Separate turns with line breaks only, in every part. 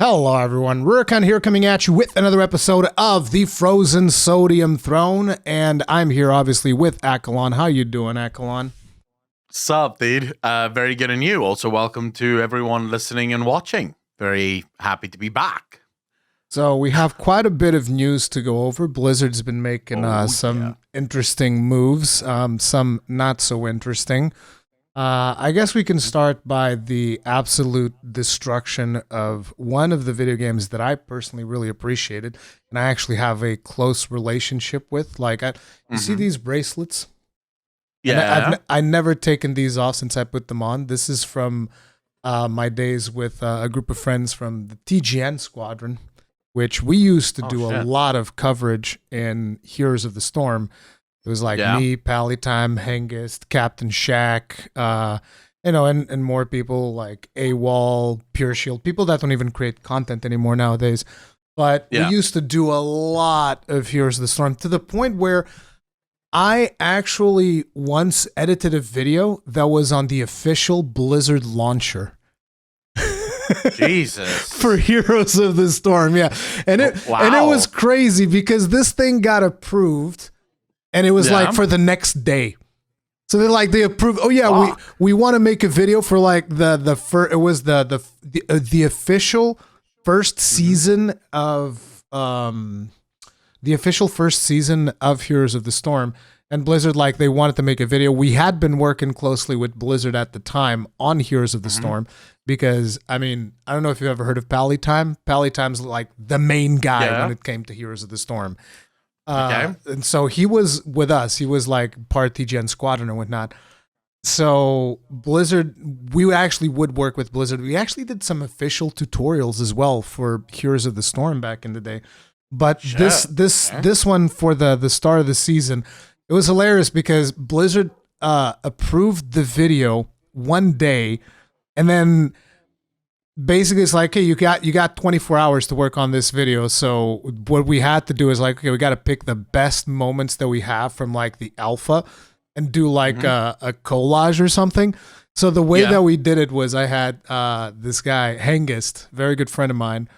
Hello everyone, Rurikhan here coming at you with another episode of the Frozen Sodium Throne, and I'm here obviously with Accolonn. How you doing, Accolonn?
Sup, dude? Very good, and you? Also, welcome to everyone listening and watching. Very happy to be back.
So we have quite a bit of news to go over. Blizzard's been making some interesting moves, some not so interesting. I guess we can start by the absolute destruction of one of the video games that I personally really appreciated, and I actually have a close relationship with. Like, you see these bracelets?
Yeah.
I've never taken these off since I put them on. This is from my days with a group of friends from the TGN Squadron, which we used to do a lot of coverage in Heroes of the Storm. It was like me, Pallytime, Hengist, Captain Shack, and more people like AWOL, Pure Shield, people that don't even create content anymore nowadays. But we used to do a lot of Heroes of the Storm to the point where I actually once edited a video that was on the official Blizzard launcher.
Jesus.
For Heroes of the Storm, yeah. And it was crazy because this thing got approved. And it was like for the next day. So they approved. Oh yeah, we want to make a video for like the official first season of Heroes of the Storm. And Blizzard, like, they wanted to make a video. We had been working closely with Blizzard at the time on Heroes of the Storm because, I mean, I don't know if you've ever heard of Pallytime. Pallytime's like the main guy when it came to Heroes of the Storm. And so he was with us. He was like part TGN Squadron and whatnot. So Blizzard, we actually would work with Blizzard. We actually did some official tutorials as well for Heroes of the Storm back in the day. But this one for the start of the season, it was hilarious because Blizzard approved the video one day, and then basically it's like, hey, you got 24 hours to work on this video. So what we had to do is like, okay, we got to pick the best moments that we have from like the alpha and do like a collage or something. So the way that we did it was I had this guy, Hengist, very good friend of mine.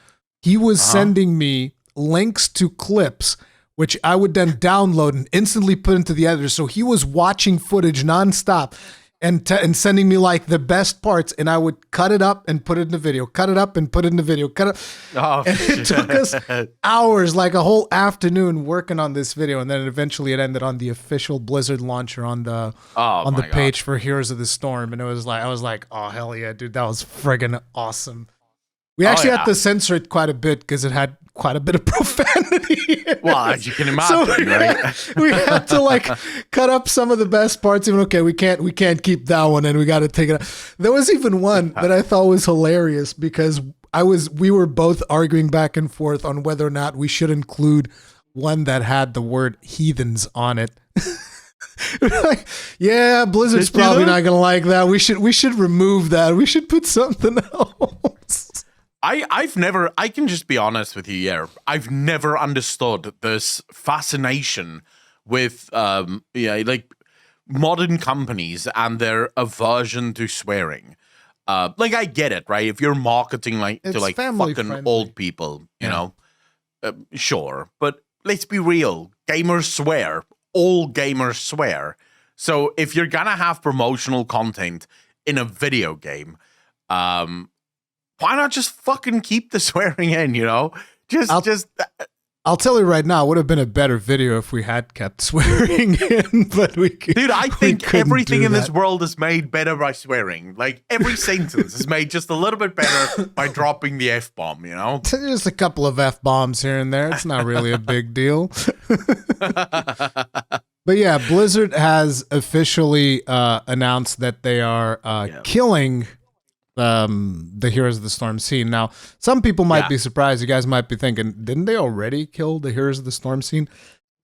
He was sending me links to clips, which I would then download and instantly put into the editor. So he was watching footage nonstop and sending me like the best parts, and I would cut it up and put it in the video, cut it up and put it in the video, and it took us hours, like a whole afternoon working on this video, and then eventually it ended on the official Blizzard launcher on the page for Heroes of the Storm, and it was like, I was like, oh hell yeah, dude, that was friggin' awesome. We actually had to censor it quite a bit because it had quite a bit of profanity.
Well, as you can imagine, right?
We had to like cut up some of the best parts. Even we can't keep that one, and we got to take it out. There was even one that I thought was hilarious because we were both arguing back and forth on whether or not we should include one that had the word heathens on it. Like, yeah, Blizzard's probably not gonna like that. We should remove that. We should put something else.
I can just be honest with you, yeah. I've never understood this fascination with like modern companies and their aversion to swearing. Like, I get it, right? If you're marketing to fucking friendly old people, you know, sure. But let's be real. Gamers swear. All gamers swear. So if you're gonna have promotional content in a video game, why not just fucking keep the swearing in, you know?
I'll tell you right now, it would have been a better video if we had kept swearing in, but we could.
Dude, I think everything in this world is made better by swearing. Like, every sentence is made just a little bit better by dropping the F-bomb, you know?
Just a couple of F-bombs here and there. It's not really a big deal. But yeah, Blizzard has officially announced that they are killing the Heroes of the Storm scene. Now, some people might be surprised. You guys might be thinking, didn't they already kill the Heroes of the Storm scene?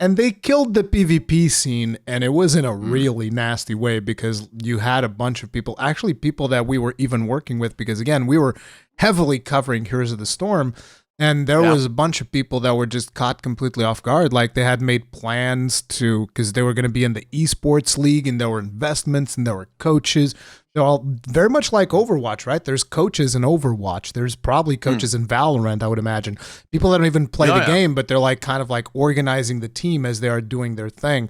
And they killed the PvP scene, and it was in a really nasty way because you had a bunch of people, actually people that we were even working with, because again, we were heavily covering Heroes of the Storm, and there was a bunch of people that were just caught completely off guard. Like, they had made plans because they were going to be in the eSports league, and there were investments, and there were coaches. they're all very much like Overwatch, right? There's coaches in Overwatch. There's probably coaches in Valorant, I would imagine. People that don't even play the game, but they're like kind of like organizing the team as they are doing their thing.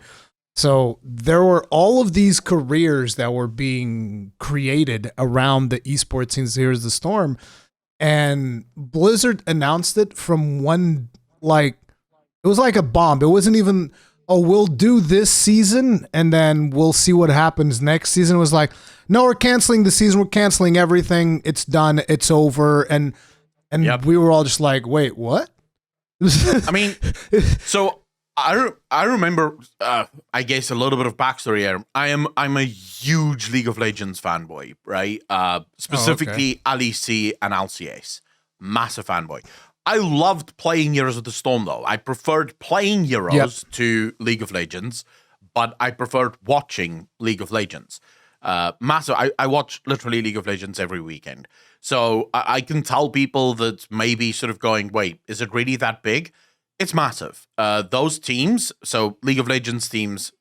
So there were all of these careers that were being created around the esports scenes. Here's the Storm. And Blizzard announced it from one, like, it was like a bomb. It wasn't even, oh, we'll do this season and then we'll see what happens next season. It was like, no, we're canceling the season. We're canceling everything. It's done. It's over. And we were all just like, wait, what?
I mean, so I remember, I guess, a little bit of backstory here. I'm a huge League of Legends fanboy, right? Specifically LEC and LCS. Massive fanboy. I loved playing Heroes of the Storm, though. I preferred playing Heroes to League of Legends, but I preferred watching League of Legends. Massive. I watch literally League of Legends every weekend. So I can tell people that maybe sort of going, wait, is it really that big? It's massive. Those teams, so League of Legends teams,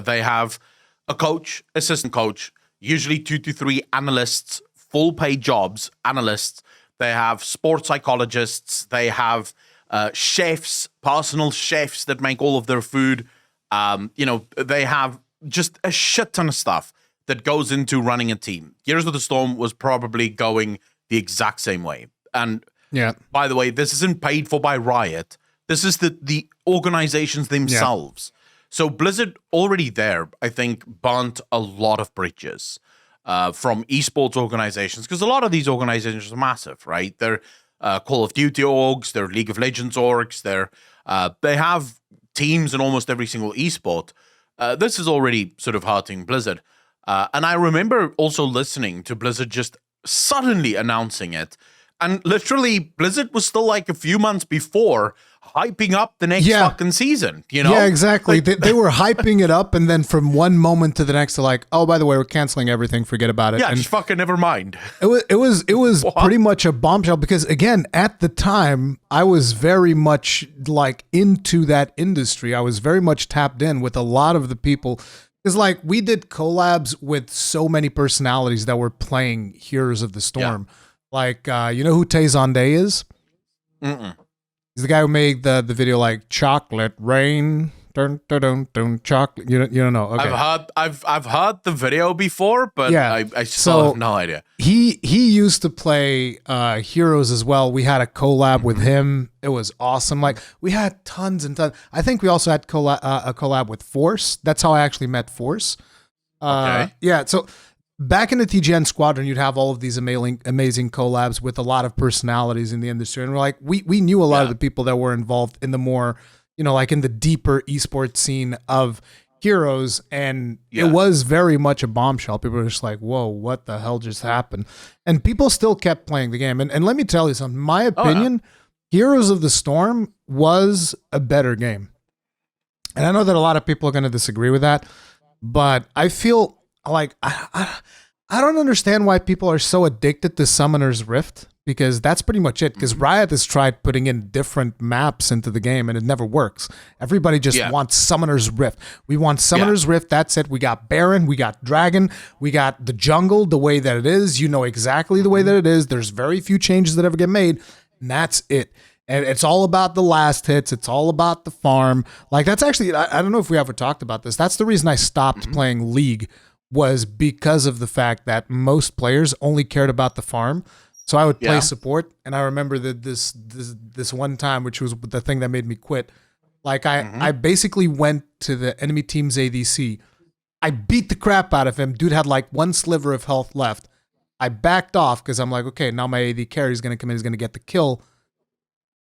they have a coach, assistant coach, usually 2 to 3 analysts, full paid jobs, analysts. They have sports psychologists. They have chefs, personal chefs that make all of their food. They have just a shit ton of stuff that goes into running a team. Heroes of the Storm was probably going the exact same way. And by the way, this isn't paid for by Riot. This is the organizations themselves. So Blizzard already there, I think, burnt a lot of bridges from esports organizations, because a lot of these organizations are massive, right? They're Call of Duty orgs, they're League of Legends orgs, they have teams in almost every single esport. This is already sort of hurting Blizzard. And I remember also listening to Blizzard just suddenly announcing it. And literally, Blizzard was still like a few months before hyping up the next fucking season, you know?
Yeah, exactly. They were hyping it up, and then from one moment to the next, they're like, oh, by the way, we're canceling everything, forget about it.
Yeah,
and
just fucking never mind.
It was pretty much a bombshell, because again, at the time, I was very much like into that industry. I was very much tapped in with a lot of the people. Because like we did collabs with so many personalities that were playing Heroes of the Storm. Like, you know who Tay Day is?
Mm-mm.
He's the guy who made the video like chocolate rain, dun dun dun dun chocolate. You don't know? Okay.
I've heard the video before, but I still have no idea.
He used to play Heroes as well. We had a collab with him. It was awesome. Like we had tons and tons. I think we also had a collab with Force. That's how I actually met Force. Yeah. So back in the TGN Squadron, you'd have all of these amazing collabs with a lot of personalities in the industry. And we're like, we knew a lot of the people that were involved in the more, like in the deeper esports scene of Heroes. And it was very much a bombshell. People were just like, whoa, what the hell just happened? And people still kept playing the game. And let me tell you something, my opinion, Heroes of the Storm was a better game. And I know that a lot of people are going to disagree with that, but I feel like I don't understand why people are so addicted to Summoner's Rift, because that's pretty much it. Because Riot has tried putting in different maps into the game and it never works. Everybody just wants Summoner's Rift. We want Summoner's Rift. That's it. We got Baron. We got Dragon. We got the jungle the way that it is. You know exactly the way that it is. There's very few changes that ever get made. And that's it. And it's all about the last hits. It's all about the farm. Like that's actually, I don't know if we ever talked about this. That's the reason I stopped playing League, was because of the fact that most players only cared about the farm. So I would play support, and I remember that this one time, which was the thing that made me quit. Like I basically went to the enemy team's ADC. I beat the crap out of him. Dude had like one sliver of health left. I backed off because I'm like, okay, now my AD carry is going to come in, he's going to get the kill.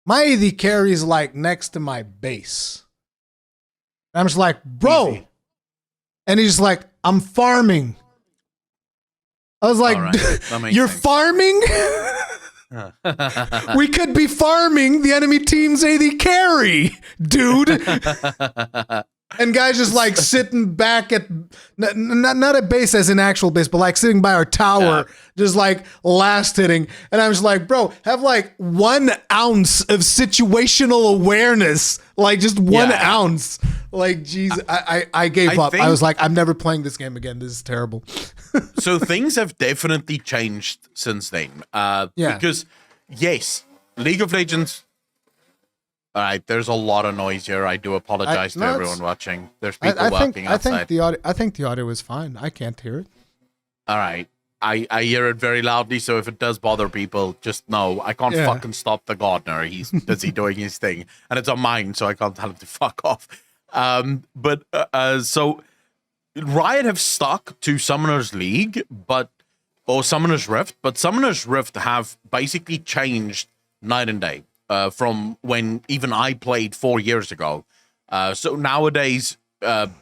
My AD carry is like next to my base. And I'm just like, bro. Easy. And he's like, I'm farming. I was like, you're farming? We could be farming the enemy team's AD carry, dude. And guys just like sitting back at, not at base as an actual base, but like sitting by our tower, just like last hitting. And I was like, bro, have like 1 ounce of situational awareness, like just 1 ounce. Like, geez, I gave up. I was like, I'm never playing this game again. This is terrible.
So things have definitely changed since then. Because, yes, League of Legends... All right, there's a lot of noise here. I do apologize to everyone watching. There's people walking outside.
I think the audio is fine. I can't hear it.
All right. I hear it very loudly, so if it does bother people, just know I can't fucking stop the gardener. He's busy doing his thing, and it's on mine, so I can't tell him to fuck off. So Riot have stuck to Summoner's League, or Summoner's Rift, but Summoner's Rift have basically changed night and day from when even I played 4 years ago. So nowadays,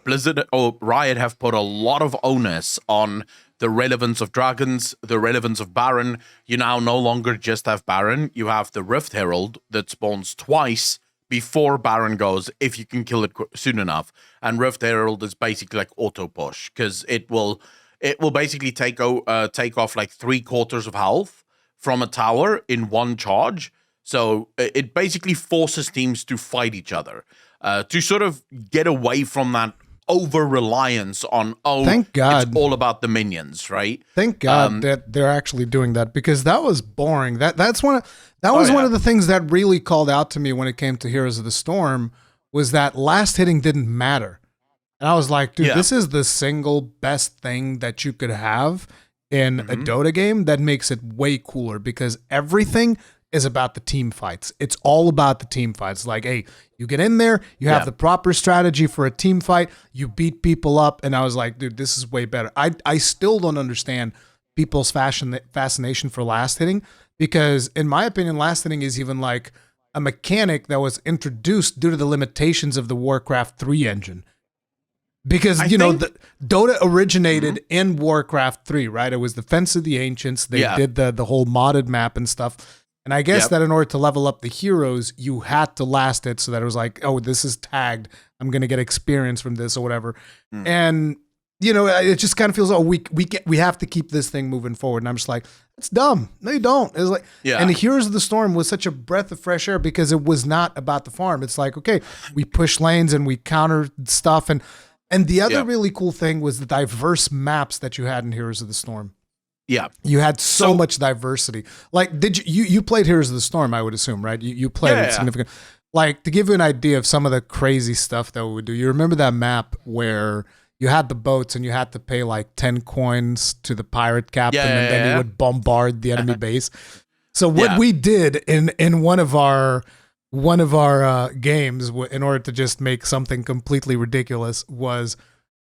Blizzard or Riot have put a lot of onus on the relevance of dragons, the relevance of Baron. You now no longer just have Baron. You have the Rift Herald that spawns twice before Baron goes, if you can kill it soon enough. And Rift Herald is basically like auto push, because it will basically take off like 3/4 of health from a tower in one charge. So it basically forces teams to fight each other, to sort of get away from that over-reliance on,
thank God.
It's all about the minions, right?
Thank God that they're actually doing that, because that was boring. That was one of the things that really called out to me when it came to Heroes of the Storm, was that last hitting didn't matter. And I was like, dude, this is the single best thing that you could have in a Dota game that makes it way cooler, because everything is about the team fights. It's all about the team fights. Like, hey, you get in there, you have the proper strategy for a team fight, you beat people up, and I was like, dude, this is way better. I still don't understand people's fascination for last hitting, because in my opinion, last hitting is even like a mechanic that was introduced due to the limitations of the Warcraft 3 engine. Because, the Dota originated in Warcraft 3, right? It was the Fence of the Ancients. They did the whole modded map and stuff. And I guess that in order to level up the heroes, you had to last it, so that it was like, oh, this is tagged. I'm going to get experience from this or whatever. And, it just kind of feels, we have to keep this thing moving forward. And I'm just like, it's dumb. No, you don't. It's like, and the Heroes of the Storm was such a breath of fresh air, because it was not about the farm. It's like, okay, we push lanes and we counter stuff. And the other really cool thing was the diverse maps that you had in Heroes of the Storm.
Yeah,
you had so much diversity. Like, did you played Heroes of the Storm? I would assume, right? You played it significant. Like, to give you an idea of some of the crazy stuff that we would do. You remember that map where you had the boats and you had to pay like 10 coins to the pirate captain, and then you would bombard the enemy base. So what we did in one of our games, in order to just make something completely ridiculous, was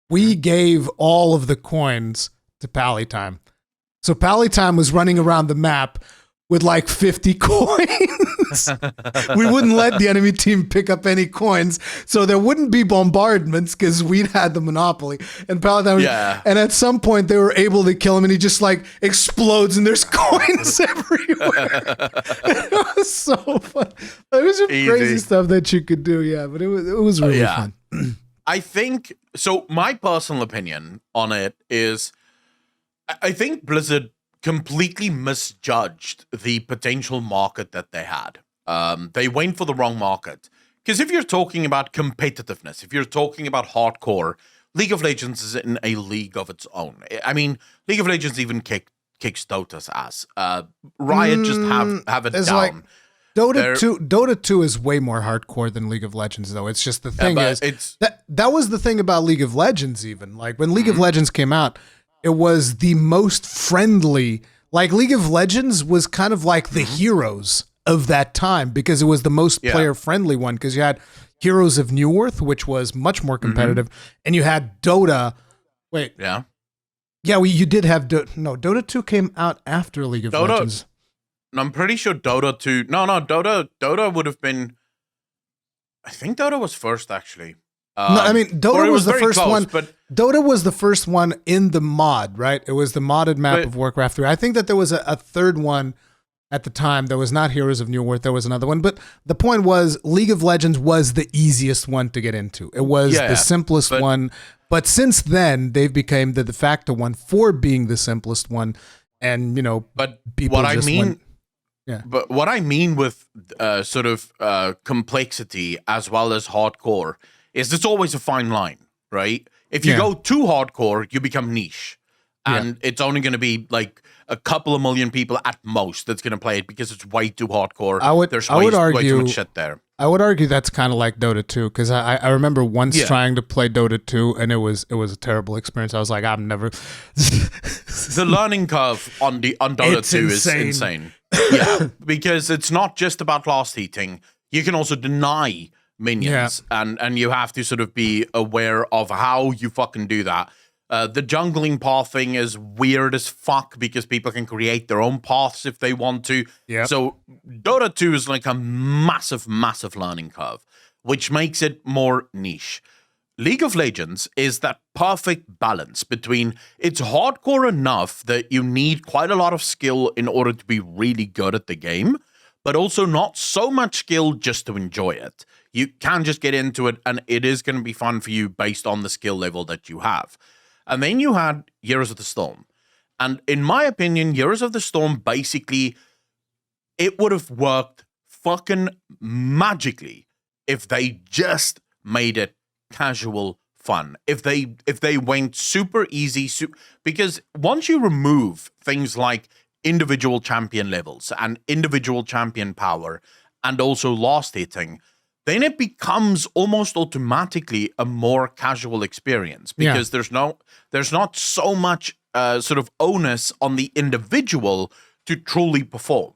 we gave all of the coins to Pally Time. So Pally Time was running around the map with like 50 coins. We wouldn't let the enemy team pick up any coins, so there wouldn't be bombardments, because we'd had the monopoly. And Pally Time, and at some point they were able to kill him, and he just like explodes, and there's coins everywhere. It was so fun. It was some crazy stuff that you could do, but it was really fun.
I think so. My personal opinion on it is, I think Blizzard completely misjudged the potential market that they had. They went for the wrong market. Because if you're talking about competitiveness, if you're talking about hardcore, League of Legends is in a league of its own. I mean, League of Legends even kicks Dota's ass. Riot just have it down. Like,
Dota 2 is way more hardcore than League of Legends, though. It's just the thing that was the thing about League of Legends, even. Like, when League of Legends came out, it was the most friendly. Like, League of Legends was kind of like the Heroes of that time, because it was the most player-friendly one, because you had Heroes of New Earth, which was much more competitive, and you had Dota. Wait.
Yeah,
you did have Dota 2 came out after League of Legends.
I'm pretty sure Dota 2... No, Dota would have been... I think Dota was first, actually.
No, I mean, Dota was the first one.
But
Dota was the first one in the mod, right? It was the modded map of Warcraft 3. I think that there was a third one at the time. There was not Heroes of New Earth. There was another one. But the point was, League of Legends was the easiest one to get into. It was the simplest one. But since then, they've become the de facto one for being the simplest one. And,
but
people
what
just
I mean...
went,
But what I mean with sort of complexity as well as hardcore is it's always a fine line, right? If you go too hardcore, you become niche. And it's only going to be like a couple of million people at most that's going to play it because it's way too hardcore. There's way too much shit there.
I would argue that's kind of like Dota 2, because I remember once trying to play Dota 2, and it was a terrible experience. I was like, I'm never.
The learning curve on Dota 2 is insane. Yeah, because it's not just about last heating. You can also deny minions, and you have to sort of be aware of how you fucking do that. The jungling path thing is weird as fuck because people can create their own paths if they want to. Yep. So Dota 2 is like a massive, massive learning curve, which makes it more niche. League of Legends is that perfect balance between it's hardcore enough that you need quite a lot of skill in order to be really good at the game, but also not so much skill just to enjoy it. You can just get into it, and it is going to be fun for you based on the skill level that you have. And then you had Heroes of the Storm. And in my opinion, Heroes of the Storm, basically, it would have worked fucking magically if they just made it casual fun. If they went super easy, because once you remove things like individual champion levels and individual champion power and also last hitting, then it becomes almost automatically a more casual experience because there's not so much sort of onus on the individual to truly perform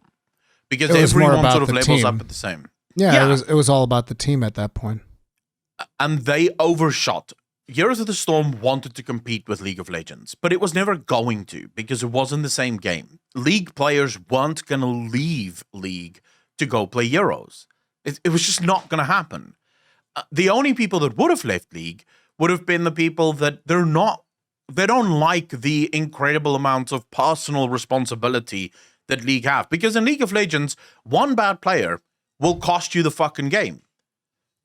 because everyone sort of levels up at the same.
Yeah, it was all about the team at that point.
And they overshot. Heroes of the Storm wanted to compete with League of Legends, but it was never going to because it wasn't the same game. League players weren't going to leave League to go play Heroes. It was just not going to happen. The only people that would have left League would have been the people that they don't like the incredible amount of personal responsibility that League have. Because in League of Legends, one bad player will cost you the fucking game,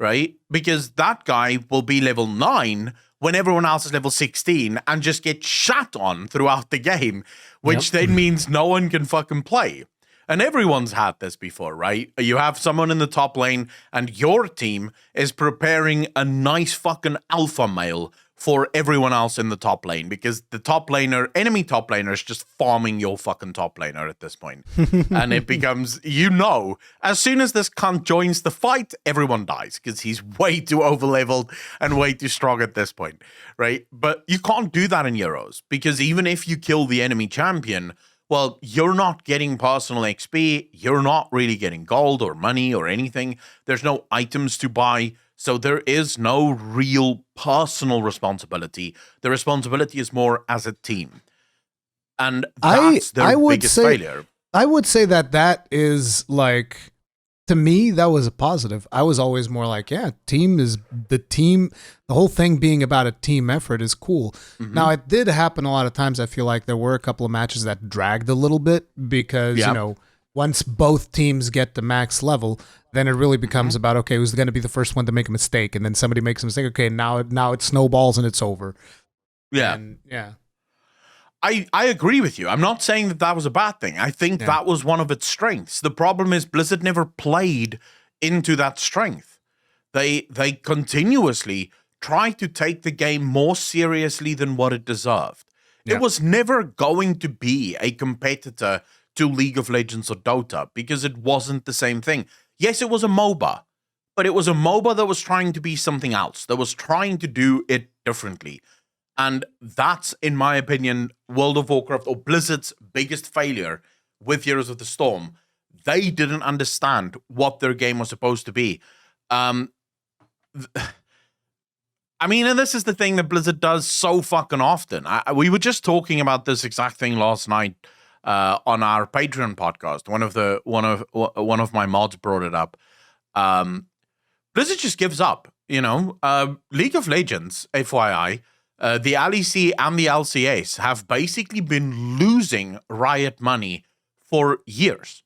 right? Because that guy will be level 9 when everyone else is level 16 and just get shat on throughout the game, which then means no one can fucking play. And everyone's had this before, right? You have someone in the top lane and your team is preparing a nice fucking alpha male for everyone else in the top lane because the enemy top laner is just farming your fucking top laner at this point. And it becomes, as soon as this cunt joins the fight, everyone dies because he's way too overleveled and way too strong at this point, right? But you can't do that in Euros because even if you kill the enemy champion, well, you're not getting personal XP, you're not really getting gold or money or anything, there's no items to buy, so there is no real personal responsibility. The responsibility is more as a team. And that's their biggest failure.
I would say that is like, to me, that was a positive. I was always more like, the whole thing being about a team effort is cool. Mm-hmm. Now, it did happen a lot of times. I feel like there were a couple of matches that dragged a little bit because, once both teams get to max level, then it really becomes about, okay, who's going to be the first one to make a mistake? And then somebody makes a mistake. Okay, now it snowballs and it's over.
Yeah.
And,
I agree with you. I'm not saying that was a bad thing. I think that was one of its strengths. The problem is Blizzard never played into that strength. They continuously tried to take the game more seriously than what it deserved. Yeah. It was never going to be a competitor to League of Legends or Dota because it wasn't the same thing. Yes, it was a MOBA, but it was a MOBA that was trying to be something else, that was trying to do it differently. And that's, in my opinion, World of Warcraft or Blizzard's biggest failure with Heroes of the Storm. They didn't understand what their game was supposed to be. And this is the thing that Blizzard does so fucking often. We were just talking about this exact thing last night on our Patreon podcast. One of my mods brought it up. Blizzard just gives up. League of Legends, FYI. The LEC and the LCS have basically been losing Riot money for years.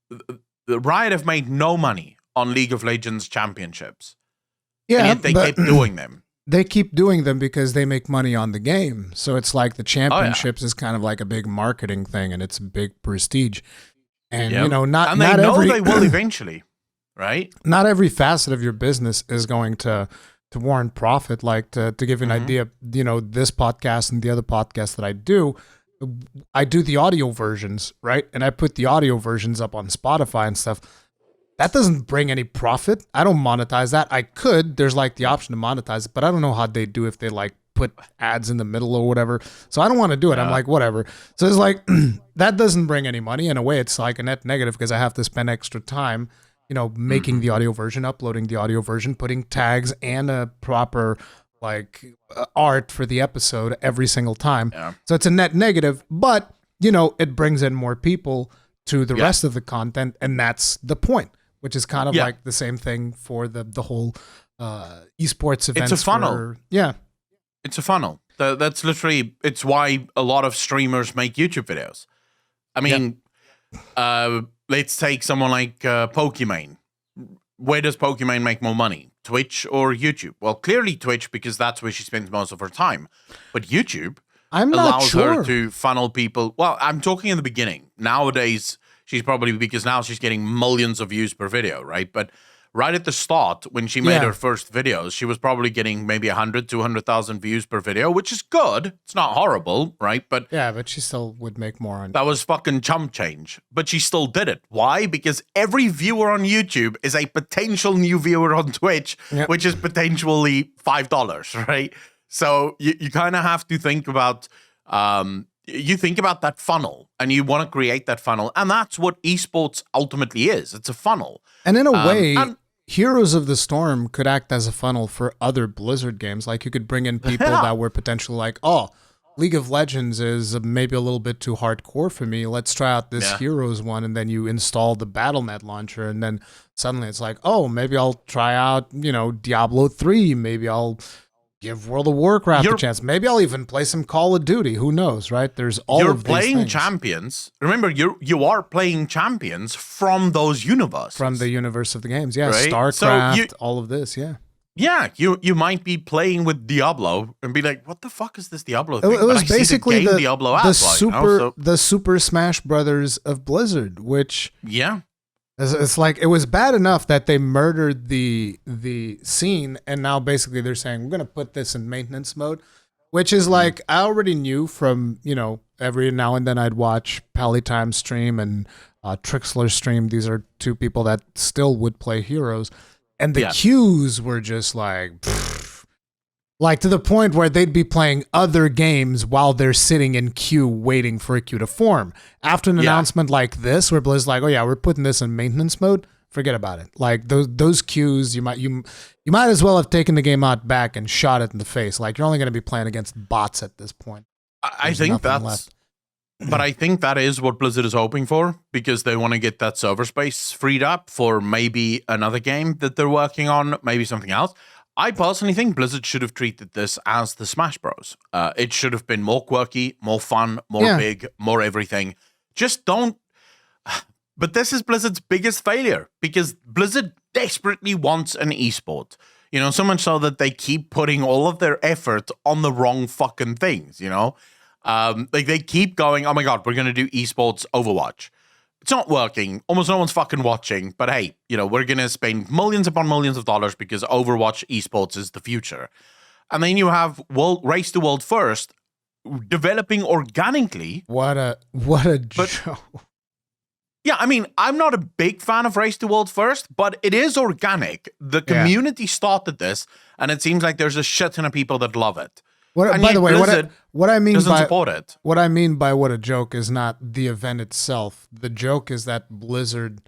The Riot have made no money on League of Legends championships.
Yeah,
and yet they keep doing them.
They keep doing them because they make money on the game. So it's like the championships is kind of like a big marketing thing and it's a big prestige. And,
and
not
they know
every...
they will eventually. right?
Not every facet of your business is going to warrant profit. Like to give you an idea, this podcast and the other podcasts that I do the audio versions, right? And I put the audio versions up on Spotify and stuff. That doesn't bring any profit. I don't monetize that. I could. There's like the option to monetize it, but I don't know how they do if they like put ads in the middle or whatever. So I don't want to do it. I'm like, whatever. So it's like, that doesn't bring any money. In a way, it's like a net negative because I have to spend extra time, making the audio version, uploading the audio version, putting tags and a proper art for the episode every single time. Yeah. So it's a net negative, but it brings in more people to the rest of the content. And that's the point, which is kind of like the same thing for the whole eSports events.
It's a funnel. It's a funnel. That's literally, it's why a lot of streamers make YouTube videos. I mean, let's take someone like Pokimane. Where does Pokimane make more money? Twitch or YouTube? Well, clearly Twitch, because that's where she spends most of her time. But YouTube allows her to funnel people. Well, I'm talking in the beginning. Nowadays, she's probably, because now she's getting millions of views per video, right? But right at the start, when she made her first videos, she was probably getting maybe 100, 200,000 views per video, which is good. It's not horrible, right? But
but she still would make more on
that was fucking chump change. But she still did it. Why? Because every viewer on YouTube is a potential new viewer on Twitch, which is potentially $5, right? So you kind of have to think about that funnel, and you want to create that funnel, and that's what esports ultimately is. It's a funnel.
And in a way, Heroes of the Storm could act as a funnel for other Blizzard games. Like you could bring in people that were potentially like, oh, League of Legends is maybe a little bit too hardcore for me. Let's try out this Heroes one. And then you install the Battle.net launcher. And then suddenly it's like, oh, maybe I'll try out, Diablo 3. Maybe I'll give World of Warcraft a chance. Maybe I'll even play some Call of Duty. Who knows, right? There's all of these
playing
things.
champions. Remember, you are playing champions from those universes.
From the universe of the games, yeah. Right? StarCraft, all of this, yeah.
Yeah, you might be playing with Diablo and be like, what the fuck is this Diablo thing?
It was basically the
Super
Super Smash Brothers of Blizzard, which...
Yeah.
It's like it was bad enough that they murdered the scene, and now basically they're saying we're gonna put this in maintenance mode, which is like I already knew from every now and then I'd watch Pallytime stream and Trixler stream. These are two people that still would play Heroes, and the queues were just like to the point where they'd be playing other games while they're sitting in queue waiting for a queue to form. After an announcement like this, where Blizz's like, oh yeah, we're putting this in maintenance mode, forget about it. Like those queues, you might as well have taken the game out back and shot it in the face. Like you're only going to be playing against bots at this point.
I think that's, but I think that is what Blizzard is hoping for, because they want to get that server space freed up for maybe another game that they're working on, maybe something else. I personally think Blizzard should have treated this as the Smash Bros. It should have been more quirky, more fun, more big, more everything. Just don't. But this is Blizzard's biggest failure, because Blizzard desperately wants an esport. So much so that they keep putting all of their effort on the wrong fucking things, they keep going, oh my God, we're going to do esports Overwatch. It's not working. Almost no one's fucking watching. But hey, we're going to spend millions upon millions of dollars because Overwatch esports is the future. And then you have Race to World First developing organically.
What a joke.
Yeah, I mean, I'm not a big fan of Race to World First, but it is organic. The community started this, and it seems like there's a shit ton of people that love it.
By the way, what I mean by
support it.
What I mean by what a joke is not the event itself. The joke is that Blizzard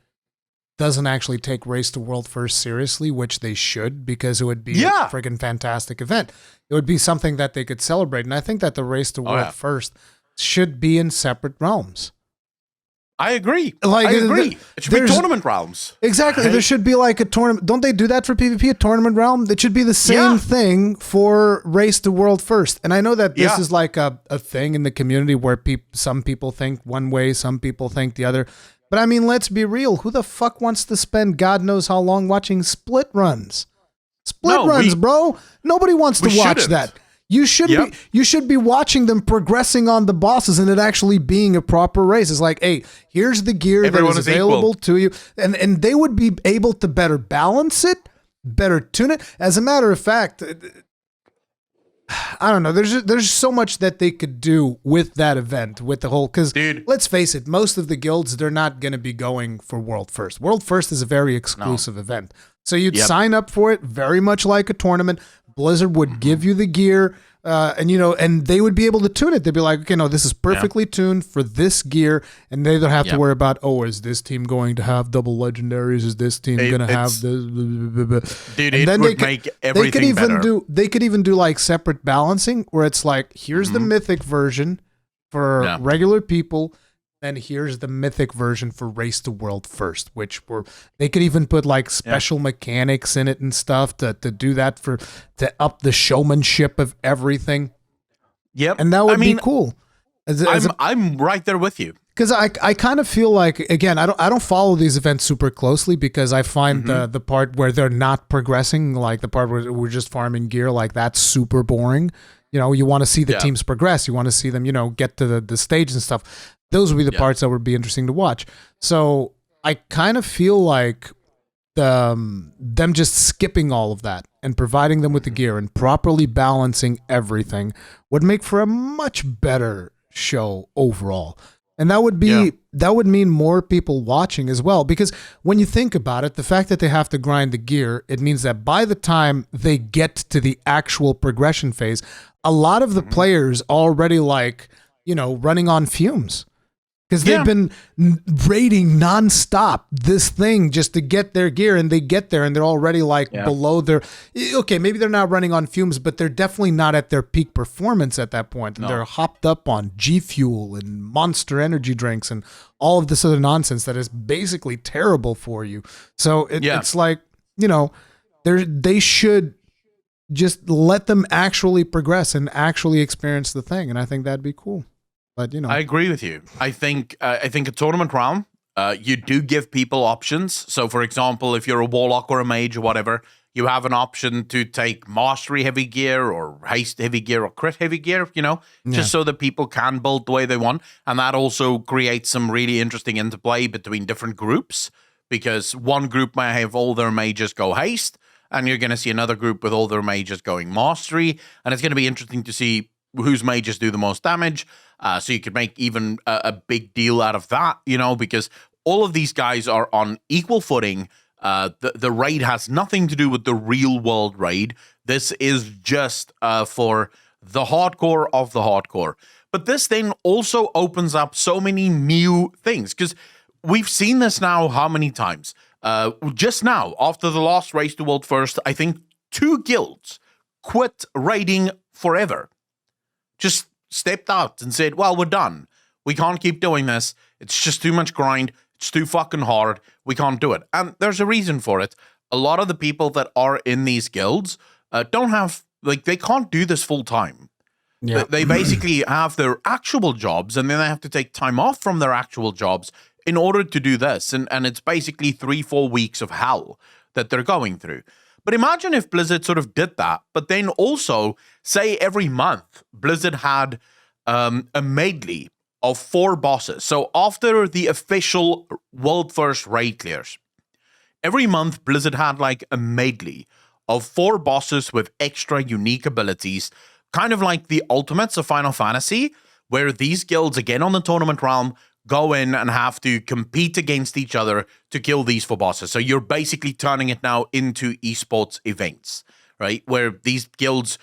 doesn't actually take Race to World First seriously, which they should, because it would be a friggin' fantastic event. It would be something that they could celebrate, and I think that the Race to World First should be in separate realms.
I agree. I agree. It should be tournament realms.
Exactly. Right? There should be like a tournament. Don't they do that for PvP, a tournament realm? It should be the same thing for Race to World First. And I know that this is like a thing in the community where some people think one way, some people think the other. But I mean, let's be real. Who the fuck wants to spend God knows how long watching split runs? Bro. Nobody wants to watch that. you should be watching them progressing on the bosses and it actually being a proper race. It's like, hey, here's the gear
Everyone
that is
is
available
equal.
to you, and they would be able to better balance it, better tune it. As a matter of fact, I don't know. There's so much that they could do with that event, with the whole. Because let's face it, most of the guilds, they're not going to be going for World First. World First is a very exclusive event, so you'd sign up for it very much like a tournament. Blizzard would give you the gear, and they would be able to tune it. They'd be like, okay, no, this is perfectly tuned for this gear, and they don't have to worry about, oh, is this team going to have double legendaries? Is this team going to have the?
Dude, it would make everything better.
They could even do like separate balancing, where it's like, here's the mythic version for regular people. Then here's the mythic version for Race to World First, they could even put like special mechanics in it and stuff to do that to up the showmanship of everything.
Yep,
and that would be cool.
I'm right there with you,
because I kind of feel like, again, I don't follow these events super closely, because I find the part where they're not progressing, like the part where we're just farming gear, like that's super boring. You want to see the teams progress. You want to see them, get to the stage and stuff. Those would be the parts that would be interesting to watch. So I kind of feel like them just skipping all of that and providing them with the gear and properly balancing everything would make for a much better show overall. And that would mean more people watching as well, because when you think about it, the fact that they have to grind the gear, it means that by the time they get to the actual progression phase, a lot of the players already running on fumes. Because they've been raiding nonstop this thing just to get their gear, and they get there and they're already below their. Okay, maybe they're not running on fumes, but they're definitely not at their peak performance at that point. And they're hopped up on G Fuel and Monster energy drinks and all of this other nonsense that is basically terrible for you. So it's like, they should just let them actually progress and actually experience the thing, and I think that'd be cool. But
I agree with you. I think a tournament round, you do give people options. So, for example, if you're a warlock or a mage or whatever, you have an option to take mastery heavy gear or haste heavy gear or crit heavy gear. Just so that people can build the way they want, and that also creates some really interesting interplay between different groups. Because one group might have all their mages go haste, and you're going to see another group with all their mages going mastery, and it's going to be interesting to see whose mages do the most damage. So you could make even a big deal out of that, because all of these guys are on equal footing. The raid has nothing to do with the real world raid. This is just for the hardcore of the hardcore. But this then also opens up so many new things, because we've seen this now how many times? Just now, after the last Race to World First, I think 2 guilds quit raiding forever. Just stepped out and said, well, we're done. We can't keep doing this. It's just too much grind. It's too fucking hard. We can't do it. And there's a reason for it. A lot of the people that are in these guilds don't have, they can't do this full time. Yeah. They basically have their actual jobs, and then they have to take time off from their actual jobs in order to do this. And it's basically 3-4 weeks of hell that they're going through. But imagine if Blizzard sort of did that, but then also, say every month, Blizzard had a medley of 4 bosses. So after the official World First raid clears, every month Blizzard had a medley of 4 bosses with extra unique abilities, kind of like the ultimates of Final Fantasy, where these guilds, again on the tournament realm, go in and have to compete against each other to kill these 4 bosses. So you're basically turning it now into eSports events, right? Where these guilds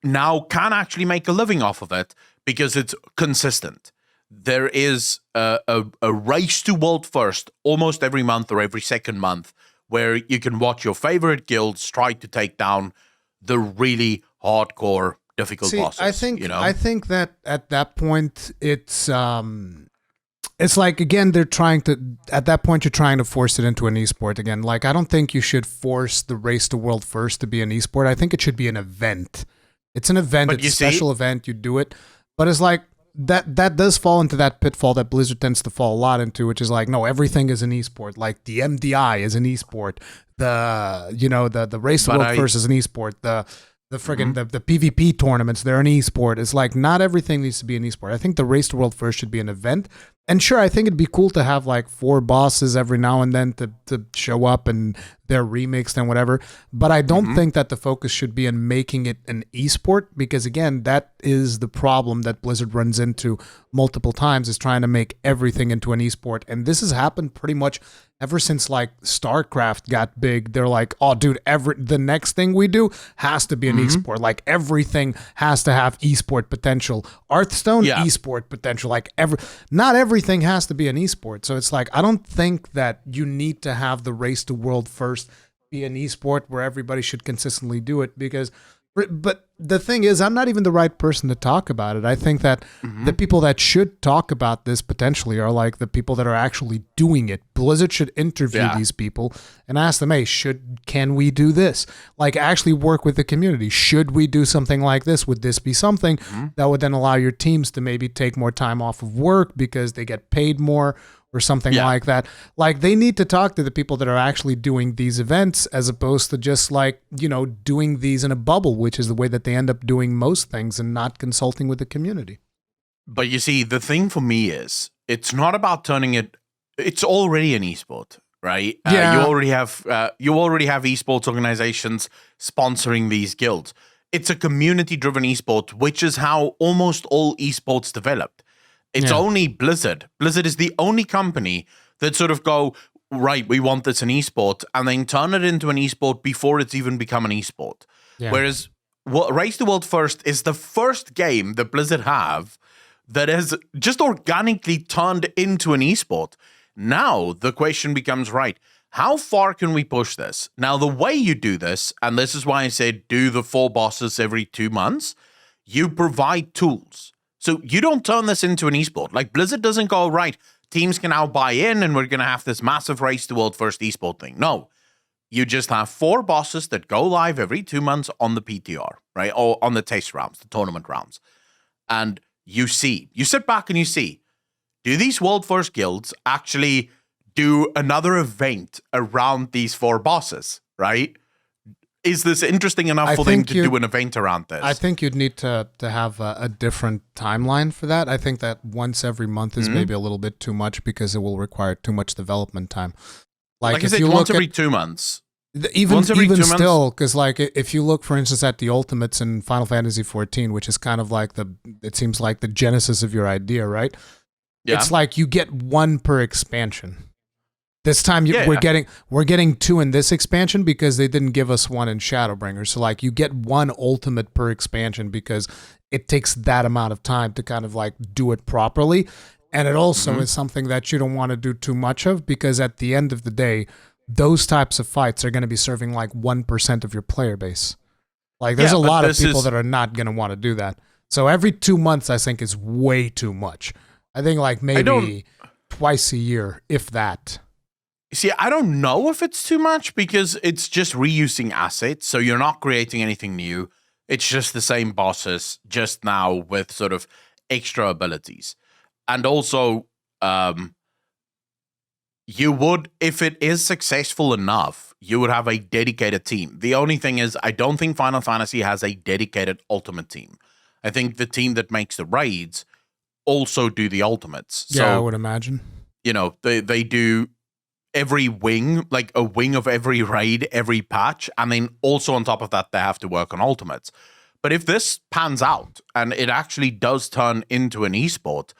now can actually make a living off of it because it's consistent. There is a race to World First almost every month or every second month where you can watch your favorite guilds try to take down the really hardcore, difficult bosses.
I think that at that point it's like, again, at that point, you're trying to force it into an esport again. I don't think you should force the Race to World First to be an esport. I think it should be an event. It's an event. It's a special event. You do it. But it's like, that does fall into that pitfall that Blizzard tends to fall a lot into, which is no, everything is an esport. Like the MDI is an esport. The Race to World First is an esport. the friggin' the PvP tournaments, they're an esport. It's like not everything needs to be an esport. I think the Race to World First should be an event. And sure, I think it'd be cool to have like 4 bosses every now and then to show up and they're remixed and whatever. But I don't think that the focus should be in making it an esport, because again, that is the problem that Blizzard runs into multiple times, is trying to make everything into an esport. And this has happened pretty much ever since like StarCraft got big. They're like, oh dude, the next thing we do has to be an esport. Like everything has to have esport potential. Hearthstone, esport potential. Like not everything has to be an esport. So it's like, I don't think that you need to have the Race to World First be an esport where everybody should consistently do it, because but the thing is, I'm not even the right person to talk about it. I think that the people that should talk about this potentially are like the people that are actually doing it. Blizzard should interview these people and ask them, hey, can we do this? Like actually work with the community. Should we do something like this? Would this be something that would then allow your teams to maybe take more time off of work because they get paid more or something like that? Like they need to talk to the people that are actually doing these events, as opposed to just like, doing these in a bubble, which is the way that they end up doing most things, and not consulting with the community.
But you see, the thing for me is, it's not about turning it, it's already an esport, right? You already have esports organizations sponsoring these guilds. It's a community-driven esport, which is how almost all esports developed. It's only Blizzard. Blizzard is the only company that sort of go, right, we want this an esport, and then turn it into an esport before it's even become an esport. Yeah. Whereas Race to World First is the first game that Blizzard have that has just organically turned into an esport. Now the question becomes, right, how far can we push this? Now the way you do this, and this is why I said do the 4 bosses every 2 months, you provide tools. So you don't turn this into an esport. Like Blizzard doesn't go, right, teams can now buy in and we're going to have this massive Race to World First esport thing. No, you just have 4 bosses that go live every 2 months on the PTR, right? Or on the test rounds, the tournament rounds. And you sit back and you see, do these World First guilds actually do another event around these 4 bosses, right? Is this interesting enough for them to do an event around this?
I think you'd need to have a different timeline for that. I think that once every month is maybe a little bit too much, because it will require too much development time.
Like I said, once every 2 months.
Even still, because like if you look, for instance, at the Ultimates in Final Fantasy XIV, which is kind of like it seems like the genesis of your idea, right? Yeah. It's like you get 1 per expansion. This time we're getting 2 in this expansion because they didn't give us 1 in Shadowbringer. So like you get 1 ultimate per expansion because it takes that amount of time to kind of like do it properly. And it also is something that you don't want to do too much of, because at the end of the day, those types of fights are going to be serving like 1% of your player base. Like there's a lot of people that are not going to want to do that. So every 2 months, I think, is way too much. I think like maybe twice a year, if that.
See, I don't know if it's too much, because it's just reusing assets. So you're not creating anything new. It's just the same bosses, just now with sort of extra abilities. And also, you would, if it is successful enough, you would have a dedicated team. The only thing is, I don't think Final Fantasy has a dedicated ultimate team. I think the team that makes the raids also do the ultimates.
Yeah, so, I would imagine.
They do every wing, like a wing of every raid, every patch, and then also on top of that, they have to work on ultimates. But if this pans out and it actually does turn into an esport,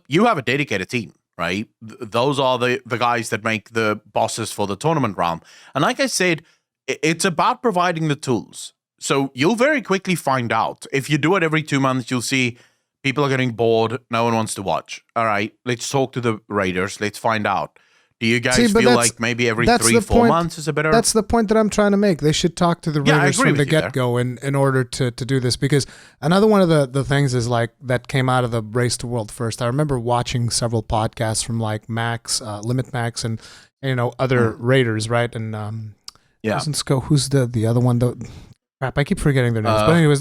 you have a dedicated team, right? Those are the guys that make the bosses for the tournament round. And like I said, it's about providing the tools. So you'll very quickly find out. If you do it every 2 months, you'll see people are getting bored. No one wants to watch. All right, let's talk to the raiders. Let's find out. Do you guys feel like maybe every 3-4 months is a better?
That's the point that I'm trying to make. They should talk to the raiders from the get-go in order to do this. Because another one of the things is like that came out of the Race to World First. I remember watching several podcasts from like Max, Limit Max, and other raiders, right? And who's the other one? Crap, I keep forgetting their names. But anyways,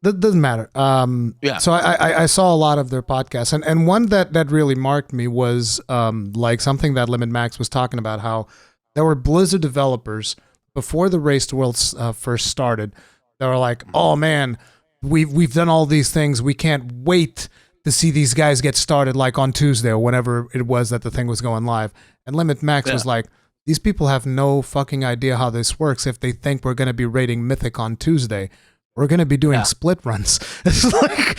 that doesn't matter. So I saw a lot of their podcasts, and one that really marked me was like something that Limit Max was talking about, how there were Blizzard developers before the Race to World first started They were like, "Oh man, we've done all these things. We can't wait to see these guys get started like on Tuesday or whenever it was that the thing was going live." And Limit Max was like, "These people have no fucking idea how this works if they think we're going to be raiding Mythic on Tuesday. We're going to be doing split runs." It's like,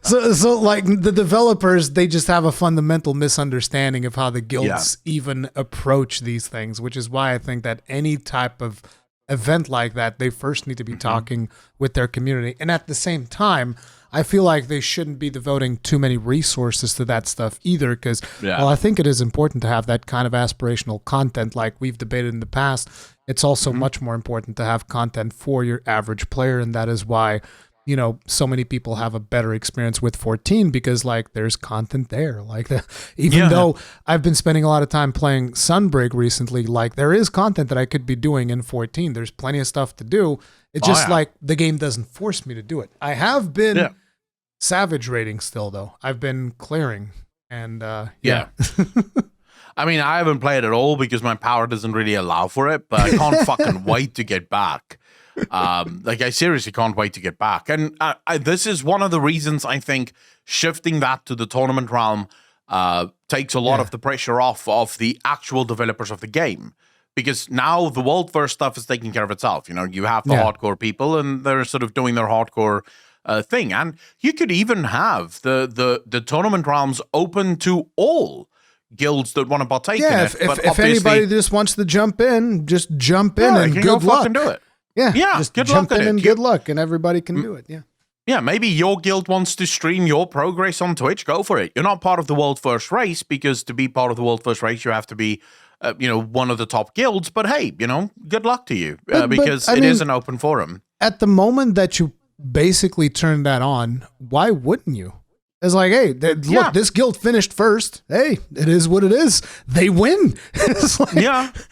so like the developers, they just have a fundamental misunderstanding of how the guilds even approach these things, which is why I think that any type of event like that, they first need to be talking with their community. And at the same time, I feel like they shouldn't be devoting too many resources to that stuff either, because, well, I think it is important to have that kind of aspirational content like we've debated in the past. It's also much more important to have content for your average player, and that is why, you know, so many people have a better experience with 14, because like there's content there. Like even though I've been spending a lot of time playing Sunbreak recently, like there is content that I could be doing in 14. There's plenty of stuff to do. It's just like the game doesn't force me to do it. I have been Savage rating still though. I've been clearing and
I mean, I haven't played at all because my power doesn't really allow for it, but I can't fucking wait to get back. Like, I seriously can't wait to get back. And this is one of the reasons I think shifting that to the tournament realm takes a lot of the pressure off of the actual developers of the game. Because now the world first stuff is taking care of itself. You know, you have the hardcore people and they're sort of doing their hardcore thing. And you could even have the tournament realms open to all guilds that want to partake in it.
If anybody just wants to jump in, just jump in and good luck.
Fucking do it.
Yeah,
just
good jump in and good luck, and everybody can do it.
Yeah, maybe your guild wants to stream your progress on Twitch. Go for it. You're not part of the world first race, because to be part of the world first race, you have to be, one of the top guilds. But hey, good luck to you, because it is an open forum.
At the moment that you basically turn that on, why wouldn't you? It's like, hey, look, this guild finished first. Hey, it is what it is. They win. It's like,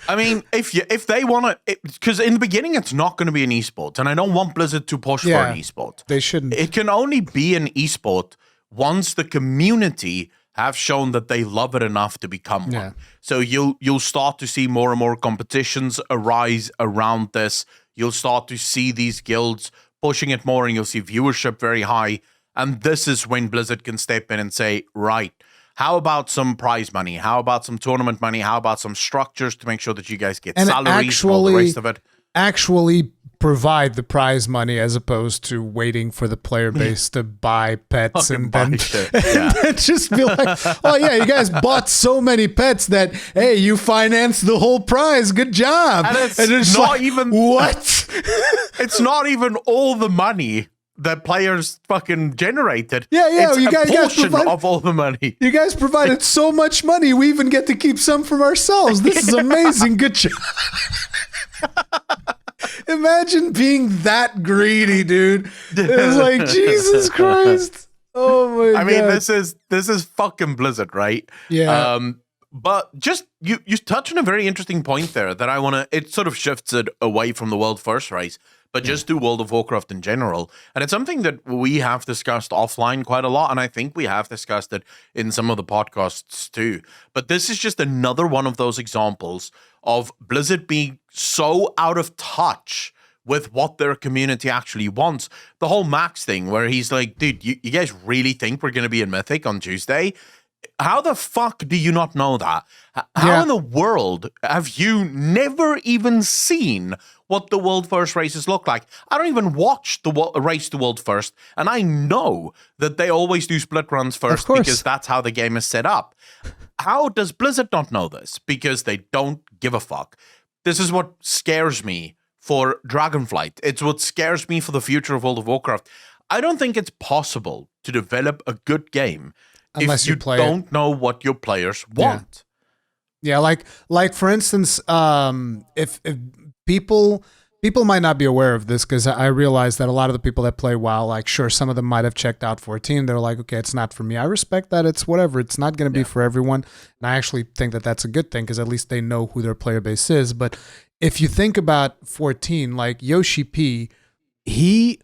I mean, if they want to, because in the beginning it's not going to be an esport, and I don't want Blizzard to push for an esport.
They shouldn't.
It can only be an esport once the community have shown that they love it enough to become one. So you'll start to see more and more competitions arise around this. You'll start to see these guilds pushing it more, and you'll see viewership very high. And this is when Blizzard can step in and say, right, how about some prize money? How about some tournament money? How about some structures to make sure that you guys get salaries and all the rest of it?
Actually provide the prize money, as opposed to waiting for the player base to buy pets and then just be like, oh yeah, you guys bought so many pets that, hey, you financed the whole prize. Good job.
And it's not like, even
what?
It's not even all the money that players fucking generated.
It's
you guys portion of all the money.
You guys provided so much money, we even get to keep some from ourselves. This is amazing. Good job. Imagine being that greedy, dude. It's like, Jesus Christ. Oh my God.
I mean, this is fucking Blizzard, right?
Yeah.
But just you touch on a very interesting point there that I want to. It sort of shifts it away from the world first race, but just do World of Warcraft in general. And it's something that we have discussed offline quite a lot, and I think we have discussed it in some of the podcasts too. But this is just another one of those examples of Blizzard being so out of touch with what their community actually wants. The whole Max thing, where he's like, dude, you guys really think we're going to be in Mythic on Tuesday? How the fuck do you not know that? How in the world have you never even seen what the world first races look like? I don't even watch the race to world first, and I know that they always do split runs first because that's how the game is set up. How does Blizzard not know this? Because they don't give a fuck. This is what scares me for Dragonflight. It's what scares me for the future of World of Warcraft. I don't think it's possible to develop a good game unless if you don't know what your players want.
Yeah, like for instance, if people might not be aware of this, because I realize that a lot of the people that play WoW, like, sure, some of them might have checked out 14. They're like, okay, it's not for me. I respect that. It's whatever. It's not going to be for everyone. And I actually think that that's a good thing, because at least they know who their player base is. But if you think about 14, like Yoshi P, he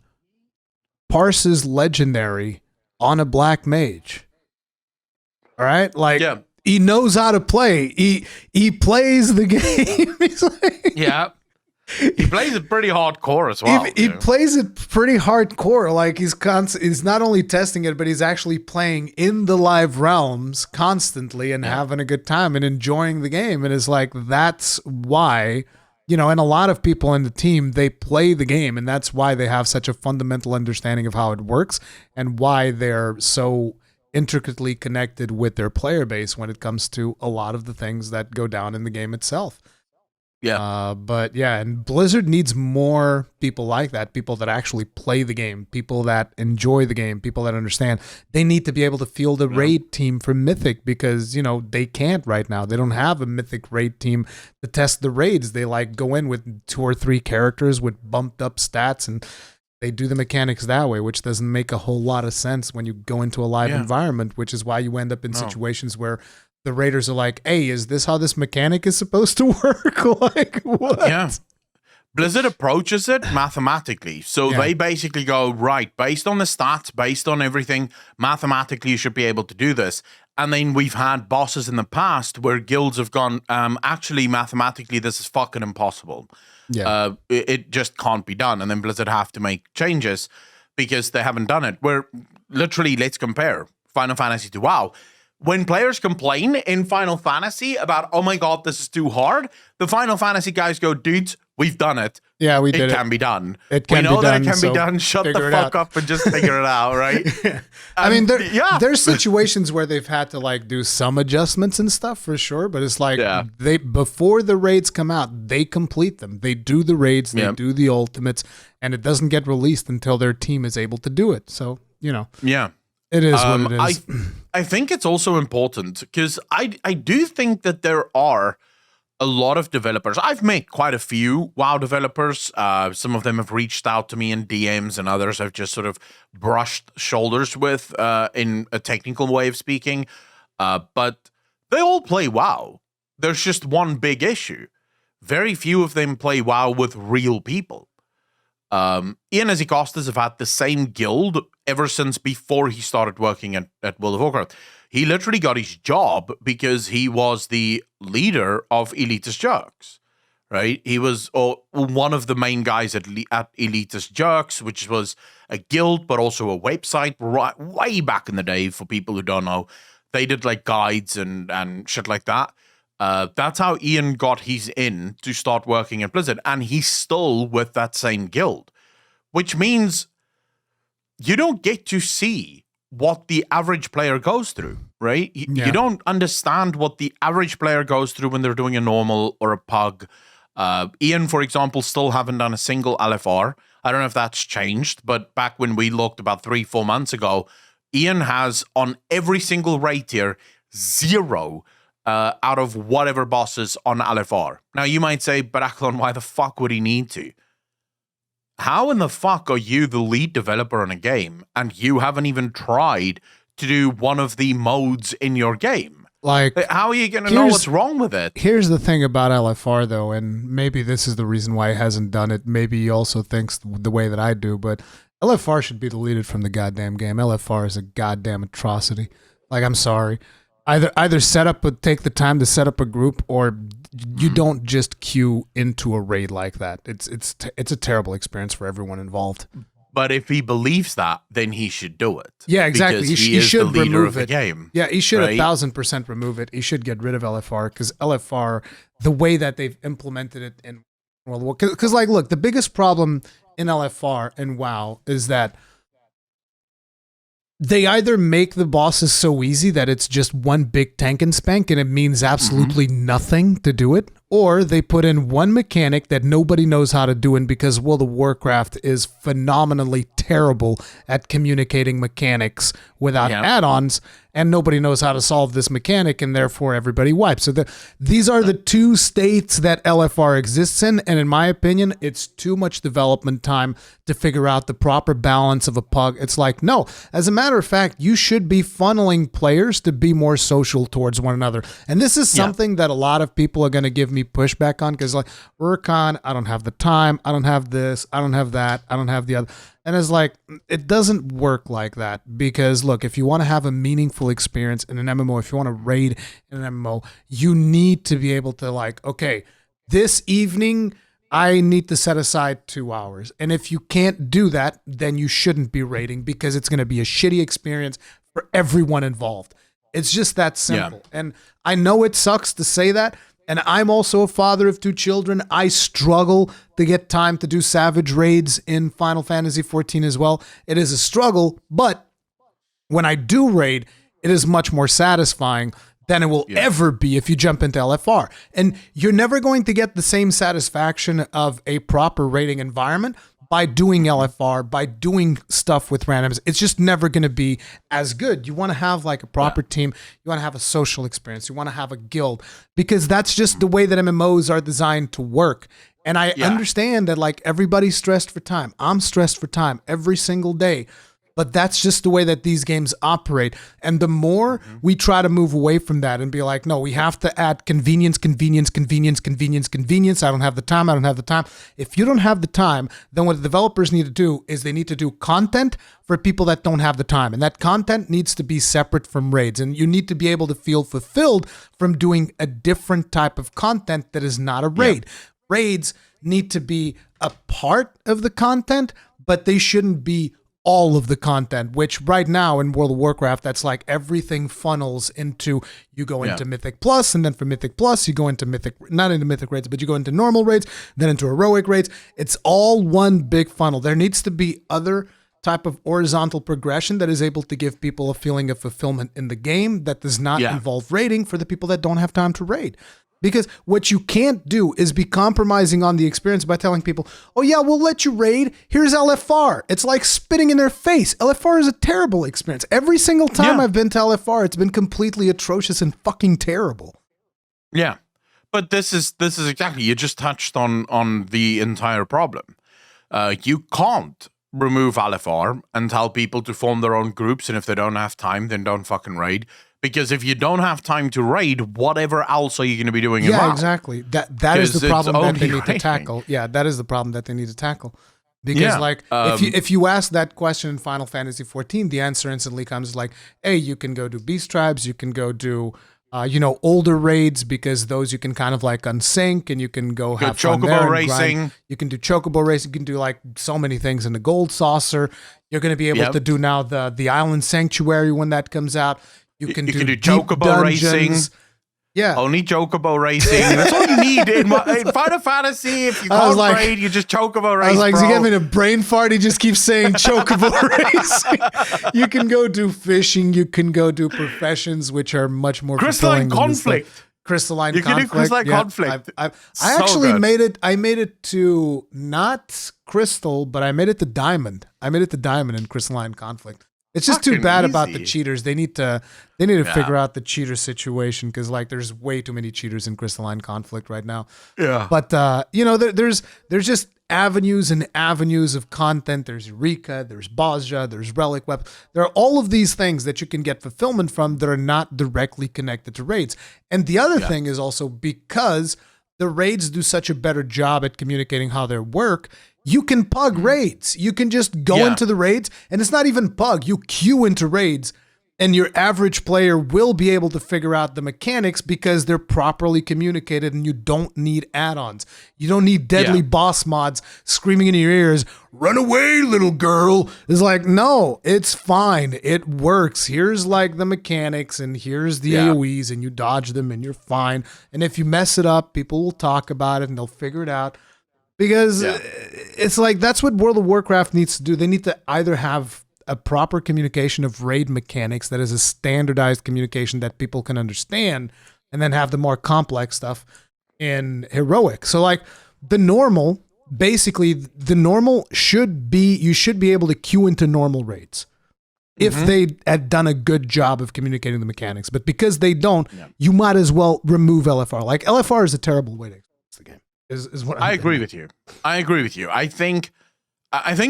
parses legendary on a black mage. All right, like he knows how to play. He plays the game. He's like,
He plays it pretty hardcore as well.
He plays it pretty hardcore. Like he's not only testing it, but he's actually playing in the live realms constantly and having a good time and enjoying the game. And it's like, that's why, and a lot of people in the team, they play the game, and that's why they have such a fundamental understanding of how it works and why they're so intricately connected with their player base when it comes to a lot of the things that go down in the game itself.
Yeah.
But yeah, and Blizzard needs more people like that, people that actually play the game, people that enjoy the game, people that understand. They need to be able to field a raid team for Mythic because, they can't right now. They don't have a Mythic raid team to test the raids. They go in with 2 or 3 characters with bumped up stats, and they do the mechanics that way, which doesn't make a whole lot of sense when you go into a live environment, which is why you end up in situations where the raiders are like, hey, is this how this mechanic is supposed to work? Like, what?
Yeah. Blizzard approaches it mathematically. So they basically go, right, based on the stats, based on everything, mathematically you should be able to do this. And then we've had bosses in the past where guilds have gone, actually, mathematically, this is fucking impossible. Yeah. It just can't be done. And then Blizzard have to make changes because they haven't done it. Where literally, let's compare Final Fantasy to WoW. When players complain in Final Fantasy about, oh my god, this is too hard, the Final Fantasy guys go, dudes, we've done it.
Yeah, we did it.
It can be done.
It can be done.
We know that it can be done. Shut the fuck up and just figure it out, right?
I mean, there's situations where they've had to do some adjustments and stuff for sure, but it's like they before the raids come out, they complete them. They do the raids, they do the ultimates, and it doesn't get released until their team is able to do it. So,
Yeah.
It is what it is.
I think it's also important because I do think that there are a lot of developers. I've met quite a few WoW developers. Some of them have reached out to me in DMs, and others I've just sort of brushed shoulders with in a technical way of speaking. But they all play WoW. There's just one big issue. Very few of them play WoW with real people. Ian Ezekostas have had the same guild ever since before he started working at World of Warcraft. He literally got his job because he was the leader of Elitist Jerks, right? He was one of the main guys at Elitist Jerks, which was a guild, but also a website way back in the day for people who don't know. They did guides and shit like that. That's how Ian got his in to start working at Blizzard, and he's still with that same guild, which means you don't get to see what the average player goes through, right? You don't understand what the average player goes through when they're doing a normal or a pug. Ian, for example, still haven't done a single LFR. I don't know if that's changed, but back when we looked about 3-4 months ago, Ian has on every single raid tier 0 out of whatever bosses on LFR. Now, you might say, but Accolonn, why the fuck would he need to? How in the fuck are you the lead developer in a game and you haven't even tried to do one of the modes in your game? How are you going to know what's wrong with it?
Here's the thing about LFR, though, and maybe this is the reason why he hasn't done it. Maybe he also thinks the way that I do, but LFR should be deleted from the goddamn game. LFR is a goddamn atrocity. I'm sorry. Either take the time to set up a group, or you don't just queue into a raid like that. It's a terrible experience for everyone involved.
But if he believes that, then he should do it.
Yeah, exactly. He should
the leader
remove
of the game.
Yeah, he should 1,000% remove it. He should get rid of LFR because LFR, the way that they've implemented it in World War, because look, the biggest problem in LFR and WoW is that they either make the bosses so easy that it's just one big tank and spank and it means absolutely nothing to do it, or they put in one mechanic that nobody knows how to do, and because World of Warcraft is phenomenally terrible at communicating mechanics without add-ons, and nobody knows how to solve this mechanic, and therefore everybody wipes. So these are the two states that LFR exists in, and in my opinion, it's too much development time to figure out the proper balance of a pug. It's no, as a matter of fact, you should be funneling players to be more social towards one another. And this is something that a lot of people are going to give me pushback on, because Rurikhan, I don't have the time, I don't have this, I don't have that, I don't have the other. And it's it doesn't work like that, because look, if you want to have a meaningful experience in an MMO, if you want to raid in an MMO, you need to be able to okay, this evening I need to set aside 2 hours. And if you can't do that, then you shouldn't be raiding because it's going to be a shitty experience for everyone involved. It's just that simple. Yeah. And I know it sucks to say that. And I'm also a father of 2 children. I struggle to get time to do savage raids in Final Fantasy XIV as well. It is a struggle, but when I do raid, it is much more satisfying than it will ever be if you jump into LFR. And you're never going to get the same satisfaction of a proper raiding environment by doing LFR, by doing stuff with randoms. It's just never going to be as good. You want to have like a proper team. You want to have a social experience. You want to have a guild, because that's just the way that MMOs are designed to work. And I understand that like everybody's stressed for time. I'm stressed for time every single day. But that's just the way that these games operate. And the more we try to move away from that and be like, no, we have to add convenience. I don't have the time. If you don't have the time, then what the developers need to do is they need to do content for people that don't have the time. And that content needs to be separate from raids. And you need to be able to feel fulfilled from doing a different type of content that is not a raid. Raids need to be a part of the content, but they shouldn't be all of the content, which right now in World of Warcraft, that's like everything funnels into, you go into Mythic Plus, and then from Mythic Plus, you go into not into Mythic raids, but you go into normal raids, then into heroic raids. It's all one big funnel. There needs to be other type of horizontal progression that is able to give people a feeling of fulfillment in the game that does not involve raiding for the people that don't have time to raid. Because what you can't do is be compromising on the experience by telling people, oh yeah, we'll let you raid. Here's LFR. It's like spitting in their face. LFR is a terrible experience. Every single time I've been to LFR, it's been completely atrocious and fucking terrible.
Yeah. But this is exactly, you just touched on the entire problem. You can't remove LFR and tell people to form their own groups, and if they don't have time, then don't fucking raid. Because if you don't have time to raid, whatever else are you going to be doing?
Yeah, exactly. That is the problem that they need to tackle. Yeah, that is the problem that they need to tackle. Because like if you ask that question in Final Fantasy XIV, the answer instantly comes like, hey, you can go do beast tribes, you can go do older raids, because those you can kind of like unsync, and you can go have fun there and racing. Grind. You can do chocobo racing. You can do like so many things in the gold saucer. You're going to be able to do now the island sanctuary when that comes out. You can do chocobo racing. Yeah.
Only chocobo racing. That's all you need in Final Fantasy. If you can't raid, you just chocobo race.
I was like,
bro.
Is he having a brain fart? He just keeps saying chocobo racing. You can go do fishing. You can go do professions, which are much more
Crystalline Conflict.
Crystalline
Conflict. You can do Crystalline Conflict.
I actually made it. I made it to not Crystal, but I made it to Diamond. I made it to Diamond in Crystalline Conflict. It's just too bad about the cheaters. They need to figure out the cheater situation, because like there's way too many cheaters in Crystalline Conflict right now.
Yeah.
But there's just avenues and avenues of content. There's Eureka, there's Bozja, there's Relic Weapon. There are all of these things that you can get fulfillment from that are not directly connected to raids. And the other thing is also, because the raids do such a better job at communicating how they work, you can pug raids. You can just go into the raids, and it's not even pug. You queue into raids, and your average player will be able to figure out the mechanics because they're properly communicated, and you don't need add-ons. You don't need deadly boss mods screaming in your ears, run away, little girl. It's like, no, it's fine. It works. Here's like the mechanics, and here's the AoEs, and you dodge them, and you're fine. And if you mess it up, people will talk about it, and they'll figure it out. Because it's like, that's what World of Warcraft needs to do. They need to either have a proper communication of raid mechanics that is a standardized communication that people can understand, and then have the more complex stuff in heroic. So like the normal should be, you should be able to queue into normal raids if they had done a good job of communicating the mechanics. But because they don't, you might as well remove LFR. Like LFR is a terrible way to experience the game. Is what
I agree with you. I think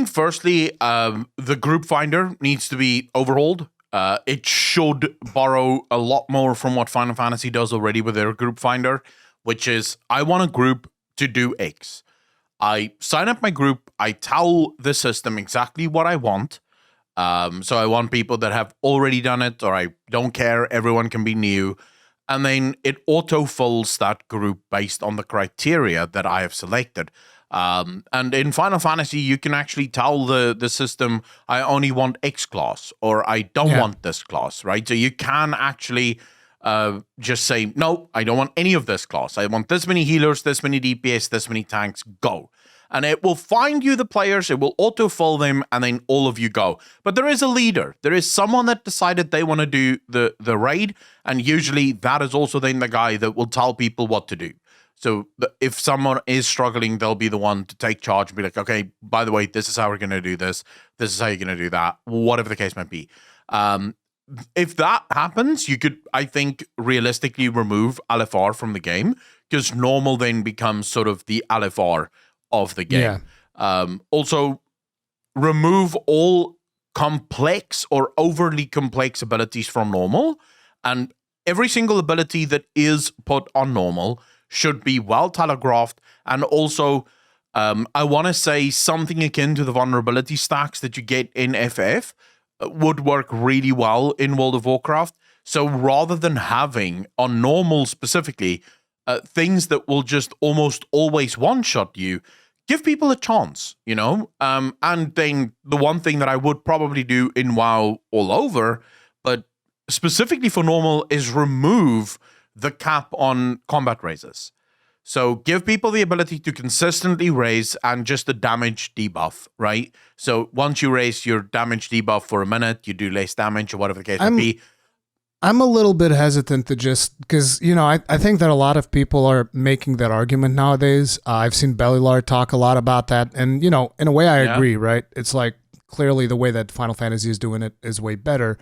firstly, the group finder needs to be overhauled. It should borrow a lot more from what Final Fantasy does already with their group finder, which is, I want a group to do X. I sign up my group. I tell the system exactly what I want. So I want people that have already done it, or I don't care. Everyone can be new. and then it auto-fills that group based on the criteria that I have selected. And in Final Fantasy, you can actually tell the system, I only want X class, or I don't want this class, right? So you can actually just say, no, I don't want any of this class. I want this many healers, this many DPS, this many tanks, go. And it will find you the players, it will autofill them, and then all of you go. But there is a leader. There is someone that decided they want to do the raid, and usually that is also then the guy that will tell people what to do. So if someone is struggling, they'll be the one to take charge and be like, okay, by the way, this is how we're going to do this. This is how you're going to do that, whatever the case might be. If that happens, you could, I think, realistically remove LFR from the game, because normal then becomes sort of the LFR of the game. Also, remove all complex or overly complex abilities from normal, and every single ability that is put on normal should be well telegraphed. And also, I want to say something akin to the vulnerability stacks that you get in FF would work really well in World of Warcraft. So rather than having, on normal specifically, things that will just almost always one-shot you, give people a chance, you know? And then the one thing that I would probably do in WoW all over, but specifically for normal, is remove the cap on combat raises. So give people the ability to consistently raise and just the damage debuff, right? So once you raise your damage debuff for a minute, you do less damage or whatever the case may be.
I'm a little bit hesitant to just, because, you know, I think that a lot of people are making that argument nowadays. I've seen Bellilar talk a lot about that. And, you know, in a way I agree, right? It's like, clearly the way that Final Fantasy is doing it is way better.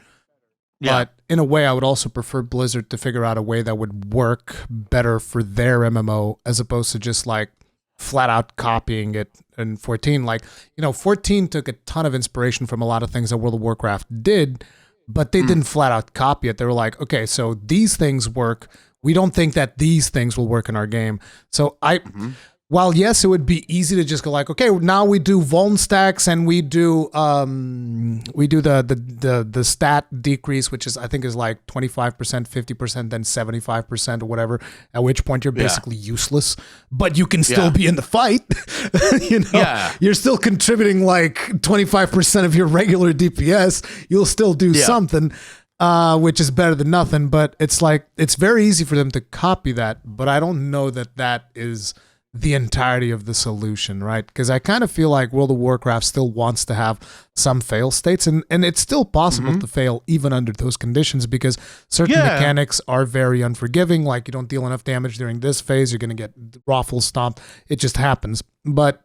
But in a way, I would also prefer Blizzard to figure out a way that would work better for their MMO, as opposed to just like flat out copying it in 14. Like, you know, 14 took a ton of inspiration from a lot of things that World of Warcraft did, but they didn't flat out copy it. They were like, okay, so these things work. We don't think that these things will work in our game. So while yes, it would be easy to just go like, okay, now we do vuln stacks and we do the stat decrease, which is, I think, is like 25%, 50%, then 75% or whatever, at which point you're basically useless, but you can still be in the fight. You know, you're still contributing like 25% of your regular DPS. You'll still do something. Which is better than nothing, but it's like, it's very easy for them to copy that, but I don't know that that is the entirety of the solution, right? Because I kind of feel like World of Warcraft still wants to have some fail states, and it's still possible to fail even under those conditions, because certain mechanics are very unforgiving. Like, you don't deal enough damage during this phase, you're going to get raffle stomped. It just happens. But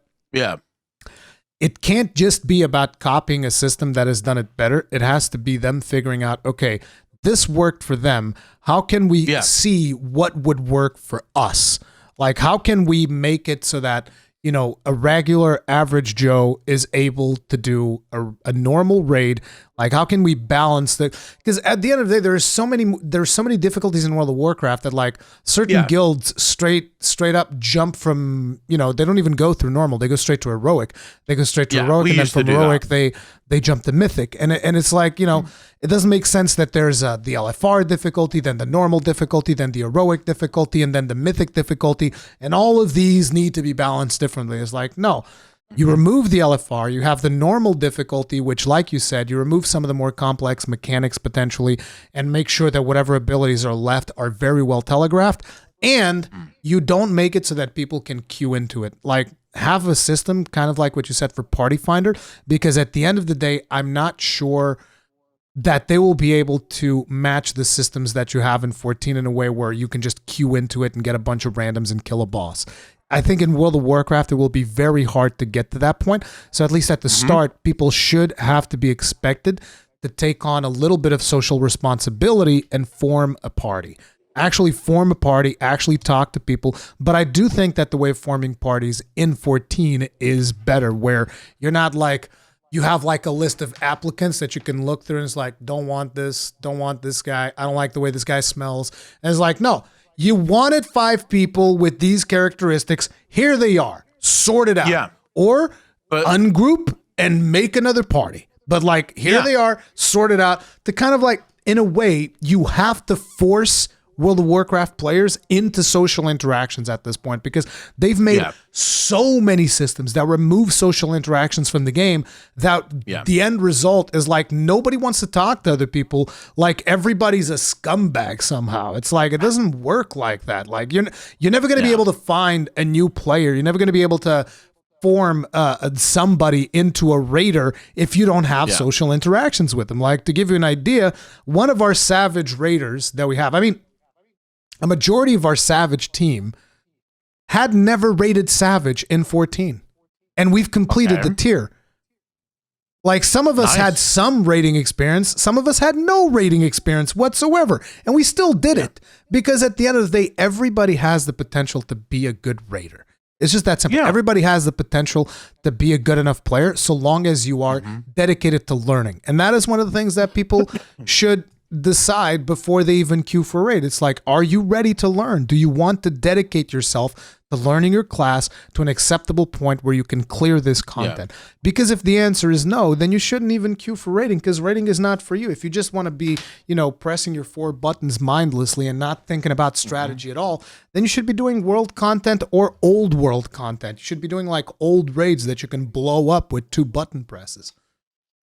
it can't just be about copying a system that has done it better. It has to be them figuring out, okay, this worked for them. How can we see what would work for us? Like, how can we make it so that, you know, a regular average Joe is able to do a normal raid? Like, how can we balance that? Because at the end of the day, there's so many difficulties in World of Warcraft that, like, certain guilds straight up jump from, you know, they don't even go through normal. They go straight to heroic. They go straight to heroic, and then from heroic they jump to mythic. And it's like, you know, it doesn't make sense that there's the LFR difficulty, then the normal difficulty, then the heroic difficulty, and then the mythic difficulty, and all of these need to be balanced differently. It's like, no. You remove the LFR, you have the normal difficulty, which, like you said, you remove some of the more complex mechanics potentially, and make sure that whatever abilities are left are very well telegraphed, and you don't make it so that people can queue into it. Like, have a system kind of like what you said for Party Finder, because at the end of the day, I'm not sure that they will be able to match the systems that you have in 14 in a way where you can just queue into it and get a bunch of randoms and kill a boss. I think in World of Warcraft, it will be very hard to get to that point. So at least at the start, people should have to be expected to take on a little bit of social responsibility and form a party. Actually form a party, actually talk to people. But I do think that the way of forming parties in 14 is better, where you're not like, you have like a list of applicants that you can look through and it's like, don't want this guy. I don't like the way this guy smells. And it's like, no. You wanted 5 people with these characteristics. Here they are. Sort it out. Yeah. Or ungroup and make another party. But like, here they are. Sort it out. To kind of like, in a way, you have to force World of Warcraft players into social interactions at this point, because they've made so many systems that remove social interactions from the game that the end result is like nobody wants to talk to other people. Like everybody's a scumbag somehow. It's like it doesn't work like that. Like you're never going to be able to find a new player. You're never going to be able to form somebody into a raider if you don't have social interactions with them. Like, to give you an idea, one of our Savage raiders that we have, I mean, a majority of our Savage team had never raided Savage in 14, and we've completed the tier. Like, some of us had some raiding experience, some of us had no raiding experience whatsoever, and we still did it, because at the end of the day, everybody has the potential to be a good raider. It's just that simple. Everybody has the potential to be a good enough player so long as you are dedicated to learning. And that is one of the things that people should decide before they even queue for raid. It's like, are you ready to learn? Do you want to dedicate yourself to learning your class to an acceptable point where you can clear this content? Because if the answer is no, then you shouldn't even queue for raiding, because raiding is not for you. If you just want to be, pressing your 4 buttons mindlessly and not thinking about strategy at all, then you should be doing world content or old world content. You should be doing like old raids that you can blow up with 2 button presses.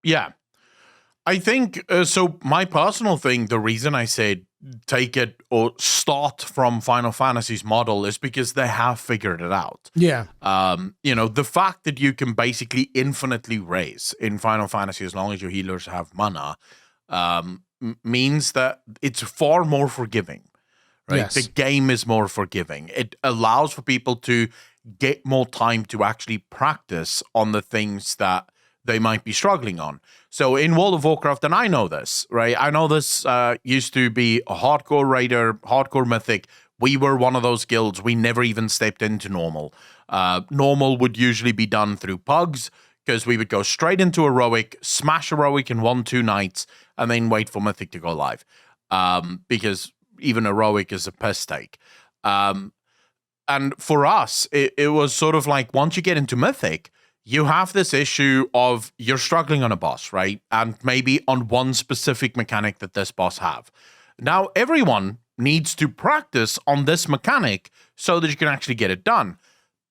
Yeah. I think, so my personal thing, the reason I said take it or start from Final Fantasy's model is because they have figured it out.
Yeah.
The fact that you can basically infinitely raise in Final Fantasy as long as your healers have mana means that it's far more forgiving, right?
Yes.
The game is more forgiving. It allows for people to get more time to actually practice on the things that they might be struggling on. So in World of Warcraft, and I know this, right? I know this used to be a hardcore raider, hardcore mythic. We were one of those guilds. We never even stepped into normal. Normal would usually be done through pugs, because we would go straight into heroic, smash heroic in 1-2 nights, and then wait for mythic to go live. Because even heroic is a piss take. And for us, it was sort of like, once you get into mythic, you have this issue of you're struggling on a boss, right? And maybe on one specific mechanic that this boss have. Now, everyone needs to practice on this mechanic so that you can actually get it done.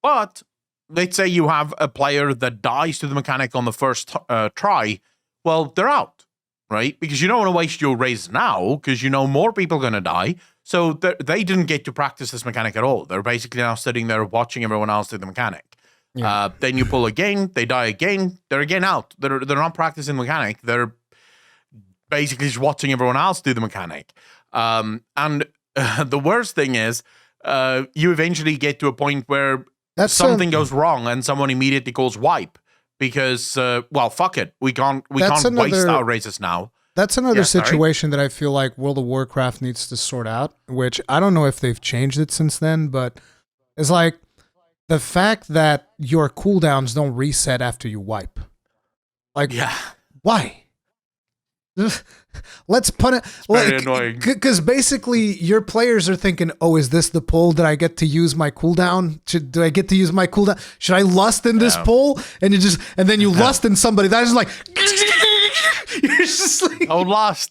But let's say you have a player that dies to the mechanic on the first try. Well, they're out, right? Because you don't want to waste your raise now, because more people are going to die. So they didn't get to practice this mechanic at all. They're basically now sitting there watching everyone else do the mechanic. Yeah. Then you pull again, they die again, they're again out. They're not practicing mechanic. They're basically just watching everyone else do the mechanic. And the worst thing is, you eventually get to a point where something goes wrong and someone immediately calls wipe because, fuck it, we can't waste our races now.
That's another situation that I feel like World of Warcraft needs to sort out, which I don't know if they've changed it since then, but it's like, the fact that your cooldowns don't reset after you wipe. Like, why? Let's put it...
Very annoying.
Because basically, your players are thinking, oh, is this the pull? Did I get to use my cooldown? Do I get to use my cooldown? Should I lust in this pull? And then you lust in somebody. That is like... You're just like...
Oh, lust,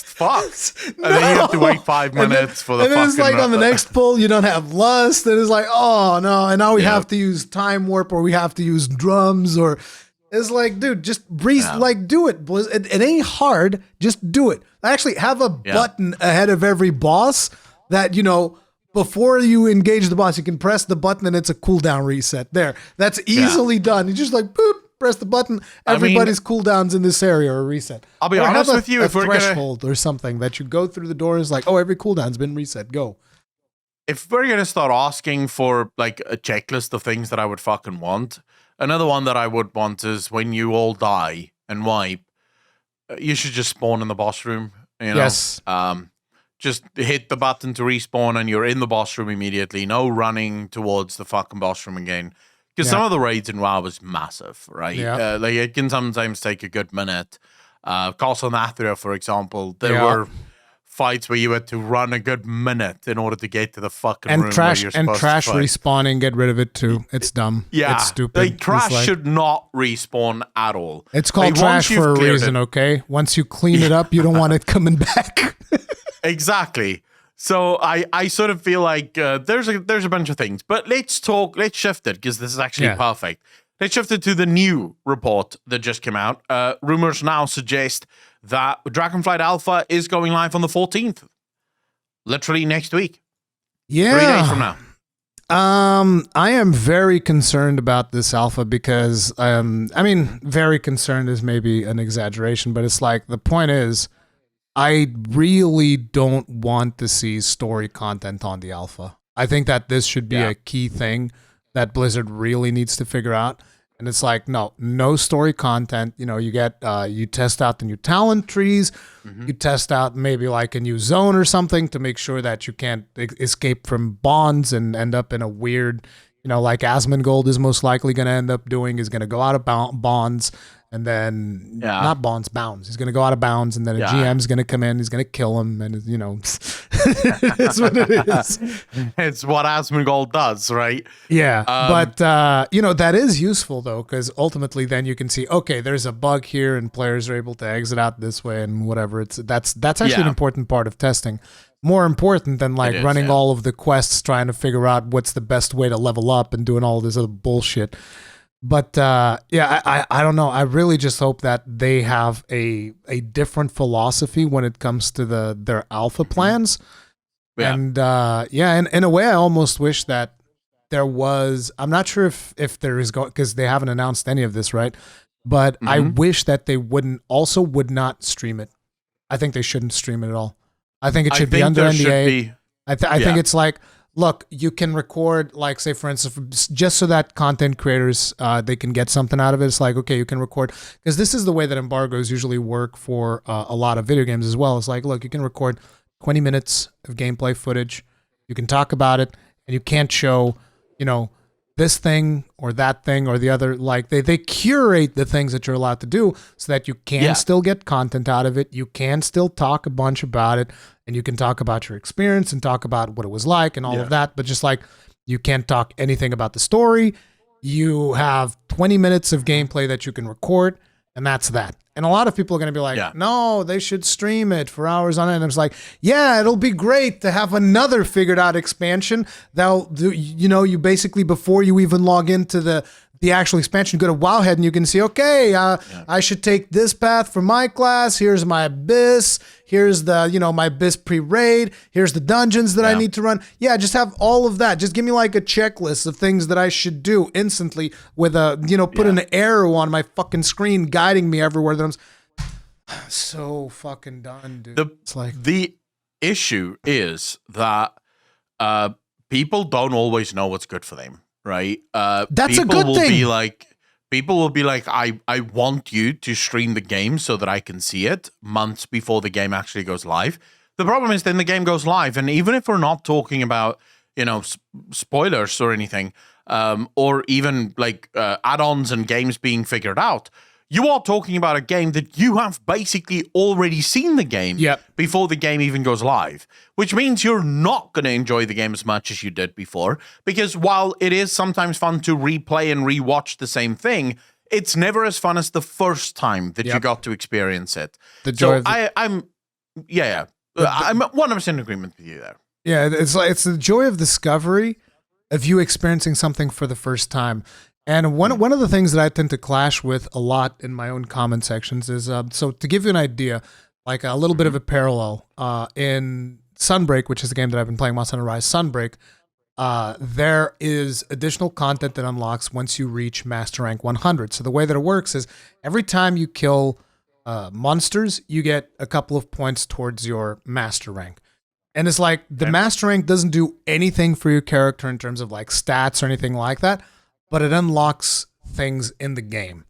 fuck. And then you have to wait 5 minutes for the fucking...
And then it's like on the next pull, you don't have lust. And it's like, oh, no. And now we have to use time warp, or we have to use drums, or... It's like, dude, just do it. It ain't hard. Just do it. Actually, have a button ahead of every boss that, before you engage the boss, you can press the button and it's a cooldown reset. There. That's easily done. You just like, boop, press the button. Everybody's cooldowns in this area are reset.
I'll be honest with you.
If we're threshold or something that you go through the door is like, oh, every cooldown's been reset. Go.
If we're going to start asking for like a checklist of things that I would fucking want, another one that I would want is when you all die and wipe, you should just spawn in the boss room.
Yes.
Just hit the button to respawn and you're in the boss room immediately. No running towards the fucking boss room again. Because some of the raids in WoW is massive, right?
Yeah.
Like it can sometimes take a good minute. Castle Nathria, for example, there were fights where you had to run a good minute in order to get to the fucking room where you're supposed to fight.
Respawning, get rid of it too. It's dumb.
Yeah.
It's stupid.
Like, trash should not respawn at all.
It's called trash for a reason, okay? Once you clean it up, you don't want it coming back.
Exactly. So I sort of feel like there's a bunch of things, but let's shift it because this is actually perfect. Let's shift it to the new report that just came out. Rumors now suggest that Dragonflight Alpha is going live on the 14th, literally next week.
Yeah,
3 days from now.
I am very concerned about this alpha because, I mean, very concerned is maybe an exaggeration, but it's like, the point is, I really don't want to see story content on the alpha. I think that this should be a key thing that Blizzard really needs to figure out. And it's like, no story content. You know, you test out the new talent trees. You test out maybe like a new zone or something to make sure that you can't escape from bonds and end up in a weird, like Asmongold is most likely going to end up doing, is going to go out of bonds. And then, not bounds. He's going to go out of bounds, and then a GM's going to come in. He's going to kill him, and, it's what it is.
It's what Asmongold does, right?
Yeah, but, that is useful, though, because ultimately then you can see, okay, there's a bug here, and players are able to exit out this way and whatever. That's actually an important part of testing. More important than, running all of the quests, trying to figure out what's the best way to level up and doing all this other bullshit. But I don't know. I really just hope that they have a different philosophy when it comes to their alpha plans. Yeah. And in a way, I almost wish that there was. I'm not sure if there is going, because they haven't announced any of this, right? But I wish that they would not stream it. I think they shouldn't stream it at all. I think it should be under NDA. I think it's like, look, you can record, like, say, for instance, just so that content creators, they can get something out of it. It's like, okay, you can record, because this is the way that embargoes usually work for a lot of video games as well. It's like, look, you can record 20 minutes of gameplay footage. You can talk about it, and you can't show, this thing or that thing or the other. Like, they curate the things that you're allowed to do so that you can still get content out of it. You can still talk a bunch about it, and you can talk about your experience and talk about what it was like and all of that. But just like, you can't talk anything about the story. You have 20 minutes of gameplay that you can record, and that's that. And a lot of people are going to be like, no, they should stream it for hours on end. And it's like, yeah, it'll be great to have another figured out expansion that'll do, you basically, before you even log into the actual expansion, go to Wowhead and you can see, okay, I should take this path for my class. Here's my Abyss. Here's the, my Abyss pre-raid. Here's the dungeons that I need to run. Yeah, just have all of that. Just give me like a checklist of things that I should do instantly with a, put an arrow on my fucking screen guiding me everywhere. That I'm so fucking done, dude.
It's like, the issue is that people don't always know what's good for them. Right?
That's a good thing.
People will be like, I want you to stream the game so that I can see it months before the game actually goes live. The problem is then the game goes live, and even if we're not talking about, spoilers or anything, or even like add-ons and games being figured out, you are talking about a game that you have basically already seen the game before the game even goes live, which means you're not going to enjoy the game as much as you did before, because while it is sometimes fun to replay and rewatch the same thing, it's never as fun as the first time that you got to experience it. I'm 100% in agreement with you there.
Yeah, it's the joy of discovery, of you experiencing something for the first time. And one of the things that I tend to clash with a lot in my own comment sections is, so to give you an idea, like a little bit of a parallel, in Sunbreak, which is the game that I've been playing, Monster Hunter Rise Sunbreak, there is additional content that unlocks once you reach Master Rank 100. So the way that it works is every time you kill monsters, you get a couple of points towards your Master Rank. And it's like, the Master Rank doesn't do anything for your character in terms of like stats or anything like that, but it unlocks things in the game.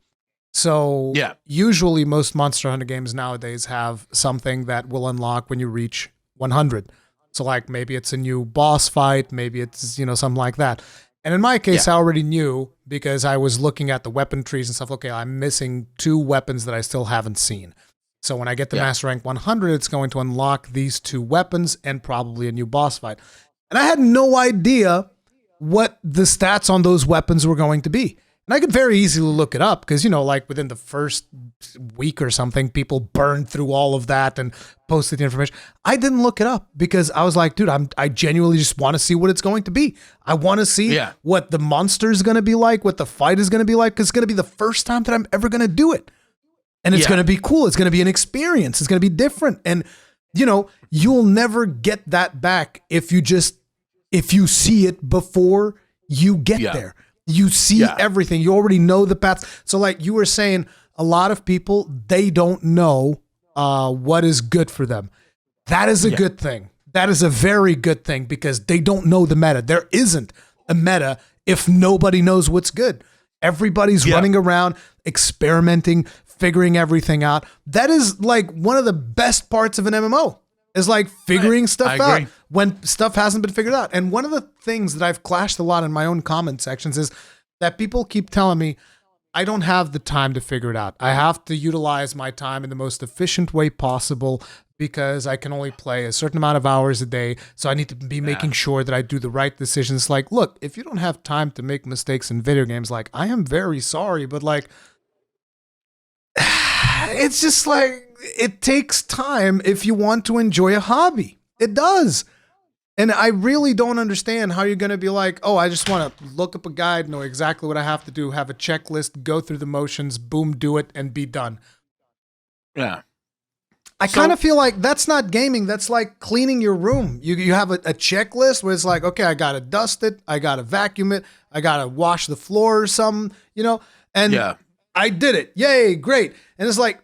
So usually most Monster Hunter games nowadays have something that will unlock when you reach 100. So like maybe it's a new boss fight, maybe it's, something like that. And in my case, I already knew, because I was looking at the weapon trees and stuff. Okay, I'm missing 2 weapons that I still haven't seen. So when I get to Master Rank 100, it's going to unlock these 2 weapons and probably a new boss fight. And I had no idea what the stats on those weapons were going to be. And I could very easily look it up because, like within the first week or something, people burned through all of that and posted the information. I didn't look it up because I was like, dude, I genuinely just want to see what it's going to be. I want to see what the monster is going to be like, what the fight is going to be like, because it's going to be the first time that I'm ever going to do it. And it's going to be cool. It's going to be an experience. It's going to be different. And, you'll never get that back if you see it before you get there. You see everything. You already know the paths. So like you were saying, a lot of people, they don't know what is good for them. That is a good thing. That is a very good thing because they don't know the meta. There isn't a meta if nobody knows what's good. Everybody's running around, experimenting, figuring everything out. That is like one of the best parts of an MMO is like figuring stuff out when stuff hasn't been figured out. And one of the things that I've clashed a lot in my own comment sections is that people keep telling me, I don't have the time to figure it out. I have to utilize my time in the most efficient way possible because I can only play a certain amount of hours a day. So I need to be making sure that I do the right decisions. Like, look, if you don't have time to make mistakes in video games, like I am very sorry, but like, it's just like, it takes time if you want to enjoy a hobby. It does. And I really don't understand how you're going to be like, oh, I just want to look up a guide, know exactly what I have to do, have a checklist, go through the motions, boom, do it, and be done.
Yeah.
I kind of feel like that's not gaming. That's like cleaning your room. You have a checklist where it's like, okay, I got to dust it. I got to vacuum it. I got to wash the floor or something, and I did it. Yay, great. And it's like,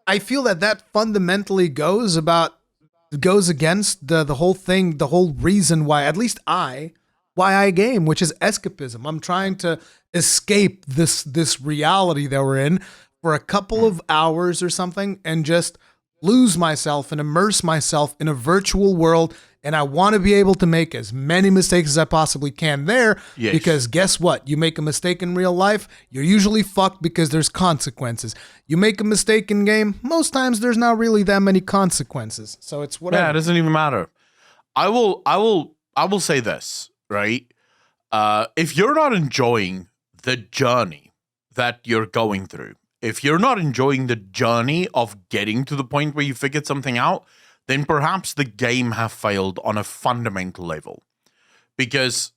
I feel that fundamentally goes against the whole thing, the whole reason why, at least why I game, which is escapism. I'm trying to escape this reality that we're in for a couple of hours or something and just lose myself and immerse myself in a virtual world. And I want to be able to make as many mistakes as I possibly can there because guess what? You make a mistake in real life, you're usually fucked because there's consequences. You make a mistake in game, most times there's not really that many consequences. So it's whatever.
Yeah, it doesn't even matter. I will say this, right? If you're not enjoying the journey that you're going through, if you're not enjoying the journey of getting to the point where you figured something out, then perhaps the game have failed on a fundamental level. Because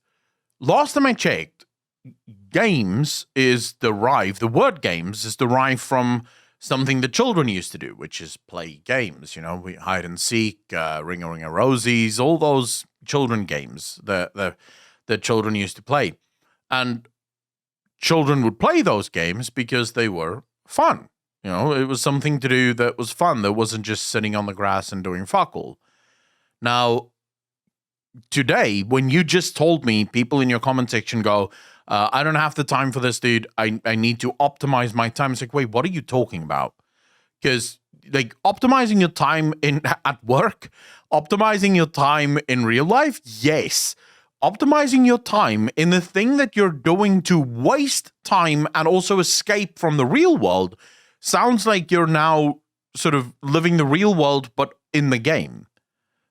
last time I checked, the word games is derived from something that children used to do, which is play games. We hide and seek, Ring-a-Ring-a Rosies, all those children games that children used to play. And children would play those games because they were fun. It was something to do that was fun. That wasn't just sitting on the grass and doing fuck all. Now, today, when you just told me, people in your comment section go, I don't have the time for this, dude. I need to optimize my time. It's like, wait, what are you talking about? Because like optimizing your time at work, optimizing your time in real life, yes. Optimizing your time in the thing that you're doing to waste time and also escape from the real world sounds like you're now sort of living the real world, but in the game.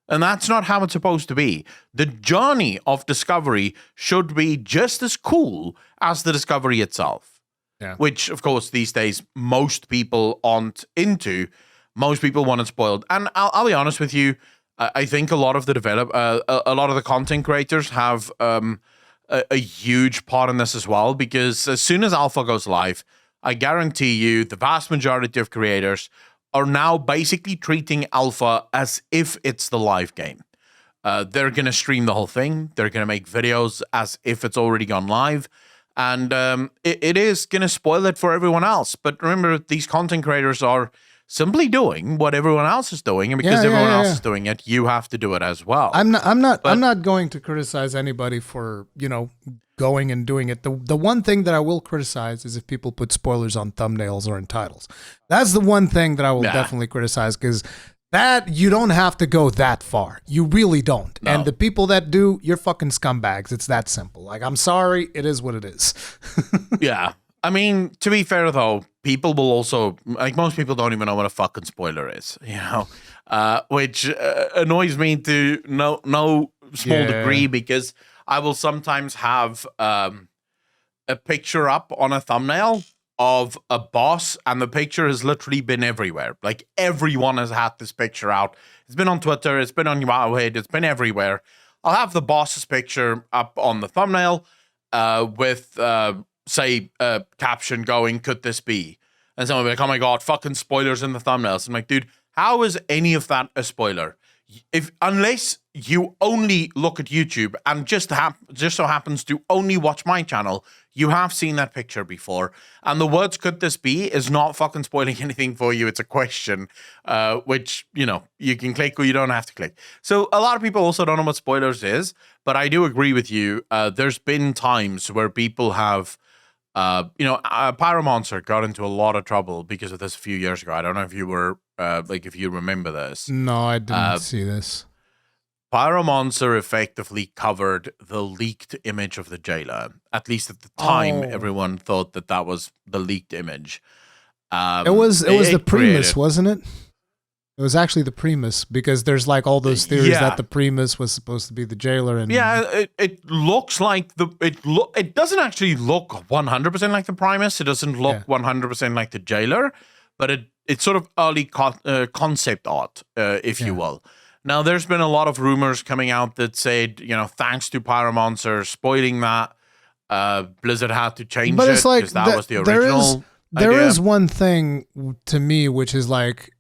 And that's not how it's supposed to be. The journey of discovery should be just as cool as the discovery itself. Yeah. Which, of course, these days, most people aren't into. Most people want it spoiled. And I'll be honest with you, I think a lot of the content creators have a huge part in this as well, because as soon as alpha goes live, I guarantee you the vast majority of creators are now basically treating alpha as if it's the live game. They're going to stream the whole thing. They're going to make videos as if it's already gone live. And it is going to spoil it for everyone else. But remember, these content creators are simply doing what everyone else is doing, and because everyone else is doing it, you have to do it as well.
I'm not going to criticize anybody for going and doing it. The one thing that I will criticize is if people put spoilers on thumbnails or in titles. That's the one thing that I will definitely criticize, because that you don't have to go that far. You really don't. No. And the people that do, you're fucking scumbags. It's that simple. Like, I'm sorry, it is what it is.
Yeah. I mean, to be fair though, people will also, like, most people don't even know what a fucking spoiler is, which annoys me to no small degree, because I will sometimes have a picture up on a thumbnail of a boss, and the picture has literally been everywhere. Like, everyone has had this picture out. It's been on Twitter, it's been on Wowhead, it's been everywhere. I'll have the boss's picture up on the thumbnail with, say, a caption going, "Could this be?" And someone will be like, "Oh my god, fucking spoilers in the thumbnails." I'm like, dude, how is any of that a spoiler? Unless you only look at YouTube and just so happens to only watch my channel, you have seen that picture before. And the words "could this be" is not fucking spoiling anything for you. It's a question, which, you know, you can click or you don't have to click. So a lot of people also don't know what spoilers is, but I do agree with you. There's been times where people have, Pyromancer got into a lot of trouble because of this a few years ago. I don't know if you were, if you remember this.
No, I didn't see this.
Pyromancer effectively covered the leaked image of the jailer. At least at the time, everyone thought that was the leaked image.
It was the Primus, wasn't it? It was actually the Primus, because there's like all those theories that the Primus was supposed to be the jailer. And
it looks like it doesn't actually look 100% like the Primus. It doesn't look 100% like the jailer, but it's sort of early concept art, if you will. Now, there's been a lot of rumors coming out that said, thanks to Pyromancer spoiling that, Blizzard had to change it because that was the original
There
idea.
is one thing to me, which is like,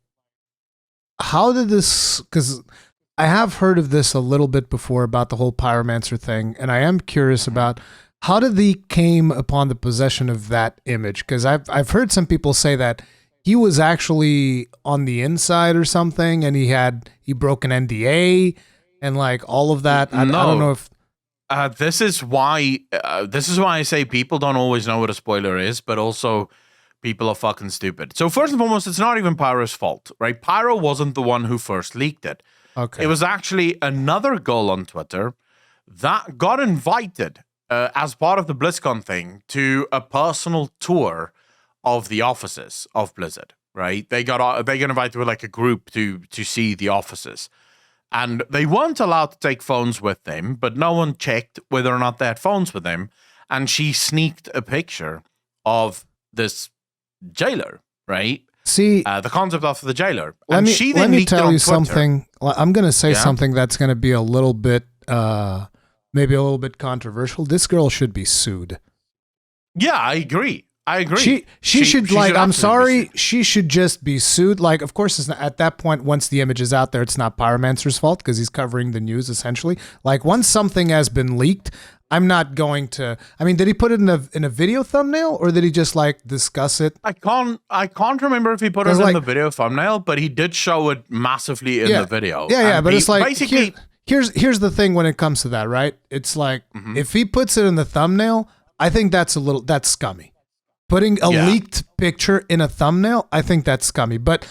how did this, because I have heard of this a little bit before about the whole Pyromancer thing, and I am curious about how did he came upon the possession of that image? Because I've heard some people say that he was actually on the inside or something, and he broke an NDA and like all of that. I don't know if
this is why I say people don't always know what a spoiler is, but also people are fucking stupid. So first and foremost, it's not even Pyro's fault, right? Pyro wasn't the one who first leaked it.
Okay,
it was actually another girl on Twitter that got invited as part of the BlizzCon thing to a personal tour of the offices of Blizzard, right? They got invited with like a group to see the offices. And they weren't allowed to take phones with them, but no one checked whether or not they had phones with them. And she sneaked a picture of this jailer, right?
See,
the concept of the jailer.
Let me tell you something. I'm going to say
Yeah?
something that's going to be a little bit, maybe a little bit controversial. This girl should be sued.
Yeah, I agree.
She should like. I'm sorry.
Be
she should just be sued. Like, of course, it's not, at that point, once the image is out there, it's not Pyromancer's fault because he's covering the news essentially. Like, once something has been leaked, I'm not going to. I mean, did he put it in a video thumbnail or did he just like discuss it?
I can't remember if he put it in the video thumbnail, but he did show it massively in the video.
Yeah, but it's like
basically.
Here's the thing when it comes to that, right? It's like if he puts it in the thumbnail, I think that's scummy. Putting a leaked picture in a thumbnail, I think that's scummy. But,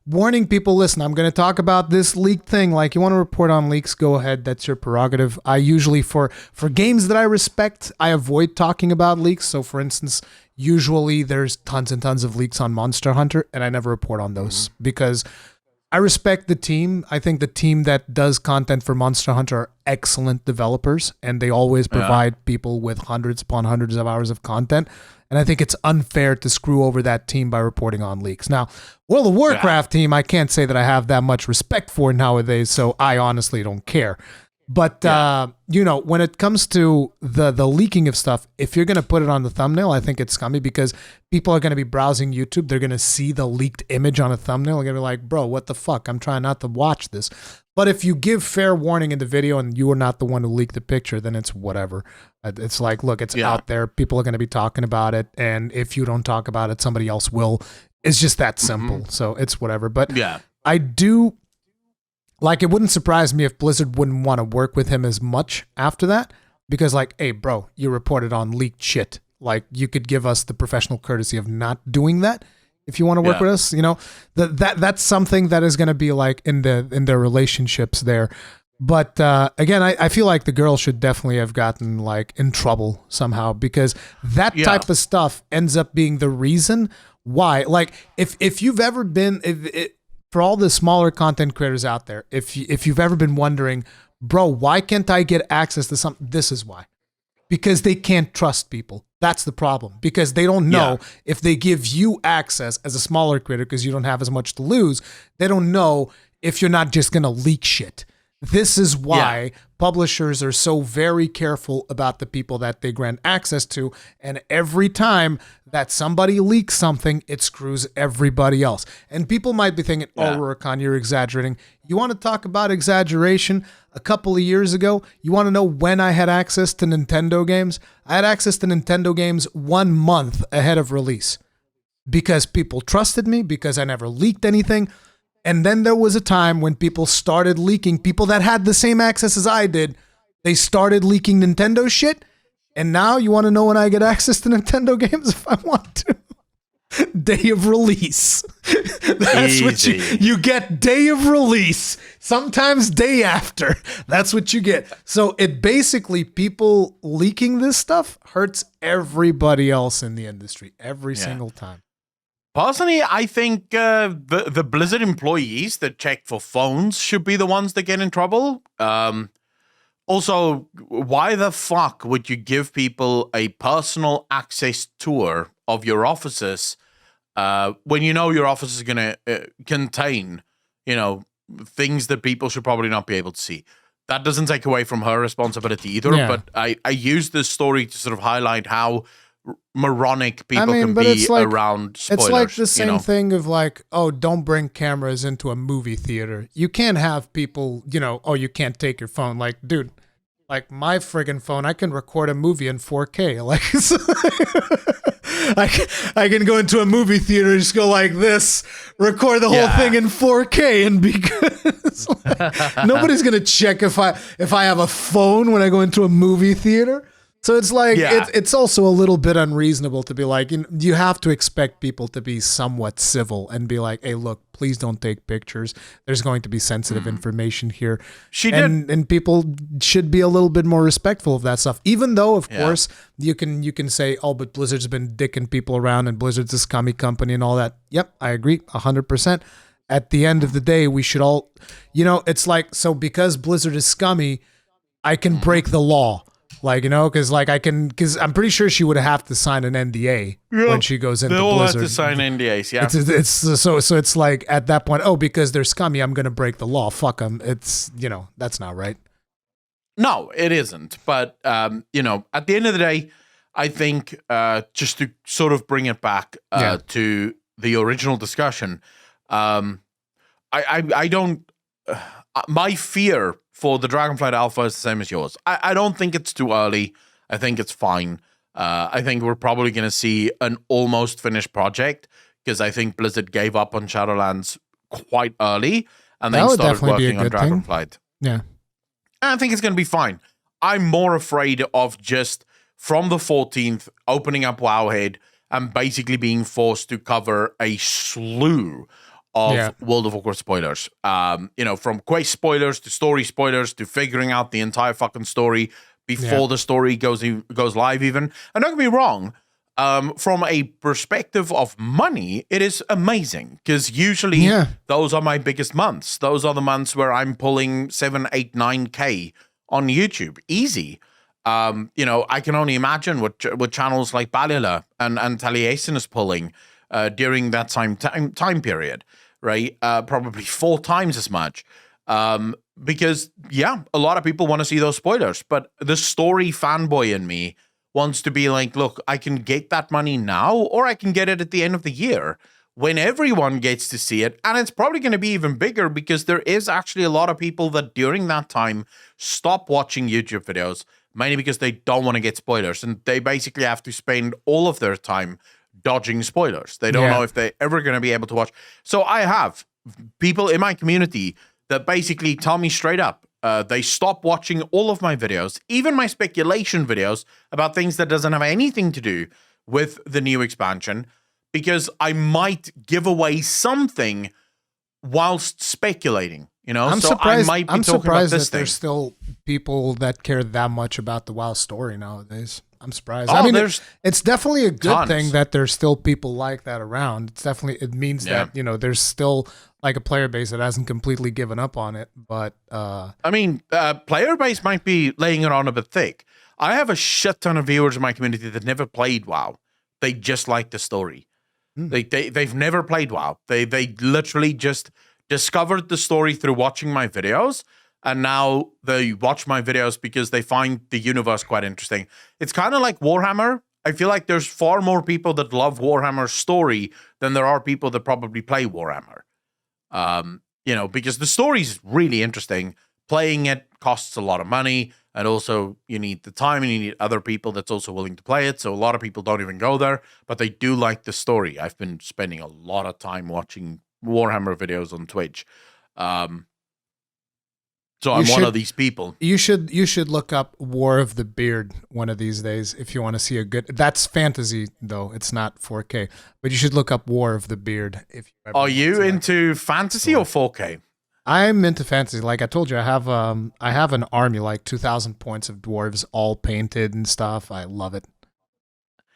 warning people, listen, I'm going to talk about this leaked thing. Like, you want to report on leaks, go ahead. That's your prerogative. I usually, for games that I respect, I avoid talking about leaks. So, for instance, usually there's tons and tons of leaks on Monster Hunter, and I never report on those because I respect the team. I think the team that does content for Monster Hunter are excellent developers, and they always provide people with hundreds upon hundreds of hours of content. And I think it's unfair to screw over that team by reporting on leaks. Now, the Warcraft team, I can't say that I have that much respect for nowadays, so I honestly don't care. But, when it comes to the leaking of stuff, if you're going to put it on the thumbnail, I think it's scummy because people are going to be browsing YouTube. They're going to see the leaked image on a thumbnail. They're going to be like, bro, what the fuck? I'm trying not to watch this. But if you give fair warning in the video and you are not the one who leaked the picture, then it's whatever. It's like, look, it's out there. People are going to be talking about it. And if you don't talk about it, somebody else will. It's just that simple. So it's whatever. But I do... Like, it wouldn't surprise me if Blizzard wouldn't want to work with him as much after that. Because, like, hey, bro, you reported on leaked shit. Like, you could give us the professional courtesy of not doing that if you want to work with us. That's something that is going to be, like, in their relationships there. But, again, I feel like the girl should definitely have gotten, like, in trouble somehow. Because that type of stuff ends up being the reason why. Like, if you've ever been... For all the smaller content creators out there, if you've ever been wondering, bro, why can't I get access to something? This is why. because they can't trust people. That's the problem, because they don't know if they give you access as a smaller creator, because you don't have as much to lose. They don't know if you're not just going to leak shit. This is why publishers are so very careful about the people that they grant access to. And every time that somebody leaks something, it screws everybody else. And people might be thinking, oh, Rurikhan, you're exaggerating. You want to talk about exaggeration? A couple of years ago, you want to know when I had access to Nintendo games? I had access to Nintendo games 1 month ahead of release because people trusted me, because I never leaked anything. And then there was a time when people started leaking, people that had the same access as I did, they started leaking Nintendo shit. And now you want to know when I get access to Nintendo games if I want to? Day of release. That's
Easy.
what you get, day of release, sometimes day after. That's what you get. So it basically, people leaking this stuff hurts everybody else in the industry every single time.
Personally, I think the Blizzard employees that check for phones should be the ones that get in trouble. Also, why the fuck would you give people a personal access tour of your offices when you know your office is going to contain, things that people should probably not be able to see? That doesn't take away from her responsibility either, but I use this story to sort of highlight how moronic people can be around spoilers.
It's like the same thing of oh, don't bring cameras into a movie theater. You can't have people, oh, you can't take your phone. Like, dude, my friggin' phone, I can record a movie in 4K. I can go into a movie theater and just go like this, record the whole thing in 4K and be good. Nobody's gonna check if I have a phone when I go into a movie theater. So it's it's also a little bit unreasonable to be you have to expect people to be somewhat civil and be like, hey, look, please don't take pictures. There's going to be sensitive information here. And people should be a little bit more respectful of that stuff. Even though, of course, you can say, oh, but Blizzard's been dicking people around and Blizzard's a scummy company and all that. Yep, I agree 100%. At the end of the day, we should all, it's so because Blizzard is scummy, I can break the law. Because I'm pretty sure she would have to sign an NDA when she goes into Blizzard. They'll have
to sign NDAs, yeah.
So it's like at that point, oh, because they're scummy, I'm going to break the law. Fuck them. It's, that's not right.
No, it isn't. But, at the end of the day, I think just to sort of bring it back to the original discussion, I don't, my fear for the Dragonflight Alpha is the same as yours. I don't think it's too early. I think it's fine. I think we're probably going to see an almost finished project because I think Blizzard gave up on Shadowlands quite early and then started working on Dragonflight.
Yeah.
And I think it's going to be fine. I'm more afraid of just from the 14th opening up Wowhead and basically being forced to cover a slew of World of Warcraft spoilers. From quest spoilers to story spoilers to figuring out the entire fucking story before the story goes live even. And don't get me wrong, from a perspective of money, it is amazing because usually those are my biggest months. Those are the months where I'm pulling 7, 8, 9K on YouTube. Easy. I can only imagine what channels like Balila and Taliesin is pulling during that time period. Right, probably 4 times as much, because a lot of people want to see those spoilers. But the story fanboy in me wants to be like, look, I can get that money now, or I can get it at the end of the year when everyone gets to see it, and it's probably going to be even bigger because there is actually a lot of people that during that time stop watching YouTube videos mainly because they don't want to get spoilers, and they basically have to spend all of their time dodging spoilers. They don't know if they're ever going to be able to watch. So I have people in my community that basically tell me straight up, they stop watching all of my videos, even my speculation videos about things that doesn't have anything to do with the new expansion, because I might give away something whilst speculating.
I'm
so
surprised,
I might be
I'm
talking
surprised
about this
that there's still people that care that much about the WoW story nowadays. I'm surprised.
Oh,
I mean, it's definitely a good
tons.
thing that there's still people like that around. It means that, there's still like a player base that hasn't completely given up on it. But
player base might be laying it on a bit thick. I have a shit ton of viewers in my community that never played WoW. They just like the story. They've never played WoW. They literally just discovered the story through watching my videos, and now they watch my videos because they find the universe quite interesting. It's kind of like Warhammer. I feel like there's far more people that love Warhammer's story than there are people that probably play Warhammer. Because the story's really interesting. Playing it costs a lot of money, and also you need the time and you need other people that's also willing to play it. So a lot of people don't even go there, but they do like the story. I've been spending a lot of time watching Warhammer videos on Twitch. So I'm one of these people.
You should look up War of the Beard one of these days if you want to see a good. That's fantasy though; it's not 4K. But you should look up War of the Beard if you.
Are you into fantasy or 4K?
I'm into fantasy. Like I told you, I have an army, like 2,000 points of dwarves, all painted and stuff. I love it.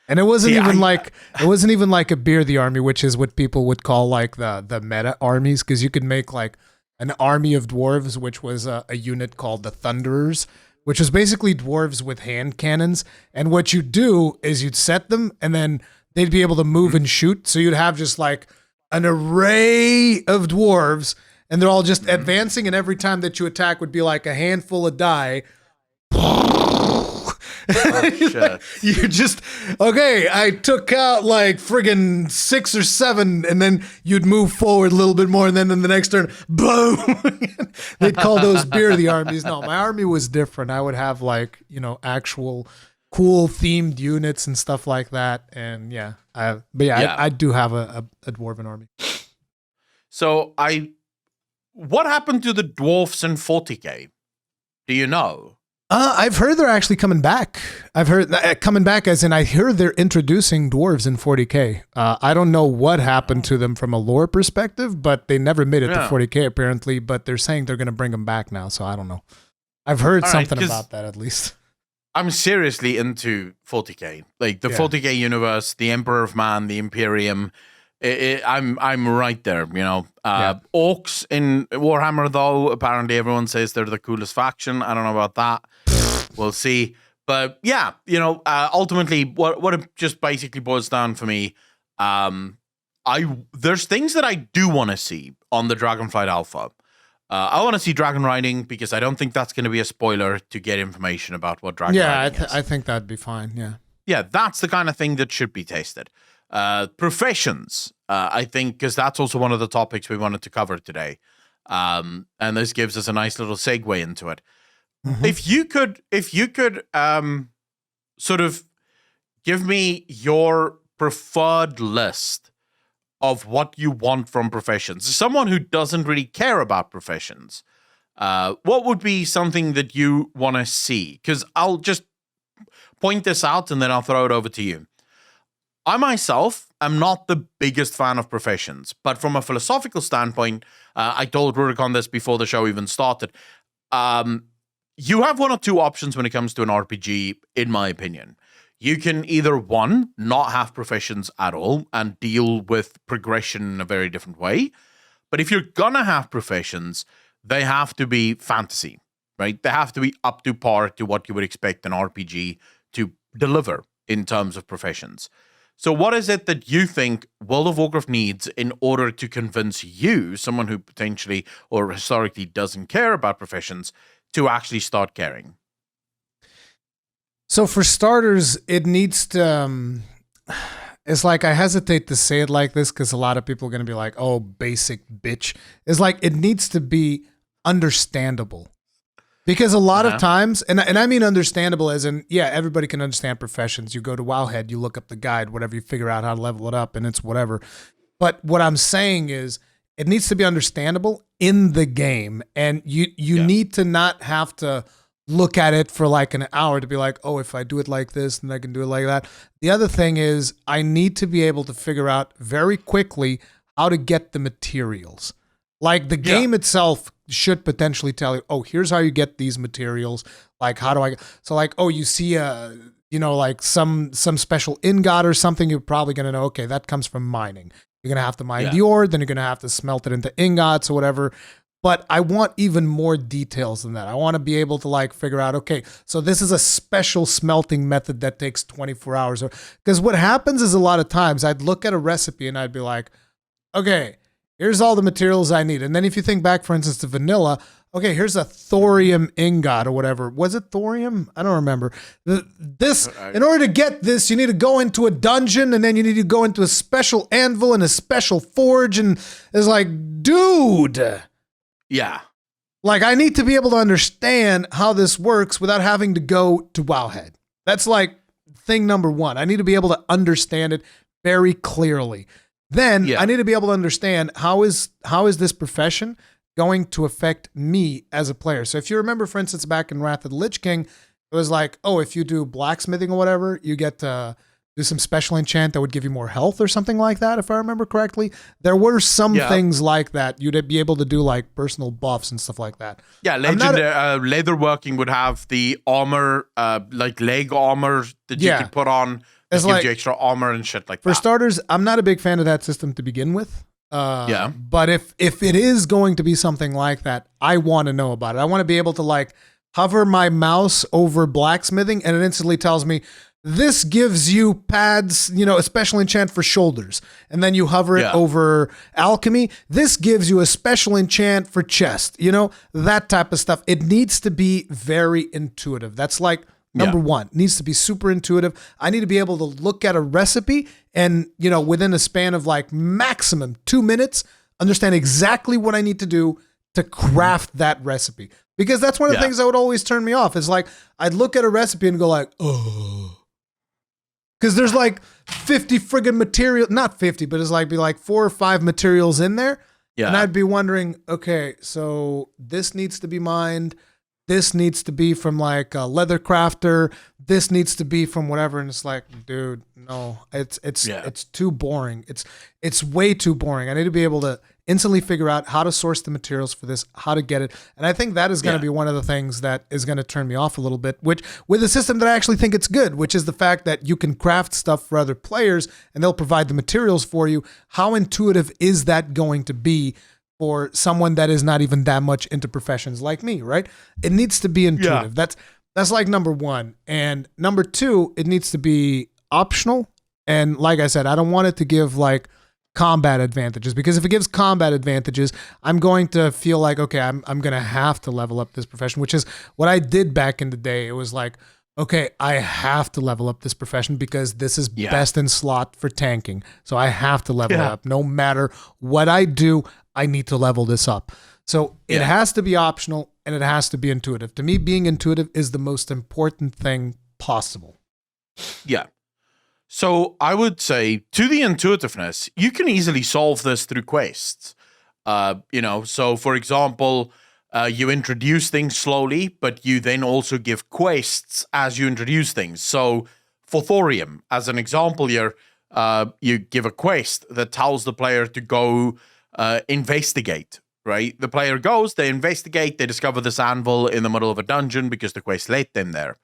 And it wasn't even like a Beer the Army, which is what people would call like the meta armies, because you could make like an army of dwarves, which was a unit called the Thunderers, which was basically dwarves with hand cannons. And what you'd do is you'd set them, and then they'd be able to move and shoot. So you'd have just like an array of dwarves, and they're all just advancing, and every time that you attack would be like a handful of die.
Oh, shit.
You just, okay, I took out like friggin' 6 or 7, and then you'd move forward a little bit more, and then in the next turn, boom! They'd call those Beer the Armies. No, my army was different. I would have like, actual cool themed units and stuff like that. And I do have a dwarven army.
So what happened to the dwarfs in 40K? Do you know?
I've heard they're actually coming back. I've heard coming back as in I hear they're introducing dwarves in 40K. I don't know what happened to them from a lore perspective, but they never made it to 40K apparently, but they're saying they're going to bring them back now, so I don't know. I've heard something about that at least.
I'm seriously into 40K. Like the 40K universe, the Emperor of Man, the Imperium. I'm right there, Orcs in Warhammer, though, apparently everyone says they're the coolest faction. I don't know about that. We'll see. But yeah, ultimately, what it just basically boils down for me, there's things that I do want to see on the Dragonflight Alpha. I want to see dragon riding because I don't think that's going to be a spoiler to get information about what dragon riding is.
I think that'd be fine.
Yeah, that's the kind of thing that should be tested. Professions, I think, because that's also one of the topics we wanted to cover today. And this gives us a nice little segue into it. Mm-hmm. If you could sort of give me your preferred list of what you want from professions, someone who doesn't really care about professions, what would be something that you want to see? Because I'll just point this out and then I'll throw it over to you. I myself am not the biggest fan of professions, but from a philosophical standpoint, I told Rurikhan this before the show even started. You have one or two options when it comes to an RPG, in my opinion. You can either, one, not have professions at all and deal with progression in a very different way. But if you're gonna have professions, they have to be fantasy, right? They have to be up to par to what you would expect an RPG to deliver in terms of professions. So what is it that you think World of Warcraft needs in order to convince you, someone who potentially or historically doesn't care about professions, to actually start caring?
So for starters, it needs to... it's like, I hesitate to say it like this because a lot of people are going to be like, oh, basic bitch. It's like, it needs to be understandable. Because a lot of times, and I mean understandable as in, yeah, everybody can understand professions. You go to Wowhead, you look up the guide, whatever, you figure out how to level it up, and it's whatever. But what I'm saying is, it needs to be understandable in the game. And you need to not have to look at it for like an hour to be like, oh, if I do it like this, then I can do it like that. The other thing is, I need to be able to figure out very quickly how to get the materials. Like the game itself should potentially tell you, oh, here's how you get these materials. Like, how do I? So like, oh, you see like some special ingot or something, you're probably going to know, okay, that comes from mining. You're going to have to mine the ore, then you're going to have to smelt it into ingots or whatever. but I want even more details than that. I want to be able to like figure out, okay, so this is a special smelting method that takes 24 hours. Because what happens is a lot of times I'd look at a recipe and I'd be like, okay, here's all the materials I need. And then if you think back, for instance, to vanilla, okay, here's a thorium ingot or whatever. Was it thorium? I don't remember. In order to get this, you need to go into a dungeon, and then you need to go into a special anvil and a special forge. And it's like, dude.
Yeah.
Like, I need to be able to understand how this works without having to go to Wowhead. That's like thing number one. I need to be able to understand it very clearly. Then I need to be able to understand how is this profession going to affect me as a player. So if you remember, for instance, back in Wrath of the Lich King, it was like, oh, if you do blacksmithing or whatever, you get to do some special enchant that would give you more health or something like that, if I remember correctly. There were some things like that. You'd be able to do like personal buffs and stuff like that.
Yeah, leatherworking would have the armor, like leg armor that you could put on. It gives you extra armor and shit like that.
For starters, I'm not a big fan of that system to begin with. But if it is going to be something like that, I want to know about it. I want to be able to like hover my mouse over blacksmithing and it instantly tells me, this gives you pads, a special enchant for shoulders. And then you hover it over alchemy. This gives you a special enchant for chest, that type of stuff. It needs to be very intuitive. That's like number one. It needs to be super intuitive. I need to be able to look at a recipe and, within a span of like maximum 2 minutes, understand exactly what I need to do to craft that recipe. Because that's one of the things that would always turn me off. Is like, I'd look at a recipe and go like, oh. Because there's like 50 friggin' material, not 50, but it's like be like 4 or 5 materials in there. Yeah. And I'd be wondering, okay, so this needs to be mined. This needs to be from like a leather crafter. This needs to be from whatever. And it's like, dude, no, it's too boring. It's way too boring. I need to be able to instantly figure out how to source the materials for this, how to get it. And I think that is going to be one of the things that is going to turn me off a little bit, which with a system that I actually think it's good, which is the fact that you can craft stuff for other players and they'll provide the materials for you. How intuitive is that going to be for someone that is not even that much into professions like me, right? It needs to be intuitive. That's like number one. And number two, it needs to be optional. And like I said, I don't want it to give like combat advantages, because if it gives combat advantages, I'm going to feel like, okay, I'm going to have to level up this profession, which is what I did back in the day. It was like, okay, I have to level up this profession because this is best in slot for tanking. So I have to level it up. No matter what I do, I need to level this up. So it has to be optional and it has to be intuitive. To me, being intuitive is the most important thing possible.
Yeah. So I would say to the intuitiveness, you can easily solve this through quests. So for example, you introduce things slowly, but you then also give quests as you introduce things. So for thorium, as an example here, you give a quest that tells the player to go investigate, right? The player goes, they investigate, they discover this anvil in the middle of a dungeon because the quest led them there.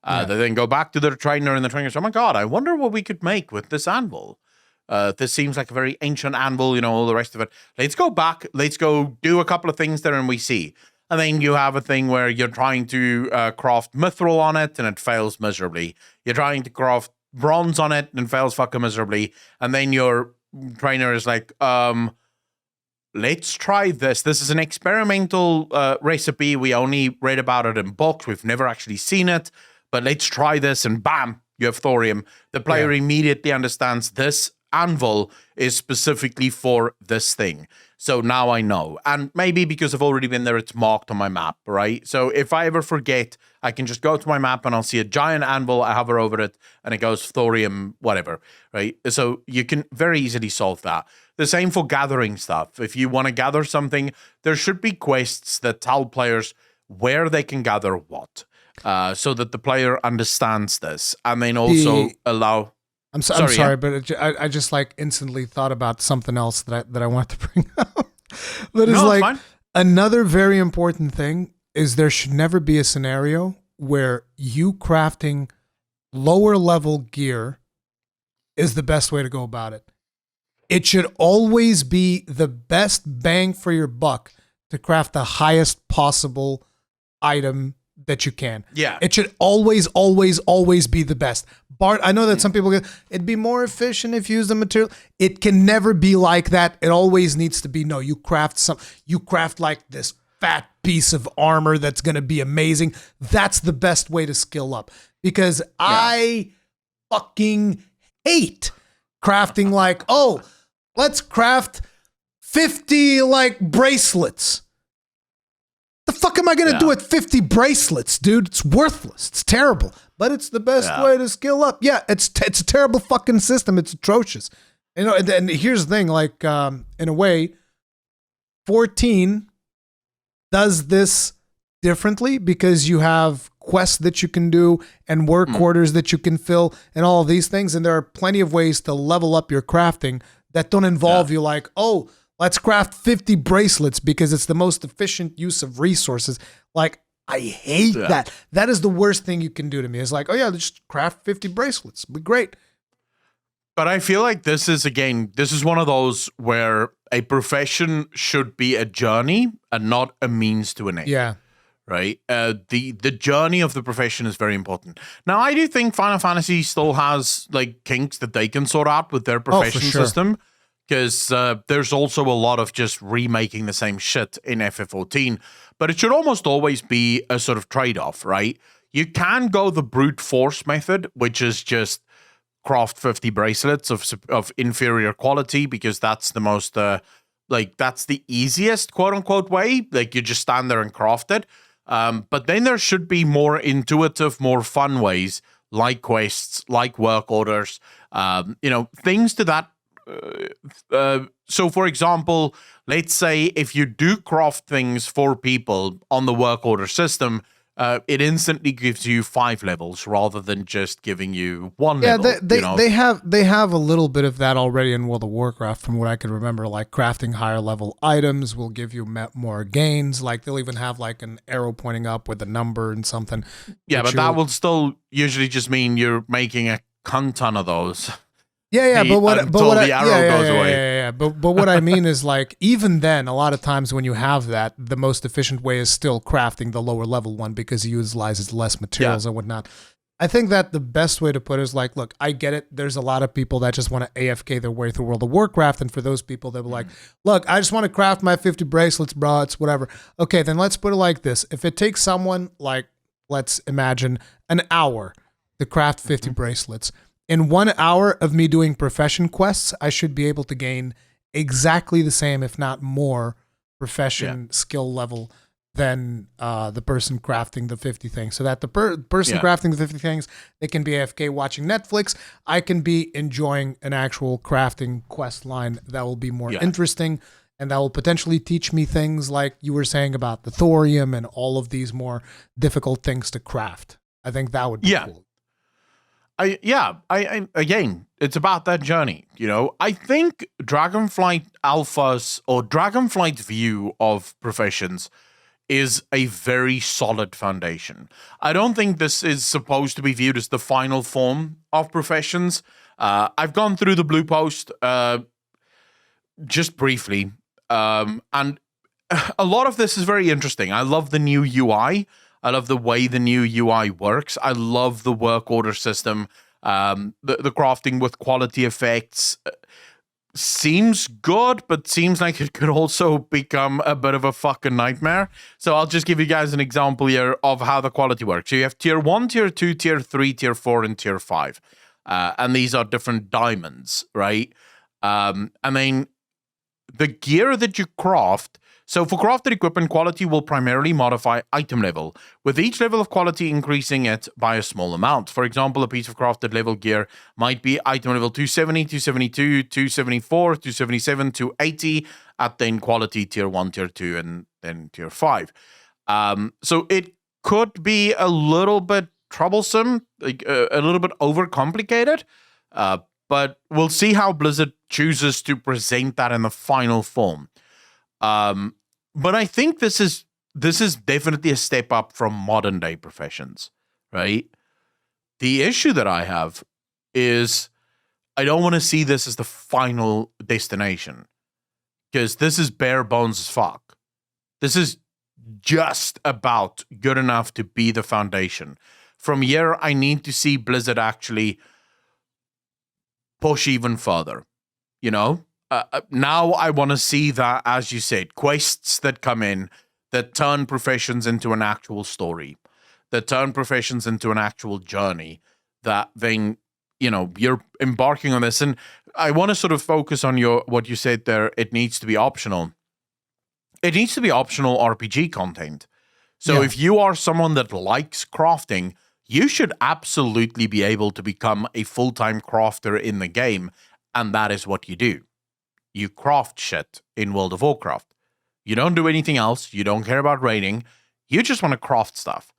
They then go back to their trainer, and the trainer says, oh my God, I wonder what we could make with this anvil. This seems like a very ancient anvil, all the rest of it. Let's go back. Let's go do a couple of things there and we see. And then you have a thing where you're trying to craft mithril on it and it fails miserably. You're trying to craft bronze on it and fails fucking miserably. And then your trainer is like, let's try this. This is an experimental recipe. We only read about it in books. We've never actually seen it. But let's try this, and bam, you have thorium. The player immediately understands this anvil is specifically for this thing. So now I know. And maybe because I've already been there, it's marked on my map, right? So if I ever forget, I can just go to my map and I'll see a giant anvil, I hover over it, and it goes thorium, whatever, right? So you can very easily solve that. The same for gathering stuff. If you want to gather something, there should be quests that tell players where they can gather what. So that the player understands this, and then also allow.
I'm sorry, but I just like instantly thought about something else that I want to bring up. That is like fine. Another very important thing is there should never be a scenario where you crafting lower level gear is the best way to go about it. It should always be the best bang for your buck to craft the highest possible item that you can.
Yeah.
It should always, always, always be the best. Bart, I know that some people get, it'd be more efficient if you use the material. It can never be like that. It always needs to be, no, you craft like this fat piece of armor that's going to be amazing. That's the best way to skill up. Because I fucking hate crafting like, oh, let's craft 50 like bracelets. The fuck am I going to do with 50 bracelets, dude? It's worthless. It's terrible. But it's the best way to skill up. Yeah, it's a terrible fucking system. It's atrocious. You know, and here's the thing, like, in a way, 14 does this differently because you have quests that you can do and work orders that you can fill and all of these things. And there are plenty of ways to level up your crafting that don't involve you like, oh, let's craft 50 bracelets because it's the most efficient use of resources. Like, I hate that. That is the worst thing you can do to me. It's like, oh yeah, just craft 50 bracelets. It'll be great.
But I feel like this is one of those where a profession should be a journey and not a means to an end.
Yeah.
Right? The journey of the profession is very important. Now, I do think Final Fantasy still has like kinks that they can sort out with their profession system. Because there's also a lot of just remaking the same shit in FF14. But it should almost always be a sort of trade-off, right? You can go the brute force method, which is just craft 50 bracelets of inferior quality, because that's the most, that's the easiest, quote-unquote, way. Like, you just stand there and craft it. But then there should be more intuitive, more fun ways, like quests, like work orders, things to that. So, for example, let's say if you do craft things for people on the work order system, it instantly gives you 5 levels rather than just giving you 1 level.
Yeah, they have a little bit of that already in World of Warcraft, from what I can remember. Like, crafting higher level items will give you more gains. Like, they'll even have like an arrow pointing up with a number and something.
Yeah, but that will still usually just mean you're making a cunt ton of those.
Yeah, but what
the arrow goes away.
Yeah. But what I mean is, like, even then, a lot of times when you have that, the most efficient way is still crafting the lower level one because it utilizes less materials and whatnot. I think that the best way to put it is like, look, I get it. There's a lot of people that just want to AFK their way through World of Warcraft, and for those people, they'll be like, look, I just want to craft my 50 bracelets, bro. It's whatever. Okay, then let's put it like this. If it takes someone, like, let's imagine an hour to craft 50 bracelets, in 1 hour of me doing profession quests, I should be able to gain exactly the same, if not more, profession skill level than the person crafting the 50 things. So that the person crafting the 50 things, they can be AFK watching Netflix. I can be enjoying an actual crafting quest line that will be more interesting, and that will potentially teach me things like you were saying about the thorium and all of these more difficult things to craft. I think that would be cool. Again, it's about that journey, I think Dragonflight Alpha's or Dragonflight's view of professions is a very solid foundation. I don't think this is supposed to be viewed as the final form of professions. I've gone through the blue post just briefly, and a lot of this is very interesting. I love the new UI. I love the way the new UI works. I love the work order system. The crafting with quality effects seems good, but seems like it could also become a bit of a fucking nightmare. So I'll just give you guys an example here of how the quality works. So you have tier 1, tier 2, tier 3, tier 4, and tier 5. And these are different diamonds, right? And then the gear that you craft. So for crafted equipment, quality will primarily modify item level, with each level of quality increasing it by a small amount. For example, a piece of crafted level gear might be item level 270, 272, 274, 277, 280, at then quality tier 1, tier 2, and then tier 5. So it could be a little bit troublesome, like a little bit overcomplicated, but we'll see how Blizzard chooses to present that in the final form. But I think this is definitely a step up from modern day professions, right? The issue that I have is I don't want to see this as the final destination, because this is bare bones as fuck.
This is just about good enough to be the foundation. From here, I need to see Blizzard actually push even further. You know, now I want to see that, as you said, quests that come in that turn Professions into an actual story, that turn Professions into an actual journey, that then, you know, you're embarking on this. And I want to sort of focus on what you said there. It needs to be optional. It needs to be optional RPG content. So if you are someone that likes crafting, you should absolutely be able to become a full-time crafter in the game. And that is what you do. You craft shit in World of Warcraft. You don't do anything else. You don't care about raiding. You just want to craft stuff.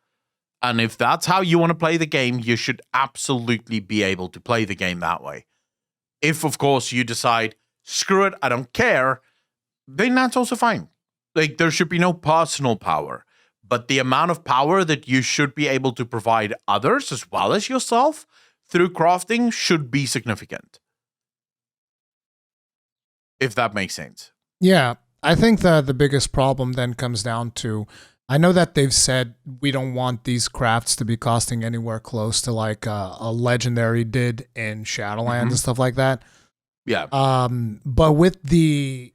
And if that's how you want to play the game, you should absolutely be able to play the game that way. If, of course, you decide, screw it, I don't care, then that's also fine. Like, there should be no personal power. But the amount of power that you should be able to provide others as well as yourself through crafting should be significant. If that makes sense.
Yeah, I think the biggest problem then comes down to, I know that they've said we don't want these crafts to be costing anywhere close to like a legendary did in Shadowlands and stuff like that.
Yeah.
But with the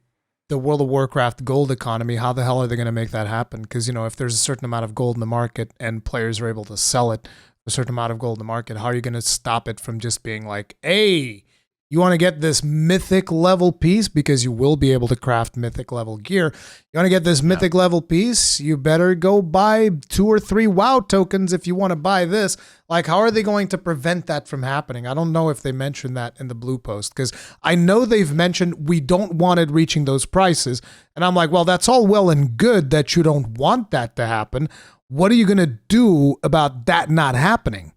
World of Warcraft gold economy, how the hell are they going to make that happen? Because, you know, if there's a certain amount of gold in the market and players are able to sell it, a certain amount of gold in the market, how are you going to stop it from just being like, hey, you want to get this mythic level piece, because you will be able to craft mythic level gear. You want to get this mythic level piece, you better go buy 2 or 3 WoW tokens if you want to buy this. Like, how are they going to prevent that from happening? I don't know if they mentioned that in the blue post, because I know they've mentioned we don't want it reaching those prices. And I'm like, well, that's all well and good that you don't want that to happen. What are you going to do about that not happening?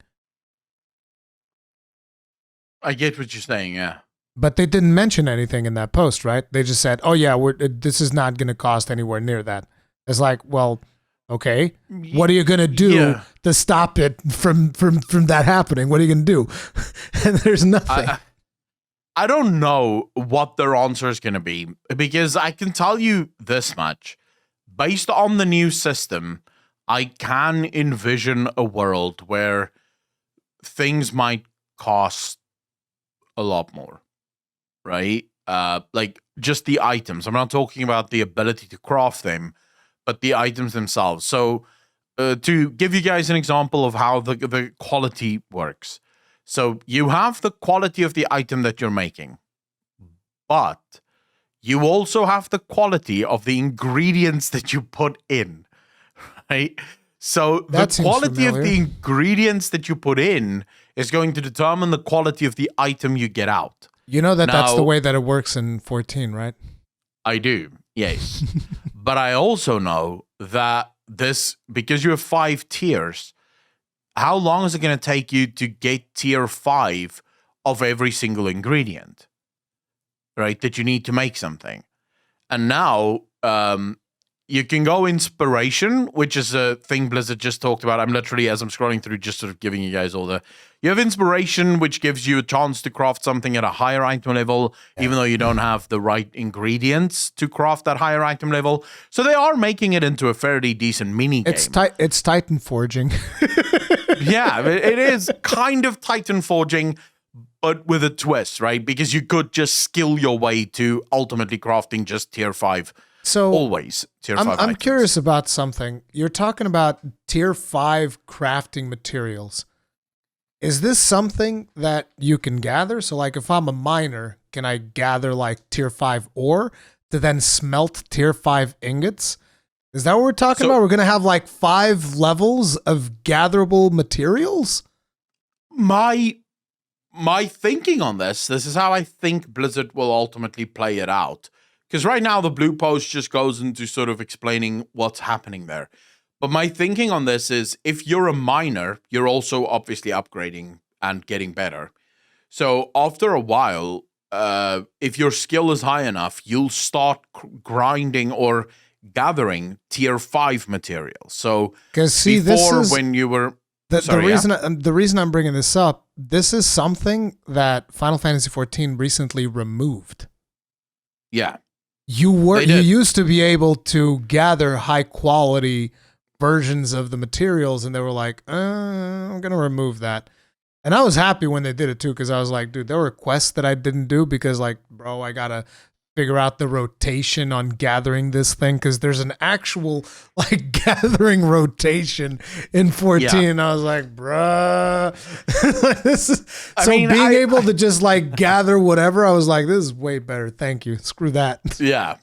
I get what you're saying, yeah.
But they didn't mention anything in that post, right? They just said, oh, yeah, this is not going to cost anywhere near that. It's like, well, okay, what are you going to do to stop it from that happening? What are you going to do? And there's nothing.
I don't know what their answer is going to be, because I can tell you this much. Based on the new system, I can envision a world where things might cost a lot more, right? Like just the items. I'm not talking about the ability to craft them, but the items themselves. So to give you guys an example of how the quality works. So you have the quality of the item that you're making, but you also have the quality of the ingredients that you put in, right? So the quality of the ingredients that you put in is going to determine the quality of the item you get out.
You know that's the way that it works in 14, right?
I do, yes. But I also know that because you have 5 tiers, how long is it going to take you to get tier 5 of every single ingredient, right, that you need to make something? And now you can go inspiration, which is a thing Blizzard just talked about. I'm literally, as I'm scrolling through, just sort of giving you guys all you have inspiration, which gives you a chance to craft something at a higher item level, even though you don't have the right ingredients to craft that higher item level. So they are making it into a fairly decent mini game.
It's Titan forging.
Yeah, it is kind of Titan forging, but with a twist, right? Because you could just skill your way to ultimately crafting just tier 5.
So
always tier 5
I'm curious about something. You're talking about tier 5 crafting materials. Is this something that you can gather? So like if I'm a miner, can I gather like tier 5 ore to then smelt tier 5 ingots? Is that what we're talking about? We're going to have like 5 levels of gatherable materials?
My thinking on this is how I think Blizzard will ultimately play it out. Because right now the blue post just goes into sort of explaining what's happening there. But my thinking on this is, if you're a miner, you're also obviously upgrading and getting better. So after a while, if your skill is high enough, you'll start grinding or gathering tier 5 materials. So when you were...
The reason I'm bringing this up, this is something that Final Fantasy XIV recently removed.
Yeah.
you
They did.
used to be able to gather high quality versions of the materials, and they were like, I'm gonna remove that. And I was happy when they did it too, because I was like, dude, there were quests that I didn't do because, like, bro, I gotta figure out the rotation on gathering this thing, because there's an actual like gathering rotation in 14.
Yeah.
And I was like, bruh. This is,
I
so
mean,
being able to just like gather whatever, I was like, this is way better. Thank you. Screw that.
Yeah.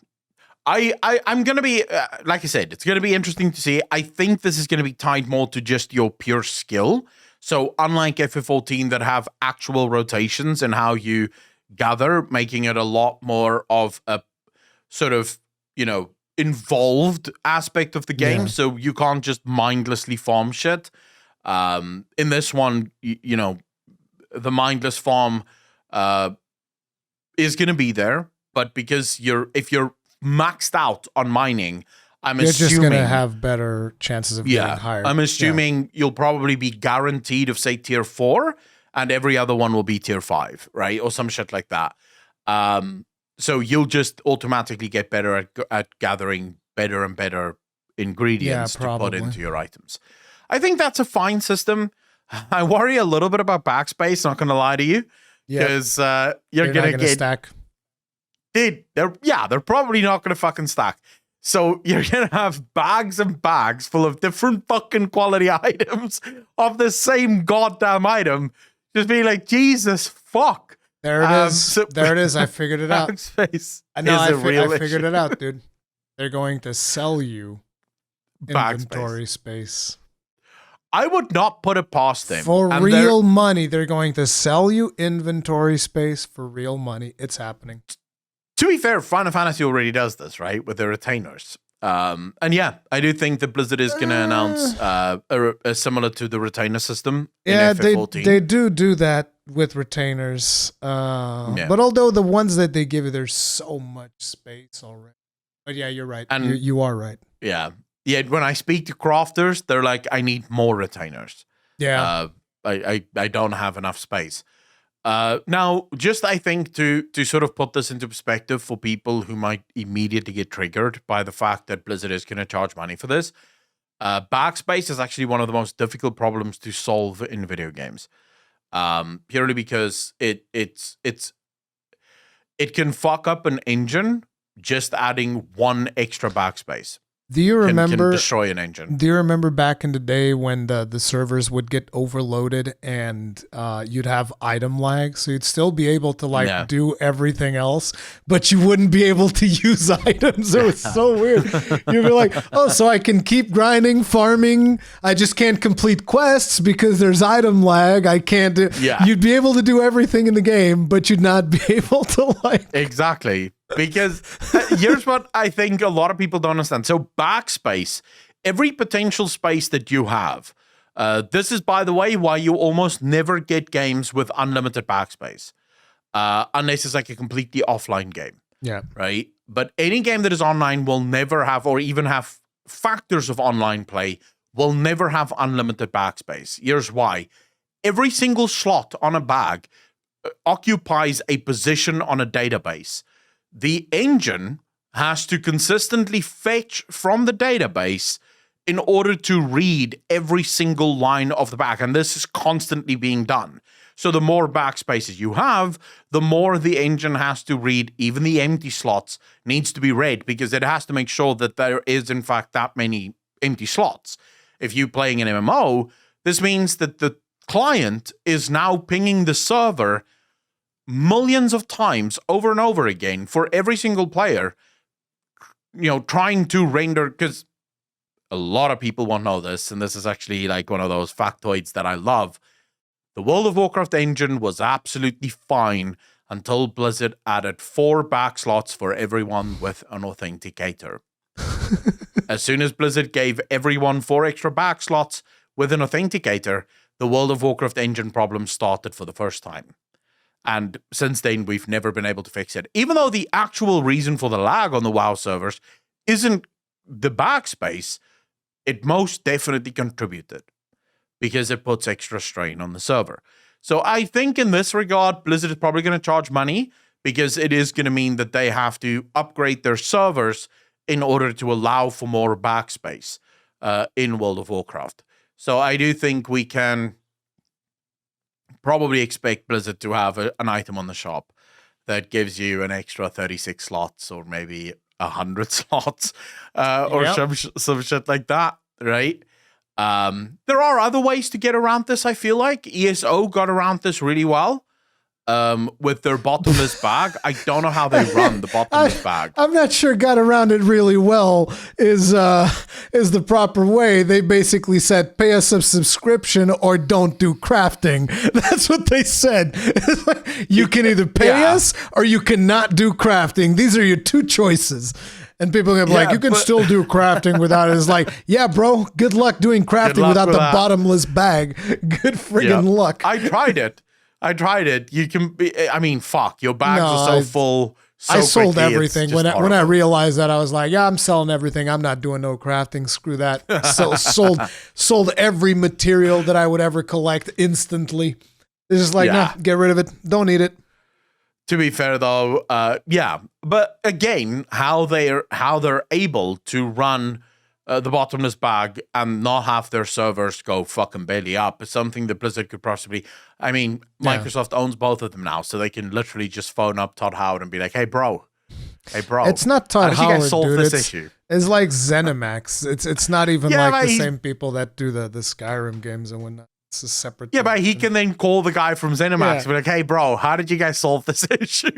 I'm going to be, like I said, it's going to be interesting to see. I think this is going to be tied more to just your pure skill. So unlike FF14 that have actual rotations and how you gather, making it a lot more of a sort of, involved aspect of the game.
Yeah.
So you can't just mindlessly farm shit. In this one, the mindless farm is going to be there, but because if you're maxed out on mining,
You're just going to have better chances of getting higher.
I'm assuming you'll probably be guaranteed of, say, tier 4, and every other one will be tier 5, right? Or some shit like that. So you'll just automatically get better at gathering better and better ingredients to put into your items. I think that's a fine system. I worry a little bit about backspace, not going to lie to you. Because you're going to get...
stack.
Dude, they're probably not going to fucking stack. So you're going to have bags and bags full of different fucking quality items of the same goddamn item. Just being like, Jesus, fuck.
There it is. There it is. I figured it out.
Backspace.
I know. I figured it out, dude. They're going to sell you inventory space.
I would not put it past them.
For real money, they're going to sell you inventory space for real money. It's happening.
To be fair, Final Fantasy already does this, right? With their retainers. And yeah, I do think that Blizzard is going to announce a similar to the retainer system in FF14.
They do that with retainers. But although the ones that they give you, there's so much space already. But yeah, you're right. And you are right.
Yeah. Yeah, when I speak to crafters, they're like, I need more retainers.
Yeah.
I don't have enough space. Now, just I think to sort of put this into perspective for people who might immediately get triggered by the fact that Blizzard is going to charge money for this, backspace is actually one of the most difficult problems to solve in video games. Purely because it can fuck up an engine just adding one extra backspace.
Do you remember
can destroy an engine?
Do you remember back in the day when the servers would get overloaded and you'd have item lag? So you'd still be able to do everything else, but you wouldn't be able to use items. It was so weird. You'd be like, oh, so I can keep grinding, farming. I just can't complete quests because there's item lag. I can't do.
Yeah.
You'd be able to do everything in the game, but you'd not be able to
Exactly. Because here's what I think a lot of people don't understand. So backspace, every potential space that you have, this is, by the way, why you almost never get games with unlimited backspace, unless it's like a completely offline game.
Yeah.
Right? But any game that is online will never have, or even have factors of online play, will never have unlimited backspace. Here's why. Every single slot on a bag occupies a position on a database. The engine has to consistently fetch from the database in order to read every single line of the bag. And this is constantly being done. So the more backspaces you have, the more the engine has to read. Even the empty slots needs to be read because it has to make sure that there is, in fact, that many empty slots. If you're playing an MMO, this means that the client is now pinging the server millions of times over and over again for every single player, trying to render, because a lot of people won't know this, and this is actually like one of those factoids that I love. The World of Warcraft engine was absolutely fine until Blizzard added 4 back slots for everyone with an authenticator. As soon as Blizzard gave everyone 4 extra back slots with an authenticator, the World of Warcraft engine problem started for the first time. And since then, we've never been able to fix it. Even though the actual reason for the lag on the WoW servers isn't the backspace, it most definitely contributed because it puts extra strain on the server. So I think in this regard, Blizzard is probably going to charge money because it is going to mean that they have to upgrade their servers in order to allow for more backspace in World of Warcraft. So I do think we can probably expect Blizzard to have an item on the shop that gives you an extra 36 slots or maybe 100 slots or some shit like that, right? There are other ways to get around this, I feel like. ESO got around this really well with their bottomless bag. I don't know how they run the bottomless bag.
I'm not sure got around it really well is the proper way. They basically said, pay us a subscription or don't do crafting. That's what they said. You can either pay us or you cannot do crafting. These are your two choices. And people are like, you can still do crafting without it. It's like, yeah, bro, good luck doing crafting without the bottomless bag. Good friggin' luck.
I tried it. You can be, I mean, fuck, your bags are so full. So
I sold
quickly,
everything. When I realized that, I was like, yeah, I'm selling everything. I'm not doing no crafting. Screw that. So sold every material that I would ever collect instantly. It's just like, nah, get rid of it. Don't need it.
To be fair, though, but again, how they're able to run the bottomless bag and not have their servers go fucking belly up is something that Blizzard could possibly. I mean, Microsoft owns both of them now, so they can literally just phone up Todd Howard and be like, "Hey, bro."
It's not Todd Howard,
you guys solve
dude.
This issue?
It's like ZeniMax. It's not even like the same people that do the Skyrim games and whatnot. It's a separate.
Yeah, but he can then call the guy from ZeniMax and be like, "Hey, bro, how did you guys solve this issue?"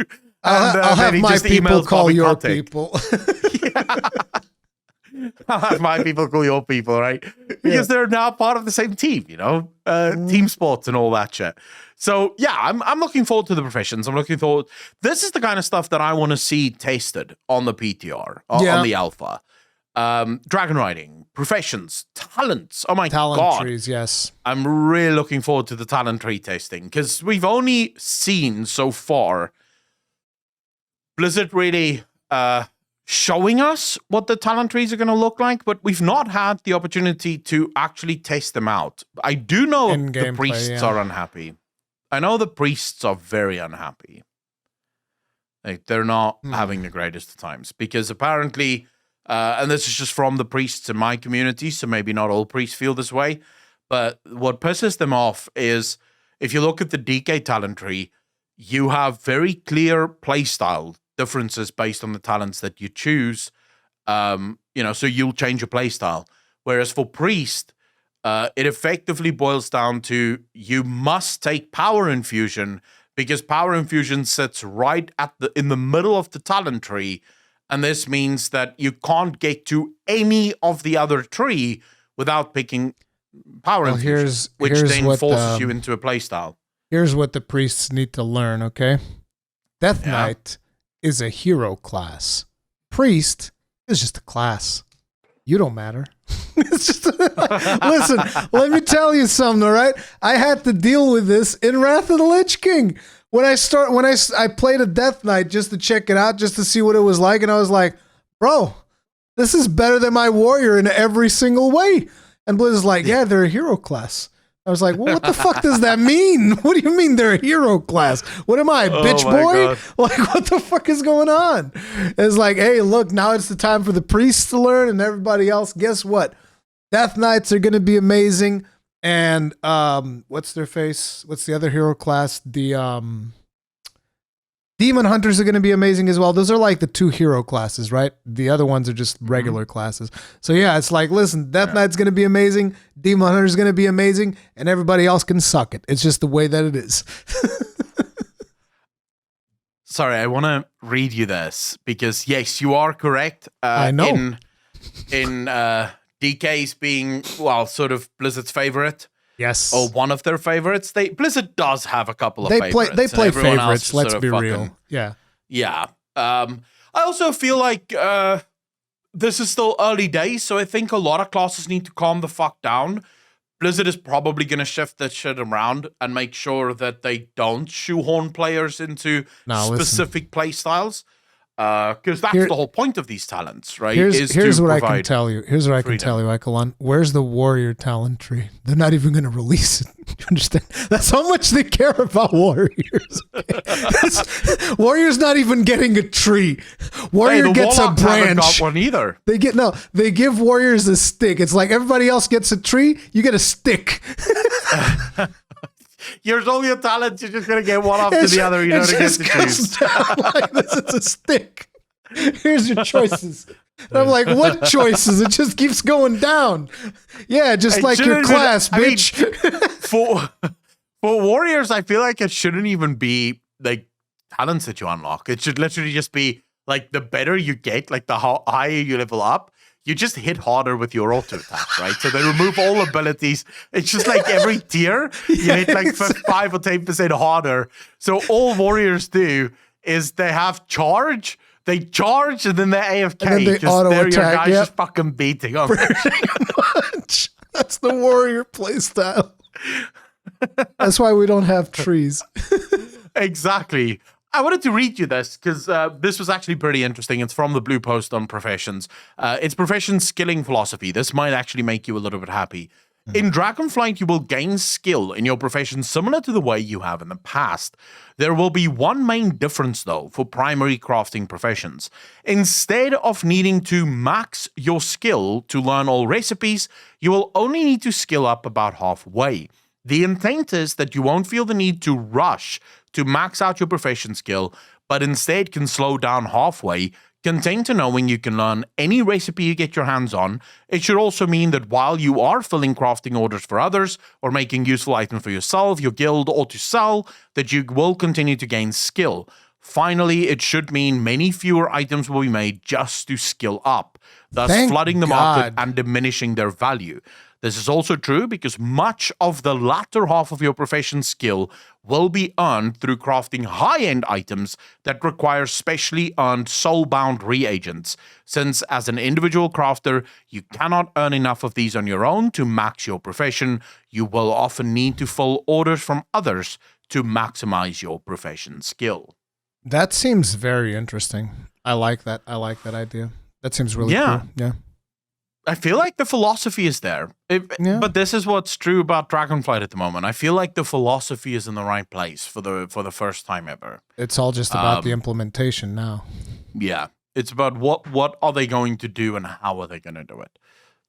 I'll have my people call your people.
I'll have my people call your people, right? Because they're now part of the same team, team sports and all that shit. So yeah, I'm looking forward to the professions. I'm looking forward. This is the kind of stuff that I want to see tested on the PTR, on the alpha. Dragon riding, professions, talents. Oh my God.
Talent trees, yes.
I'm really looking forward to the talent tree testing because we've only seen so far Blizzard really showing us what the talent trees are going to look like, but we've not had the opportunity to actually test them out. I do know the priests are unhappy. I know the priests are very unhappy. Like, they're not having the greatest of times because apparently, and this is just from the priests in my community, so maybe not all priests feel this way, but what pisses them off is if you look at the DK talent tree, you have very clear playstyle differences based on the talents that you choose. So you'll change your playstyle. Whereas for priest, it effectively boils down to you must take power infusion because power infusion sits right in the middle of the talent tree, and this means that you can't get to any of the other tree without picking power infusion, which then forces you into a playstyle.
Here's what the priests need to learn, okay? Death Knight is a hero class. Priest is just a class. You don't matter. It's just listen, let me tell you something, all right? I had to deal with this in Wrath of the Lich King. When I played a Death Knight just to check it out, just to see what it was like, and I was like, bro, this is better than my warrior in every single way. And Blizzard's like, yeah, they're a hero class. I was like, well, what the fuck does that mean? What do you mean they're a hero class? What am I, bitch boy? God. Like, what the fuck is going on? It's like, hey, look, now it's the time for the priests to learn and everybody else. Guess what? Death Knights are going to be amazing. And what's their face? What's the other hero class? The Demon Hunters are going to be amazing as well. Those are like the two hero classes, right? The other ones are just regular classes. So yeah, it's like, listen, Death Knight's going to be amazing. Demon Hunter's going to be amazing. And everybody else can suck it. It's just the way that it is.
Sorry, I want to read you this because yes, you are correct.
I know.
In DK's being, sort of Blizzard's favorite.
Yes.
Or one of their favorites. Blizzard does have a couple of favorites.
They play favorites, let's be real. Yeah.
Yeah. I also feel like this is still early days, so I think a lot of classes need to calm the fuck down. Blizzard is probably going to shift that shit around and make sure that they don't shoehorn players into specific playstyles. Because that's the whole point of these talents, right?
Here's what I can tell you. Here's what I can tell you, Accolonn. Where's the warrior talent tree? They're not even going to release it. You understand? That's how much they care about warriors. Okay? Warrior's not even getting a tree. Warrior
the
gets a
Warlocks haven't
branch.
got one either.
They give Warriors a stick. It's like everybody else gets a tree, you get a stick.
Here's all your talents. You're just gonna get one after the other. You don't get to choose.
Like this. It's a stick. Here's your choices. And I'm like, what choices? It just keeps going down. Yeah, just like your class, bitch.
For Warriors, I feel like it shouldn't even be like talents that you unlock. It should literally just be like the better you get, like the higher you level up, you just hit harder with your auto attack, right? So they remove all abilities. It's just like every tier, you hit like 5 or 10% harder. So all Warriors do is they have charge, they charge, and then they're AFK.
And then they auto
your
attack.
guys just fucking beating them.
That's the Warrior playstyle. That's why we don't have trees.
Exactly. I wanted to read you this because this was actually pretty interesting. It's from the blue post on Professions. It's Professions skilling philosophy. This might actually make you a little bit happy. In Dragonflight, you will gain skill in your profession similar to the way you have in the past. There will be one main difference, though, for primary crafting professions. Instead of needing to max your skill to learn all recipes, you will only need to skill up about halfway. The intent is that you won't feel the need to rush to max out your profession skill, but instead can slow down halfway, content to knowing you can learn any recipe you get your hands on. It should also mean that while you are filling crafting orders for others, or making useful items for yourself, your guild, or to sell, that you will continue to gain skill. Finally, it should mean many fewer items will be made just to skill up, thus flooding the market and diminishing their value. This is also true because much of the latter half of your profession skill will be earned through crafting high-end items that require specially earned soul-bound reagents, since as an individual crafter, you cannot earn enough of these on your own to max your profession. You will often need to fill orders from others to maximize your profession skill.
That seems very interesting. I like that. I like that idea. That seems really cool. Yeah.
I feel like the philosophy is there. But this is what's true about Dragonflight at the moment. I feel like the philosophy is in the right place for the first time ever.
It's all just about the implementation now.
Yeah. It's about what are they going to do and how are they going to do it.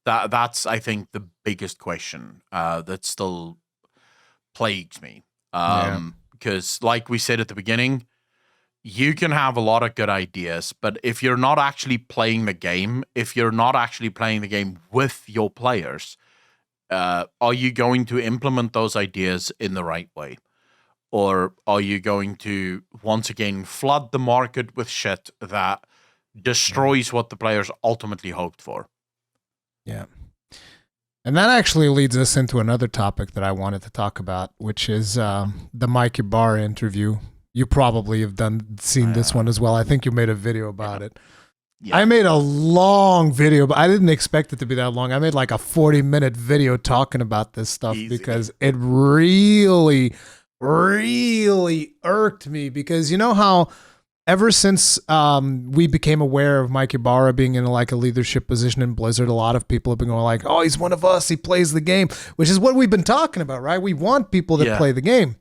That's, I think, the biggest question that still plagues me. Because like we said at the beginning, you can have a lot of good ideas, but if you're not actually playing the game, if you're not actually playing the game with your players, are you going to implement those ideas in the right way? Or are you going to, once again, flood the market with shit that destroys what the players ultimately hoped for?
Yeah. And that actually leads us into another topic that I wanted to talk about, which is the Mike Ybarra interview. You probably have seen this one as well. I think you made a video about it. Yeah. I made a long video, but I didn't expect it to be that long. I made like a 40-minute video talking about this stuff because it really, really irked me. Because you know how ever since we became aware of Mike Ybarra being in like a leadership position in Blizzard, a lot of people have been going like, oh, he's one of us. He plays the game, which is what we've been talking about, right? We want people that play the game.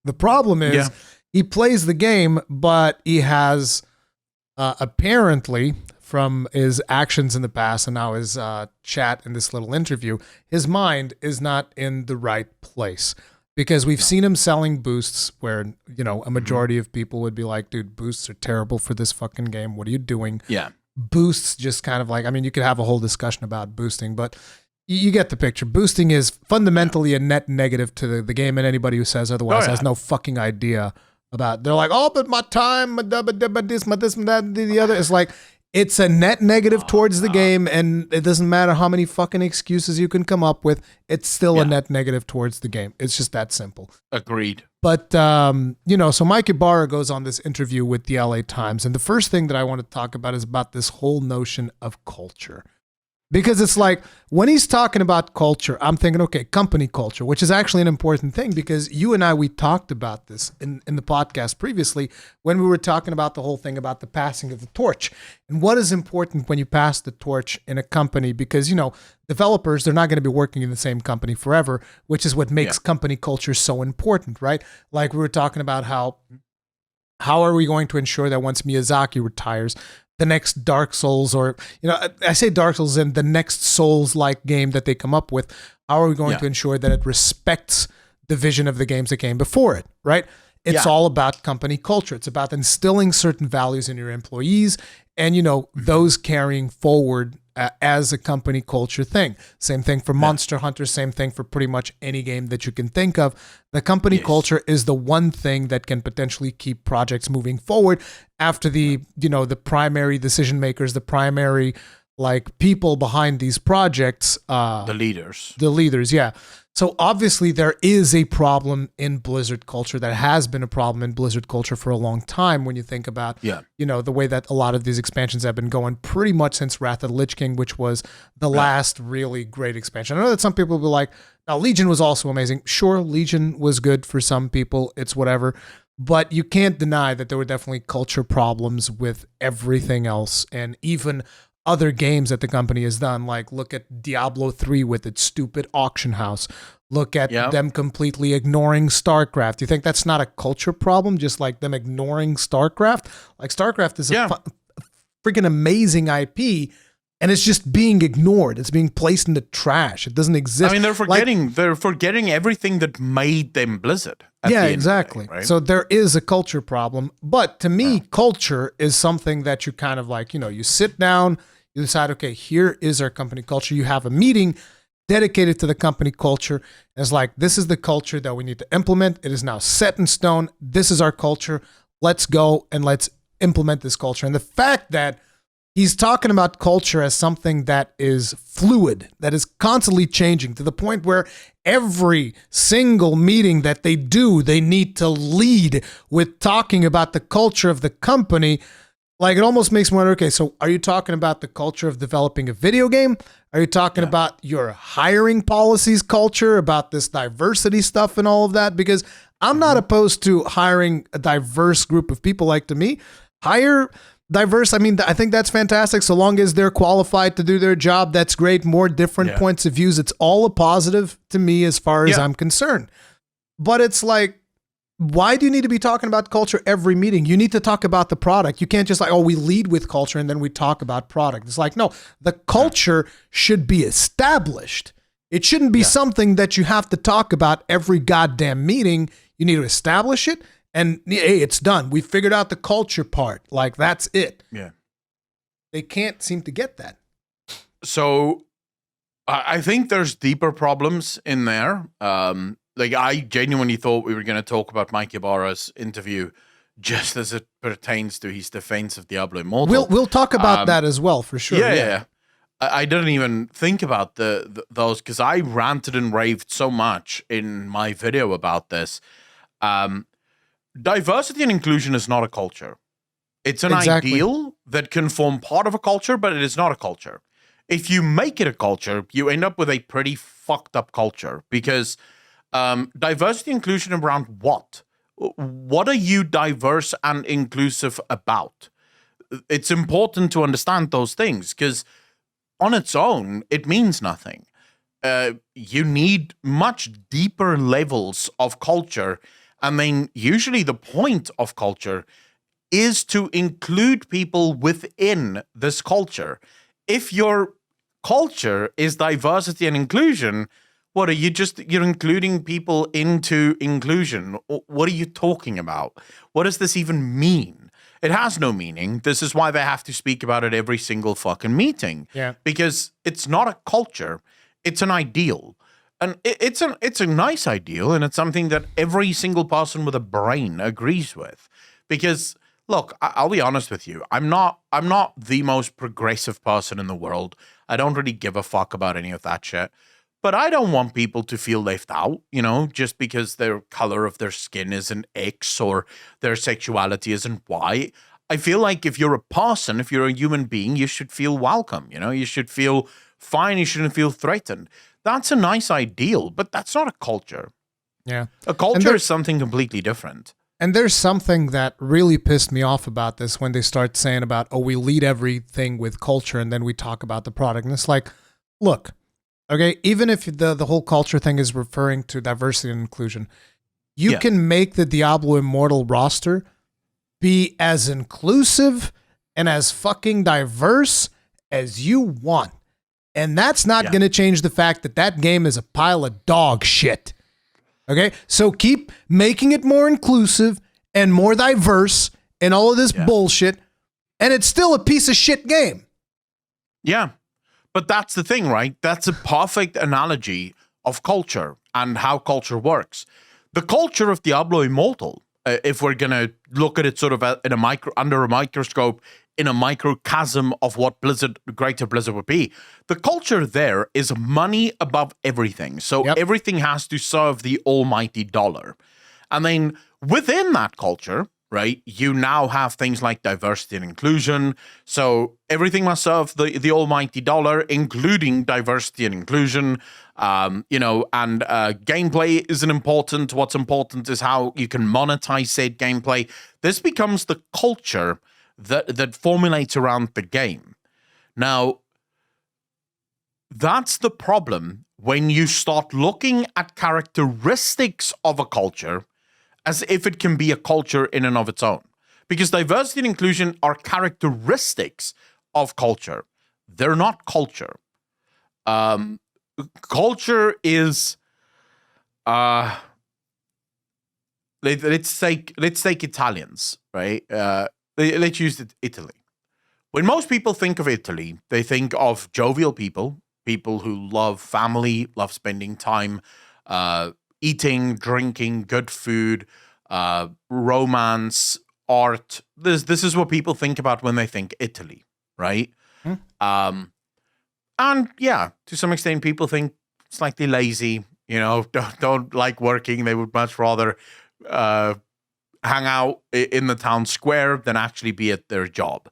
The problem is he plays the game, but he has apparently, from his actions in the past and now his chat in this little interview, his mind is not in the right place. Because we've seen him selling boosts where, you know, a majority of people would be like, dude, boosts are terrible for this fucking game. What are you doing?
Yeah.
Boosts just kind of like, I mean, you could have a whole discussion about boosting, but you get the picture. Boosting is fundamentally a net negative to the game, and anybody who says otherwise has no fucking idea about. They're like, oh, but my time, but this, that, the other. It's like, it's a net negative towards the game, and it doesn't matter how many fucking excuses you can come up with. It's still a net negative towards the game. It's just that simple.
Agreed.
But, you know, so Mike Ybarra goes on this interview with the LA Times, and the first thing that I want to talk about is about this whole notion of culture. Because it's like, when he's talking about culture, I'm thinking, okay, company culture, which is actually an important thing because you and I, we talked about this in the podcast previously when we were talking about the whole thing about the passing of the torch and what is important when you pass the torch in a company because, you know, developers, they're not going to be working in the same company forever, which is what makes company culture so important, right? Like we were talking about how How are we going to ensure that once Miyazaki retires, the next Dark Souls, or, I say Dark Souls in the next Souls-like game that they come up with, how are we going to ensure that it respects the vision of the games that came before it, right? It's all about company culture. It's about instilling certain values in your employees and, those carrying forward as a company culture thing. Same thing for Monster Hunter, same thing for pretty much any game that you can think of. The company culture is the one thing that can potentially keep projects moving forward after the primary decision makers, the primary people behind these projects.
The leaders.
The leaders, yeah. So obviously there is a problem in Blizzard culture that has been a problem in Blizzard culture for a long time when you think about, the way that a lot of these expansions have been going pretty much since Wrath of the Lich King, which was the last really great expansion. I know that some people will be like, now Legion was also amazing. Sure, Legion was good for some people. It's whatever. But you can't deny that there were definitely culture problems with everything else. And even other games that the company has done, like look at Diablo 3 with its stupid auction house. Look at them completely ignoring StarCraft. You think that's not a culture problem, just like them ignoring StarCraft? Like StarCraft is a freaking amazing IP, and it's just being ignored. It's being placed in the trash. It doesn't exist.
I mean, they're forgetting everything that made them Blizzard.
Yeah, exactly. Day, right? So there is a culture problem. But to me, culture is something that you kind of you sit down, you decide, okay, here is our company culture. You have a meeting dedicated to the company culture. And it's like, this is the culture that we need to implement. It is now set in stone. This is our culture. Let's go and let's implement this culture. And the fact that he's talking about culture as something that is fluid, that is constantly changing to the point where every single meeting that they do, they need to lead with talking about the culture of the company. Like, it almost makes me wonder, okay, so are you talking about the culture of developing a video game? Are you talking about your hiring policies culture, about this diversity stuff and all of that? Because I'm not opposed to hiring a diverse group of people. Like, to me, hire diverse. I mean, I think that's fantastic. So long as they're qualified to do their job, that's great. More different points of views. It's all a positive to me as far as I'm concerned. But it's like, why do you need to be talking about culture every meeting? You need to talk about the product. You can't just we lead with culture and then we talk about product. It's like, no, the culture should be established. It shouldn't be something that you have to talk about every goddamn meeting. You need to establish it. And hey, it's done. We figured out the culture part. Like, that's it.
Yeah.
They can't seem to get that.
So I think there's deeper problems in there. I genuinely thought we were going to talk about Mike Ybarra's interview just as it pertains to his defense of Diablo Immortal.
We'll talk about that as well, for sure.
Yeah. I didn't even think about those because I ranted and raved so much in my video about this. Diversity and inclusion is not a culture. It's an ideal that can form part of a culture, but it is not a culture. If you make it a culture, you end up with a pretty fucked up culture because diversity inclusion around what? What are you diverse and inclusive about? It's important to understand those things because on its own, it means nothing. You need much deeper levels of culture. I mean, usually the point of culture is to include people within this culture. If your culture is diversity and inclusion, what are you you're including people into inclusion? What are you talking about? What does this even mean? It has no meaning. This is why they have to speak about it every single fucking meeting.
Yeah.
Because it's not a culture. It's an ideal. And it's a nice ideal, and it's something that every single person with a brain agrees with. Because look, I'll be honest with you. I'm not the most progressive person in the world. I don't really give a fuck about any of that shit. But I don't want people to feel left out, just because their color of their skin is an X or their sexuality is an Y. I feel like if you're a person, if you're a human being, you should feel welcome. You should feel fine. You shouldn't feel threatened. That's a nice ideal, but that's not a culture.
Yeah.
A culture is something completely different.
And there's something that really pissed me off about this when they start saying about, we lead everything with culture and then we talk about the product. And it's like, look, okay, even if the whole culture thing is referring to diversity and inclusion, you can make the Diablo Immortal roster be as inclusive and as fucking diverse as you want. And that's not going to change the fact that that game is a pile of dog shit. Okay? So keep making it more inclusive and more diverse and all of this bullshit, and it's still a piece of shit game.
Yeah. But that's the thing, right? That's a perfect analogy of culture and how culture works. The culture of Diablo Immortal, if we're going to look at it sort of in a under a microscope, in a microcosm of what Greater Blizzard would be, the culture there is money above everything. So everything has to serve the almighty dollar. And then within that culture, right, you now have things like diversity and inclusion. So everything must serve the almighty dollar, including diversity and inclusion. And gameplay isn't important. What's important is how you can monetize said gameplay. This becomes the culture that formulates around the game. Now, that's the problem when you start looking at characteristics of a culture as if it can be a culture in and of its own. Because diversity and inclusion are characteristics of culture. They're not culture. Culture is, let's take Italians, right? Let's use Italy. When most people think of Italy, they think of jovial people who love family, love spending time, eating, drinking, good food, romance, art. This is what people think about when they think Italy, right? And yeah, to some extent, people think slightly lazy. Don't like working. They would much rather hang out in the town square than actually be at their job.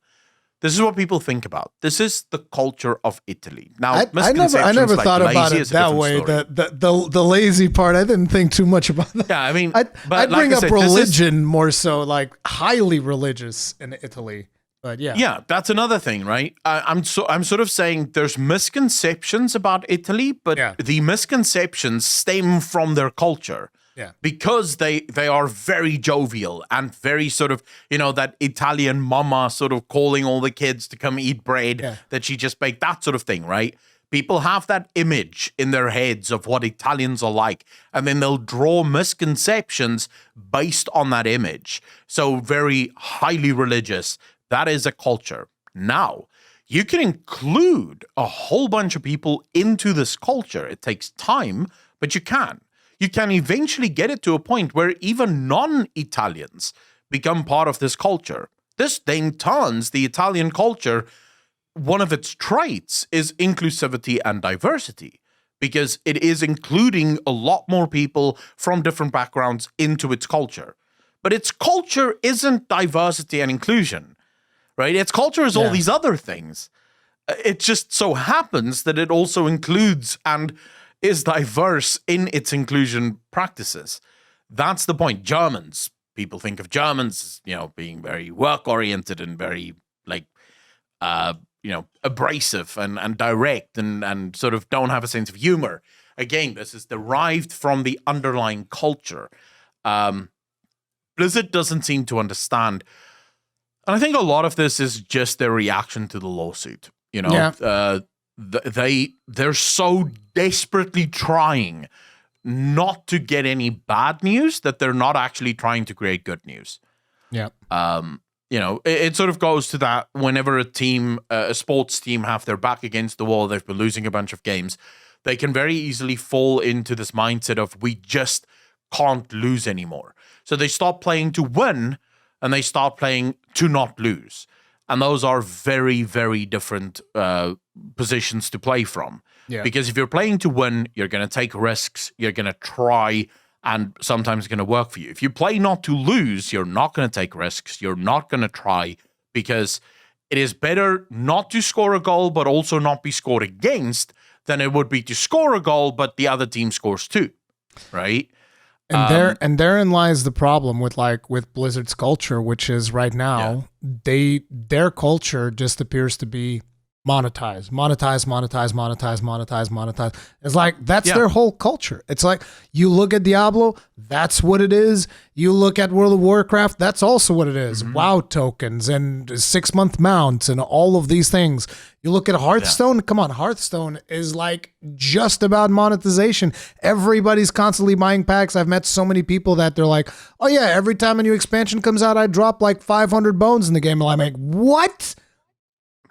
This is what people think about. This is the culture of Italy. Now,
I never thought about it that way. The lazy part, I didn't think too much about that.
Yeah, I mean,
I'd bring up religion more so, like highly religious in Italy. But yeah,
that's another thing, right? I'm sort of saying there's misconceptions about Italy, but the misconceptions stem from their culture.
Yeah.
Because they are very jovial and very sort of, that Italian mama sort of calling all the kids to come eat bread that she just baked, that sort of thing, right? People have that image in their heads of what Italians are like, and then they'll draw misconceptions based on that image. So very highly religious. That is a culture. Now, you can include a whole bunch of people into this culture. It takes time, but you can. You can eventually get it to a point where even non-Italians become part of this culture. This then turns the Italian culture, one of its traits is inclusivity and diversity, because it is including a lot more people from different backgrounds into its culture. But its culture isn't diversity and inclusion, right? Its culture is all these other things. It just so happens that it also includes and is diverse in its inclusion practices. That's the point. Germans, people think of Germans, being very work-oriented and very, abrasive and direct and sort of don't have a sense of humor. Again, this is derived from the underlying culture. Blizzard doesn't seem to understand. And I think a lot of this is just their reaction to the lawsuit. They're so desperately trying not to get any bad news that they're not actually trying to create good news.
Yeah.
It sort of goes to that whenever a sports team have their back against the wall, they've been losing a bunch of games, they can very easily fall into this mindset of we just can't lose anymore. So they stop playing to win and they start playing to not lose. And those are very, very different positions to play from. Yeah. Because if you're playing to win, you're going to take risks, you're going to try, and sometimes it's going to work for you. If you play not to lose, you're not going to take risks, you're not going to try, because it is better not to score a goal but also not be scored against than it would be to score a goal but the other team scores too, right?
And therein lies the problem with Blizzard's culture, which is right now their culture just appears to be monetize. It's like, that's their whole culture. It's like, you look at Diablo, that's what it is. You look at World of Warcraft, that's also what it is. WoW tokens and 6-month mounts and all of these things. You look at Hearthstone, come on, Hearthstone is like just about monetization. Everybody's constantly buying packs. I've met so many people that they're like, oh yeah, every time a new expansion comes out, I drop like 500 bones in the game. And I'm like, what?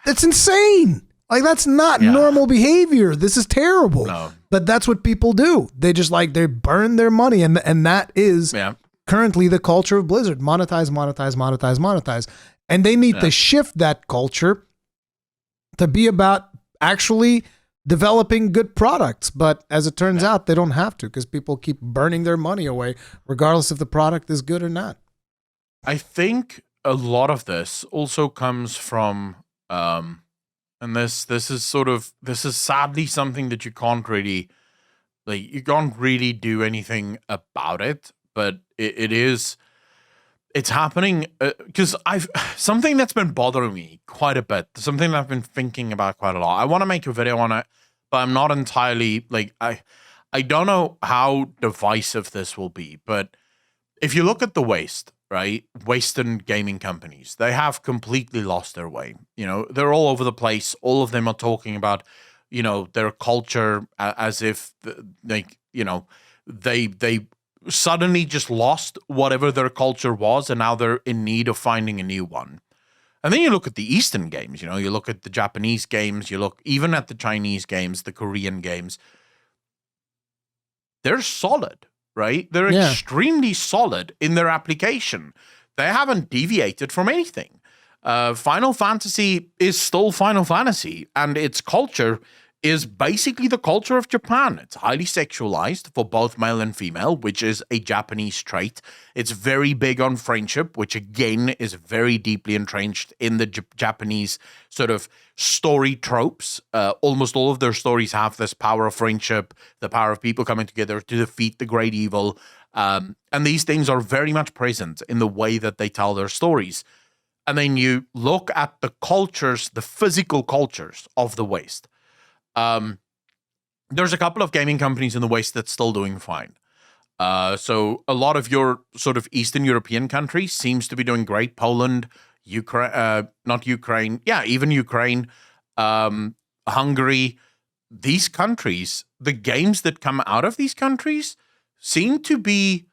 That's insane. Like, that's not normal behavior. This is terrible. No. But that's what people do. They just like, they burn their money. And that is currently the culture of Blizzard. Monetize. And they need to shift that culture to be about actually developing good products. But as it turns out, they don't have to, because people keep burning their money away, regardless if the product is good or not.
I think a lot of this also comes from, and this is sadly something that you can't really do anything about it, but it's happening because something that's been bothering me quite a bit, something that I've been thinking about quite a lot. I want to make a video on it, but I'm not entirely I don't know how divisive this will be, but if you look at the West, right? Western gaming companies, they have completely lost their way. You know, they're all over the place. All of them are talking about, you know, their culture as if they suddenly just lost whatever their culture was, and now they're in need of finding a new one. And then you look at the Eastern games, you know, you look at the Japanese games, you look even at the Chinese games, the Korean games. They're solid. Right? They're extremely solid in their application. They haven't deviated from anything. Final Fantasy is still Final Fantasy, and its culture is basically the culture of Japan. It's highly sexualized for both male and female, which is a Japanese trait. It's very big on friendship, which again is very deeply entrenched in the Japanese sort of story tropes. Almost all of their stories have this power of friendship, the power of people coming together to defeat the great evil. And these things are very much present in the way that they tell their stories. And then you look at the cultures, the physical cultures of the West. There's a couple of gaming companies in the West that's still doing fine. So a lot of your sort of Eastern European countries seems to be doing great. Poland, not Ukraine. Yeah, even Ukraine, Hungary. These countries, the games that come out of these countries seem to be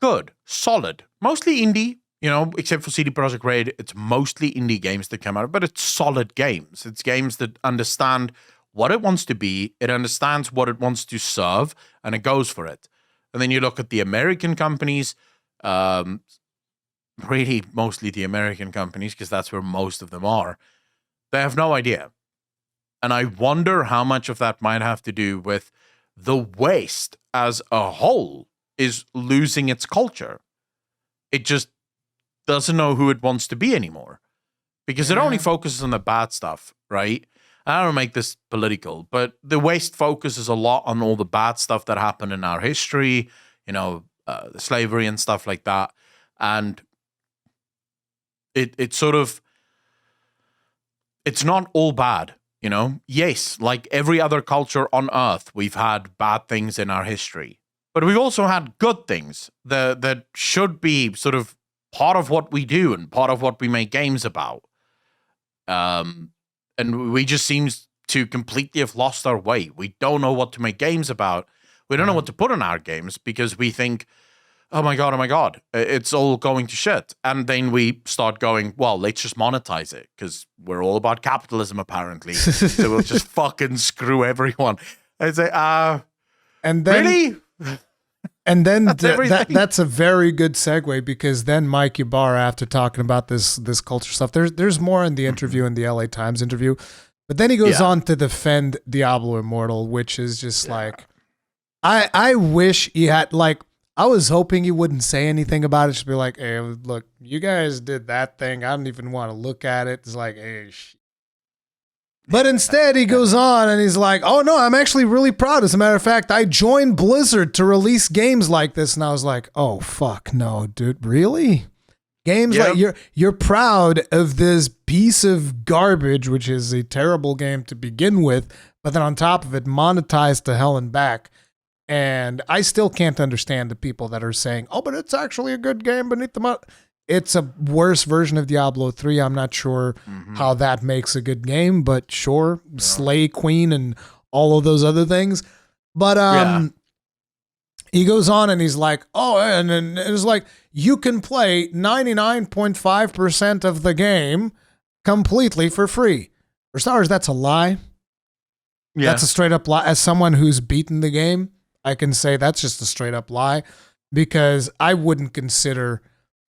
good, solid, mostly indie. You know, except for CD Projekt Red, it's mostly indie games that come out, but it's solid games. It's games that understand what it wants to be, it understands what it wants to serve, and it goes for it. And then you look at the American companies, really mostly the American companies, because that's where most of them are. They have no idea. And I wonder how much of that might have to do with the West as a whole is losing its culture. It just doesn't know who it wants to be anymore, because it only focuses on the bad stuff, right? I don't make this political, but the West focuses a lot on all the bad stuff that happened in our history, you know, the slavery and stuff like that. And it's sort of, it's not all bad, you know? Yes, like every other culture on Earth, we've had bad things in our history, but we've also had good things that should be sort of part of what we do and part of what we make games about. And we just seem to completely have lost our way. We don't know what to make games about. We don't know what to put in our games because we think, oh my God, it's all going to shit. And then we start going, well, let's just monetize it because we're all about capitalism, apparently. So we'll just fucking screw everyone. I say,
and then,
really?
And then that's a very good segue, because then Mike Ybarra, after talking about this culture stuff, there's more in the interview, in the LA Times interview, but then he goes on to defend Diablo Immortal, which is just like, I wish he had, like, I was hoping he wouldn't say anything about it. Just be like, hey, look, you guys did that thing. I don't even want to look at it. It's like, hey, But instead, he goes on and he's like, oh, no, I'm actually really proud. As a matter of fact, I joined Blizzard to release games like this. And I was like, oh, fuck, no, dude, really? Games
Yep.
like you're proud of this piece of garbage, which is a terrible game to begin with, but then on top of it, monetized to hell and back. And I still can't understand the people that are saying, "Oh, but it's actually a good game beneath the mud." It's a worse version of Diablo 3. I'm not sure how that makes a good game, but sure, Slay Queen and all of those other things. But he goes on and he's like, "Oh, and it's like you can play 99.5% of the game completely for free." For starters, that's a lie.
Yeah.
That's a straight up lie. As someone who's beaten the game, I can say that's just a straight up lie, because I wouldn't consider,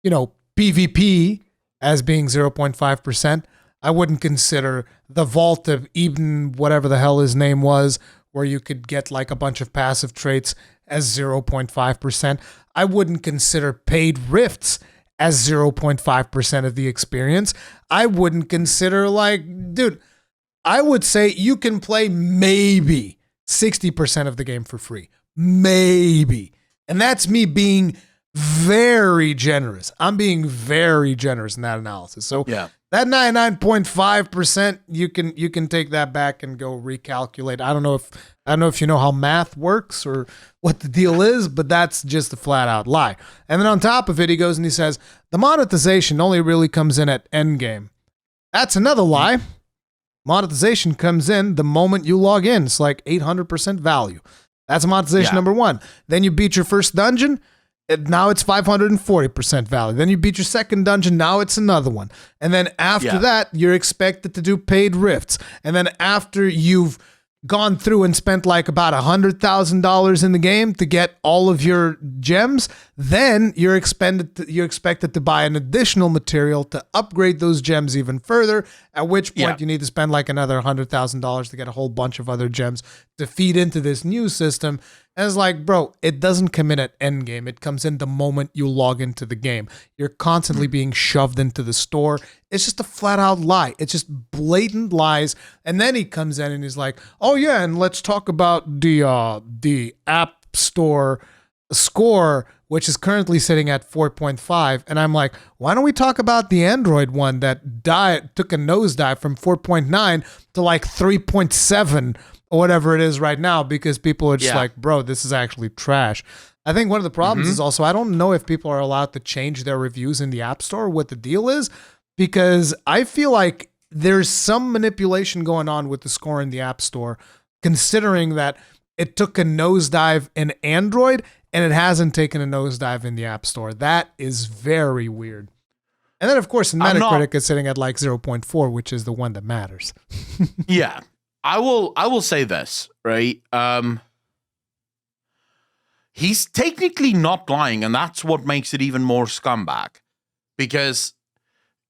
PvP as being 0.5%. I wouldn't consider the Vault of Eden, whatever the hell his name was, where you could get like a bunch of passive traits, as 0.5%. I wouldn't consider paid rifts as 0.5% of the experience. I wouldn't consider I would say you can play maybe 60% of the game for free. Maybe. And that's me being very generous. I'm being very generous in that analysis. So that 99.5%, you can take that back and go recalculate. I don't know if you know how math works or what the deal is, but that's just a flat out lie. And then on top of it, he goes and he says the monetization only really comes in at endgame. That's another lie. Monetization comes in the moment you log in. It's like 800% value. That's monetization number one. Then you beat your first dungeon. Now it's 540% value. Then you beat your second dungeon. Now it's another one. And then after that, you're expected to do paid rifts. And then after you've gone through and spent like about $100,000 in the game to get all of your gems, then you're expected to buy an additional material to upgrade those gems even further, at which point you need to spend like another $100,000 to get a whole bunch of other gems to feed into this new system. And it's like, bro, it doesn't come in at endgame. It comes in the moment you log into the game. You're constantly being shoved into the store. It's just a flat out lie. It's just blatant lies. And then he comes in and he's like, "Oh yeah, and let's talk about the App Store score, which is currently sitting at 4.5. And I'm like, why don't we talk about the Android one that took a nosedive from 4.9 to like 3.7 or whatever it is right now, because people are just like, bro, this is actually trash. I think one of the problems is also, I don't know if people are allowed to change their reviews in the App Store, what the deal is, because I feel like there's some manipulation going on with the score in the App Store, considering that it took a nosedive in Android and it hasn't taken a nosedive in the App Store. That is very weird. And then, of course, Metacritic is sitting at like 0.4, which is the one that matters.
Yeah. I will say this, right? He's technically not lying, and that's what makes it even more scumbag. Because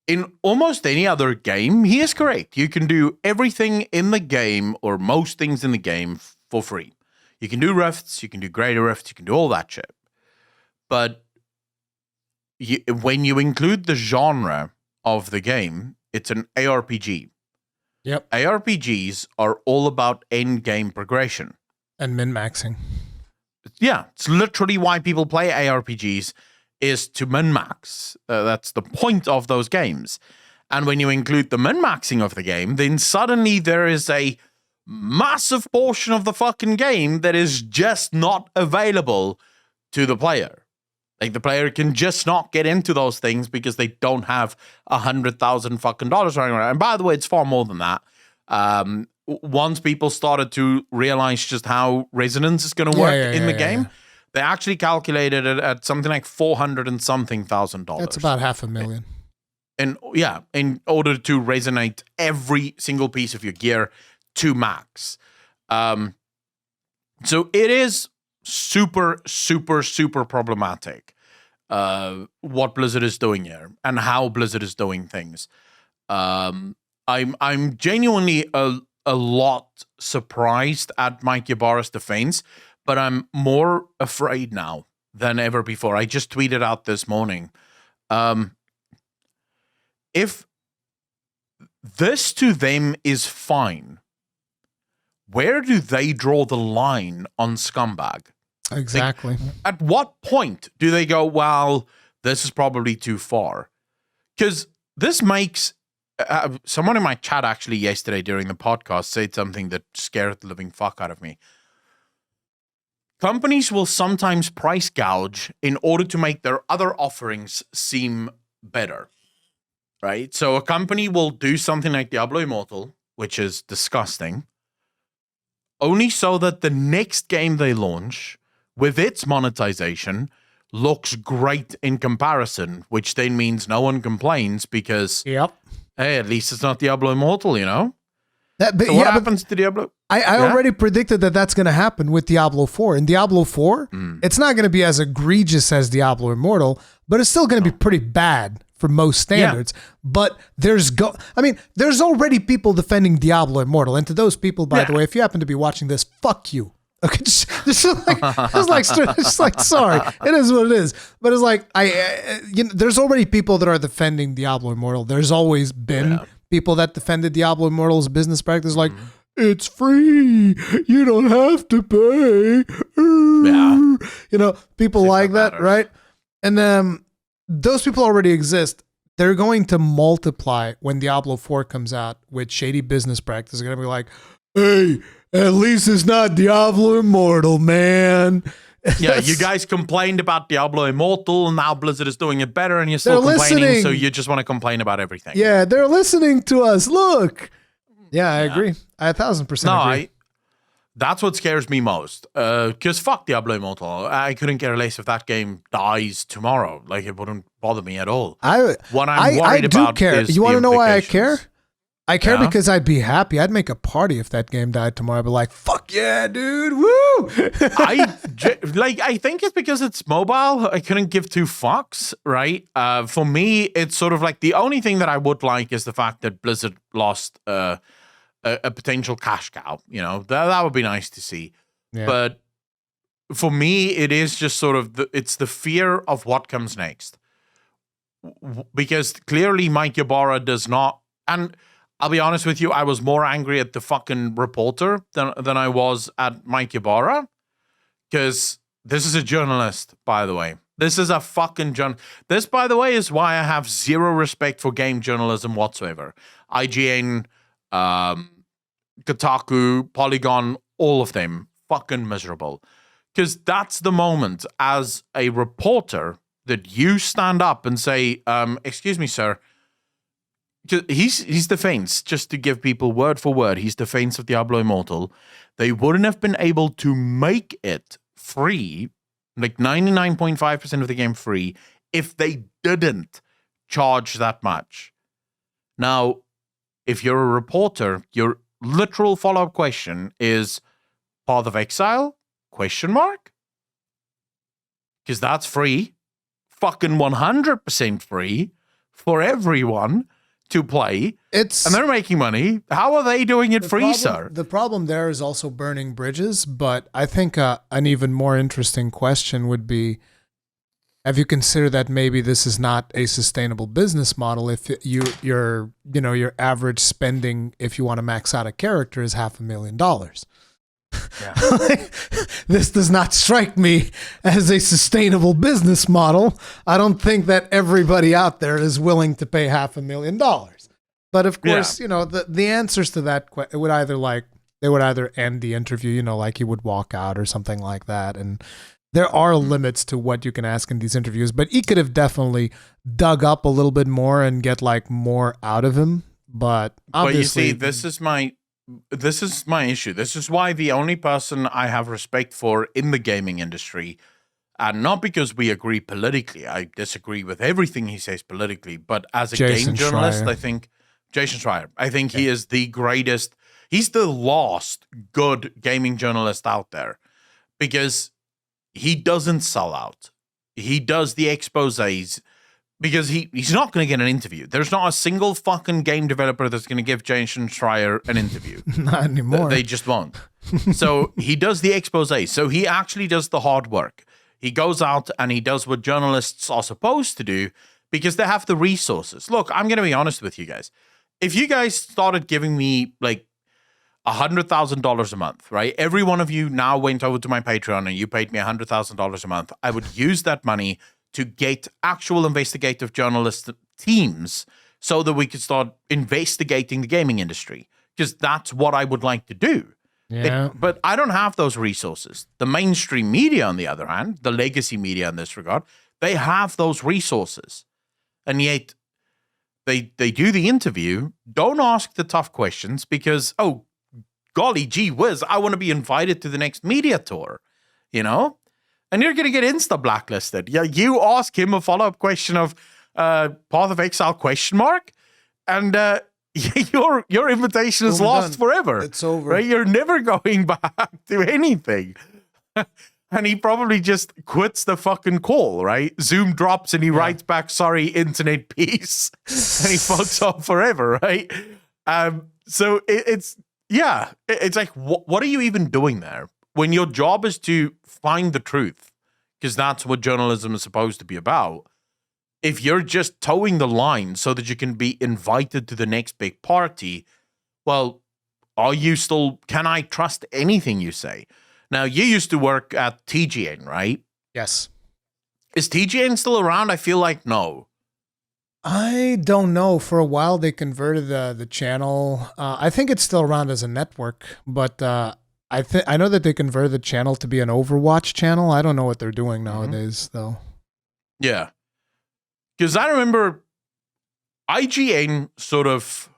in almost any other game, he is correct. You can do everything in the game, or most things in the game, for free. You can do rifts, you can do greater rifts, you can do all that shit. But when you include the genre of the game, it's an ARPG.
Yep.
ARPGs are all about end game progression
and min-maxing.
Yeah, it's literally why people play ARPGs, is to min-max. That's the point of those games. And when you include the min-maxing of the game, then suddenly there is a massive portion of the fucking game that is just not available to the player. Like, the player can just not get into those things because they don't have $100,000 fucking dollars running around. And by the way, it's far more than that. Once people started to realize just how resonance is going to work in the game, they actually calculated it at something like $400 and something thousand.
That's about $500,000.
And in order to resonate every single piece of your gear to max. So it is super, super, super problematic what Blizzard is doing here and how Blizzard is doing things. I'm genuinely a lot surprised at Mike Ybarra's defense, but I'm more afraid now than ever before. I just tweeted out this morning. If this to them is fine, where do they draw the line on scumbag?
Exactly.
Like, at what point do they go, well, this is probably too far. Because this makes someone in my chat actually yesterday during the podcast said something that scared the living fuck out of me. Companies will sometimes price gouge in order to make their other offerings seem better, right? So a company will do something like Diablo Immortal, which is disgusting, only so that the next game they launch with its monetization looks great in comparison, which then means no one complains because,
Yep.
hey, at least it's not Diablo Immortal, you know?
But
What happens to Diablo?
I already predicted that that's going to happen with Diablo 4. In Diablo 4, it's not going to be as egregious as Diablo Immortal, but it's still going to be pretty bad for most standards. Yeah. But there's already people defending Diablo Immortal. And to those people, by the way, if you happen to be watching this, fuck you. Okay, just like, sorry, it is what it is. But it's like, there's already people that are defending Diablo Immortal. There's always been people that defended Diablo Immortal's business practice, like, it's free, you don't have to pay. People like that, right? And those people already exist. They're going to multiply when Diablo 4 comes out with shady business practice. They're going to be like, hey, at least it's not Diablo Immortal, man.
Yeah, you guys complained about Diablo Immortal, and now Blizzard is doing it better, and you're still complaining, so you just want to complain about everything.
Yeah, they're listening to us. Look. Yeah, I agree. I 1,000% agree.
That's what scares me most. Because fuck Diablo Immortal. I couldn't care less if that game dies tomorrow. Like, it wouldn't bother me at all.
What I'm worried about care. You want to know why I care? I care because I'd be happy. I'd make a party if that game died tomorrow. I'd be like, fuck yeah, dude. Woo!
I think it's because it's mobile. I couldn't give two fucks, right? For me, it's sort of like the only thing that I would like is the fact that Blizzard lost a potential cash cow. You know, that would be nice to see. Yeah. But for me, it is just sort of it's the fear of what comes next. Because clearly Mike Ybarra does not, and I'll be honest with you, I was more angry at the fucking reporter than I was at Mike Ybarra. Because this is a journalist, by the way. This is a fucking This, by the way, is why I have zero respect for game journalism whatsoever. IGN, Kotaku, Polygon, all of them, fucking miserable. Because that's the moment as a reporter that you stand up and say, excuse me, sir, he's the fence, just to give people word for word, he's the fence of Diablo Immortal. They wouldn't have been able to make it free, like 99.5% of the game free, if they didn't charge that much. Now, if you're a reporter, your literal follow-up question is Path of Exile? ? Because that's free. Fucking 100% free for everyone to play, and they're making money. How are they doing it free, sir?
The problem there is also burning bridges, but I think an even more interesting question would be, have you considered that maybe this is not a sustainable business model if your average spending, if you want to max out a character, is $500,000? Yeah. This does not strike me as a sustainable business model. I don't think that everybody out there is willing to pay $500,000. But of course, the answers to that it would either end the interview, like he would walk out or something like that. And there are limits to what you can ask in these interviews, but he could have definitely dug up a little bit more and get more out of him. But obviously,
you see, this is my issue. This is why the only person I have respect for in the gaming industry, and not because we agree politically, I disagree with everything he says politically, but as a game journalist, I think Jason Schreier, I think he is the greatest. He's the last good gaming journalist out there because he doesn't sell out. He does the exposés. Because he's not going to get an interview. There's not a single fucking game developer that's going to give Jason Schreier an interview.
Not anymore.
They just won't. So he does the expose. So he actually does the hard work. He goes out and he does what journalists are supposed to do because they have the resources. Look, I'm going to be honest with you guys. If you guys started giving me like $100,000 a month, right? Every one of you now went over to my Patreon and you paid me $100,000 a month. I would use that money to get actual investigative journalist teams so that we could start investigating the gaming industry, because that's what I would like to do.
Yeah.
But I don't have those resources. The mainstream media, on the other hand, the legacy media in this regard, they have those resources. And yet they do the interview, don't ask the tough questions because, oh, golly gee whiz, I want to be invited to the next media tour, you know? And you're going to get insta blacklisted. Yeah, you ask him a follow-up question of Path of Exile ? And your invitation is lost forever.
It's over.
Right? You're never going back to anything. And he probably just quits the fucking call, right? Zoom drops and he writes back, sorry, internet peace. And he fucks off forever, right? So it's like, what are you even doing there? When your job is to find the truth, because that's what journalism is supposed to be about. If you're just towing the line so that you can be invited to the next big party, well, can I trust anything you say? Now, you used to work at TGN, right?
Yes.
Is TGN still around? I feel like no.
I don't know. For a while, they converted the channel. I think it's still around as a network, but I know that they converted the channel to be an Overwatch channel. I don't know what they're doing nowadays, though.
Yeah. Because I remember IGN sort of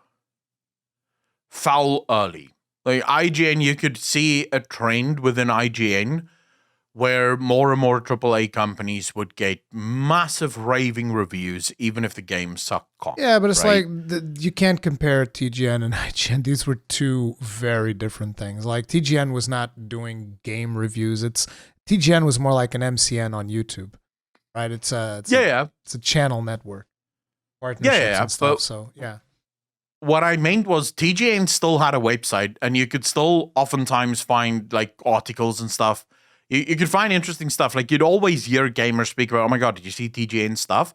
fell early. Like IGN, you could see a trend within IGN where more and more AAA companies would get massive raving reviews, even if the game sucked cock.
Yeah, but it's
right?
like you can't compare TGN and IGN. These were two very different things. Like TGN was not doing game reviews. TGN was more like an MCN on YouTube, right? It's a channel network, partnerships and stuff. So yeah.
What I meant was TGN still had a website, and you could still oftentimes find like articles and stuff. You could find interesting stuff. Like you'd always hear gamers speak about, oh my God, did you see TGN stuff?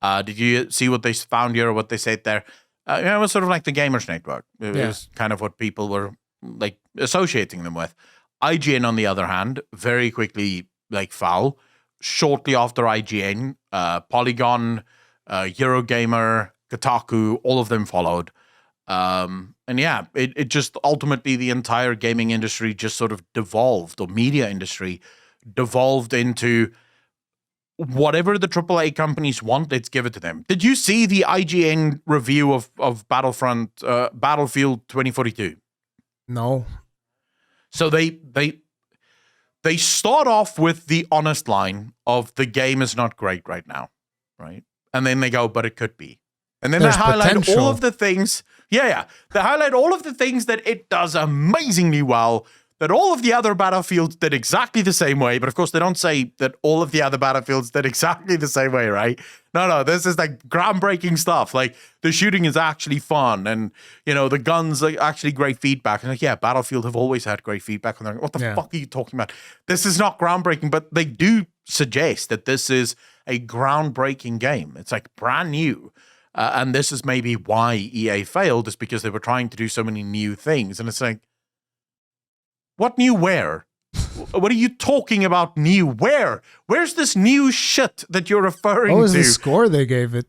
Did you see what they found here or what they said there? It was sort of like the Gamers Network. It was kind of what people were like associating them with. IGN, on the other hand, very quickly like fell. Shortly after IGN, Polygon, Eurogamer, Kotaku, all of them followed. It just ultimately the entire gaming industry just sort of devolved, or media industry devolved into whatever the AAA companies want, let's give it to them. Did you see the IGN review of Battlefield 2042?
No.
So they start off with the honest line of the game is not great right now, right? And then they go, but it could be. And then
There's
they highlight
potential.
all of the things. Yeah. They highlight all of the things that it does amazingly well, that all of the other Battlefields did exactly the same way. But of course, they don't say that all of the other Battlefields did exactly the same way, right? No, this is like groundbreaking stuff. Like the shooting is actually fun, and the guns are actually great feedback. And like, yeah, Battlefield have always had great feedback. And they're like, what the fuck are you talking about? This is not groundbreaking, but they do suggest that this is a groundbreaking game. It's like brand new. And this is maybe why EA failed, is because they were trying to do so many new things. And it's like, what new where? What are you talking about new where? Where's this new shit that you're referring to?
What was the score they gave it?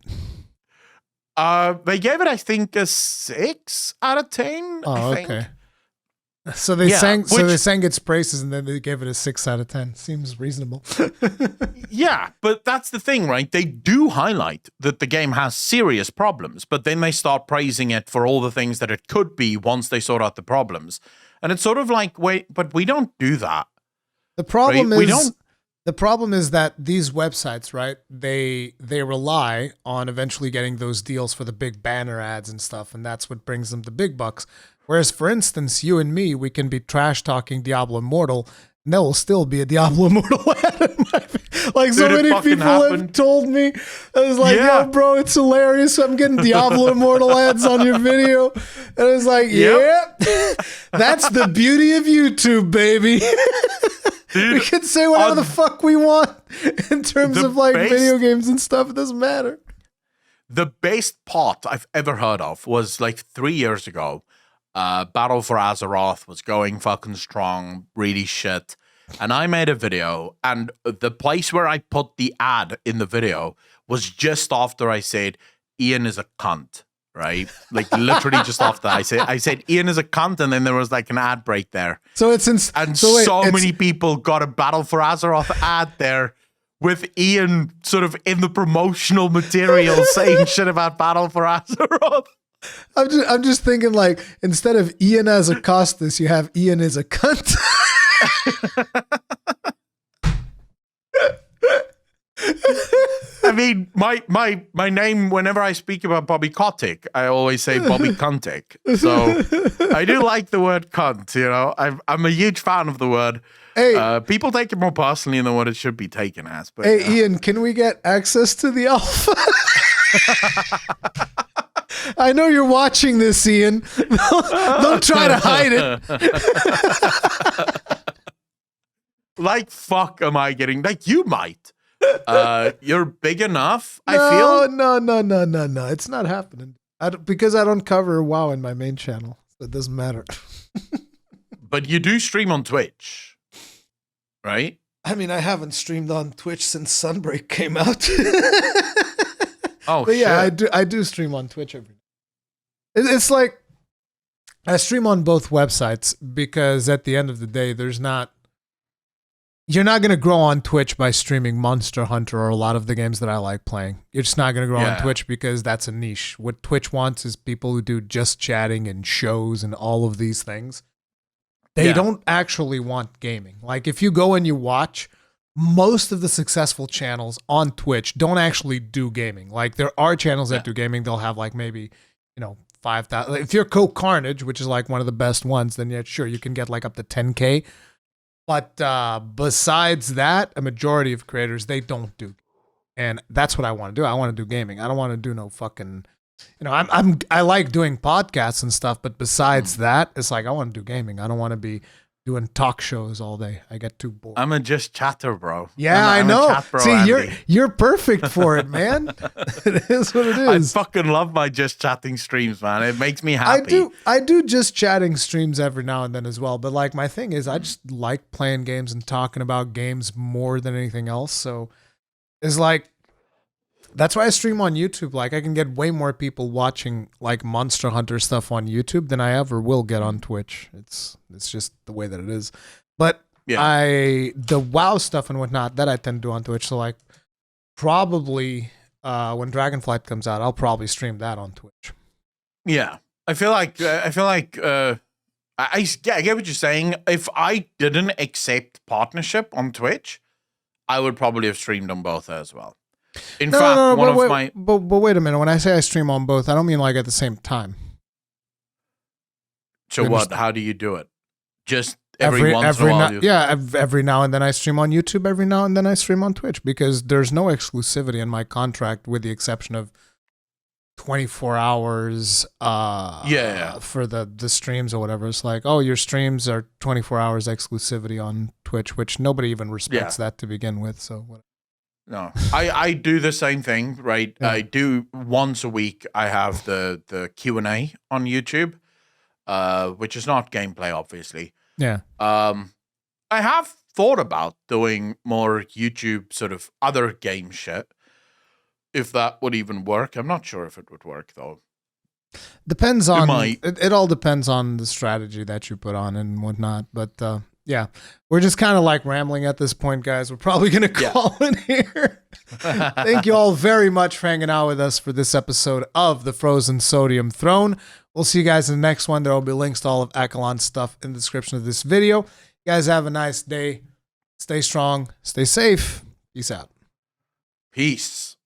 They gave it, I think, a 6 out of 10.
Oh, okay. So they sang its praises, and then they gave it a 6 out of 10. Seems reasonable.
Yeah, but that's the thing, right? They do highlight that the game has serious problems, but then they start praising it for all the things that it could be once they sort out the problems. And it's sort of like, wait, but we don't do that.
The problem is that these websites, right? They rely on eventually getting those deals for the big banner ads and stuff, and that's what brings them the big bucks. Whereas, for instance, you and me, we can be trash talking Diablo Immortal, and there will still be a Diablo Immortal ad in my like. So many people have told me, I was like, yo, bro, it's hilarious. I'm getting Diablo Immortal ads on your video. And I was like, that's the beauty of YouTube, baby. Dude, we can say whatever the fuck we want in terms of like video games and stuff. It doesn't matter.
The best part I've ever heard of was like 3 years ago. Battle for Azeroth was going fucking strong, really shit. and I made a video, and the place where I put the ad in the video was just after I said Ian is a cunt, right? Like literally just after I said Ian is a cunt, and then there was like an ad break there.
So it's
many people got a Battle for Azeroth ad there with Ian sort of in the promotional material saying shit about Battle for Azeroth.
I'm just thinking, like, instead of Ian as a Costas, you have Ian as a cunt.
I mean, my name, whenever I speak about Bobby Kotick, I always say Bobby Cuntick. So I do like the word cunt, you know. I'm a huge fan of the word.
Hey,
people take it more personally than what it should be taken as. But,
hey, Ian, can we get access to the alpha? I know you're watching this, Ian. Don't try to hide it.
Like, fuck am I getting? Like, you might. You're big enough, I feel.
No. It's not happening. Because I don't cover WoW in my main channel. So it doesn't matter.
But you do stream on Twitch, right?
I mean, I haven't streamed on Twitch since Sunbreak came out.
Oh,
but yeah,
shit.
I do stream on Twitch every day. It's like I stream on both websites because at the end of the day, you're not going to grow on Twitch by streaming Monster Hunter or a lot of the games that I like playing. You're just not going to grow on Twitch because that's a niche. What Twitch wants is people who do just chatting and shows and all of these things. They don't actually want gaming. Like if you go and you watch, most of the successful channels on Twitch don't actually do gaming. Like there are channels that do gaming. They'll have like maybe, 5,000. If you're Coke Carnage, which is like one of the best ones, then yeah, sure, you can get like up to 10K. But besides that, a majority of creators, they don't do. And that's what I want to do. I want to do gaming. I don't want to do no fucking, I like doing podcasts and stuff, but besides that, it's like I want to do gaming. I don't want to be doing talk shows all day. I get too bored.
I'm a just chatter, bro.
Yeah, I know. See, you're perfect for it, man. It is what it is.
I fucking love my just chatting streams, man. It makes me happy.
I do just chatting streams every now and then as well. But like my thing is I just like playing games and talking about games more than anything else. So it's like that's why I stream on YouTube. Like I can get way more people watching like Monster Hunter stuff on YouTube than I ever will get on Twitch. It's just the way that it is. But the WoW stuff and whatnot that I tend to do on Twitch. So like probably when Dragonflight comes out, I'll probably stream that on Twitch.
Yeah, I feel like I get what you're saying. If I didn't accept partnership on Twitch, I would probably have streamed on both as well. In fact,
but wait a minute. When I say I stream on both, I don't mean like at the same time.
So what? How do you do it? Just every once in a while?
Every now and then I stream on YouTube. Every now and then I stream on Twitch because there's no exclusivity in my contract, with the exception of 24 hours. For the streams or whatever. It's like, oh, your streams are 24 hours exclusivity on Twitch, which nobody even respects that to begin with. So whatever.
No, I do the same thing, right? Yeah. I do once a week. I have the Q&A on YouTube, which is not gameplay, obviously.
Yeah.
I have thought about doing more YouTube sort of other game shit, if that would even work. I'm not sure if it would work though.
Depends on it all depends on the strategy that you put on and whatnot, but. Yeah, we're just kind of like rambling at this point, guys. We're probably going to call it here. Thank you all very much for hanging out with us for this episode of the Frozen Sodium Throne. We'll see you guys in the next one. There will be links to all of Accolonn's stuff in the description of this video. You guys have a nice day. Stay strong. Stay safe. Peace out.
Peace.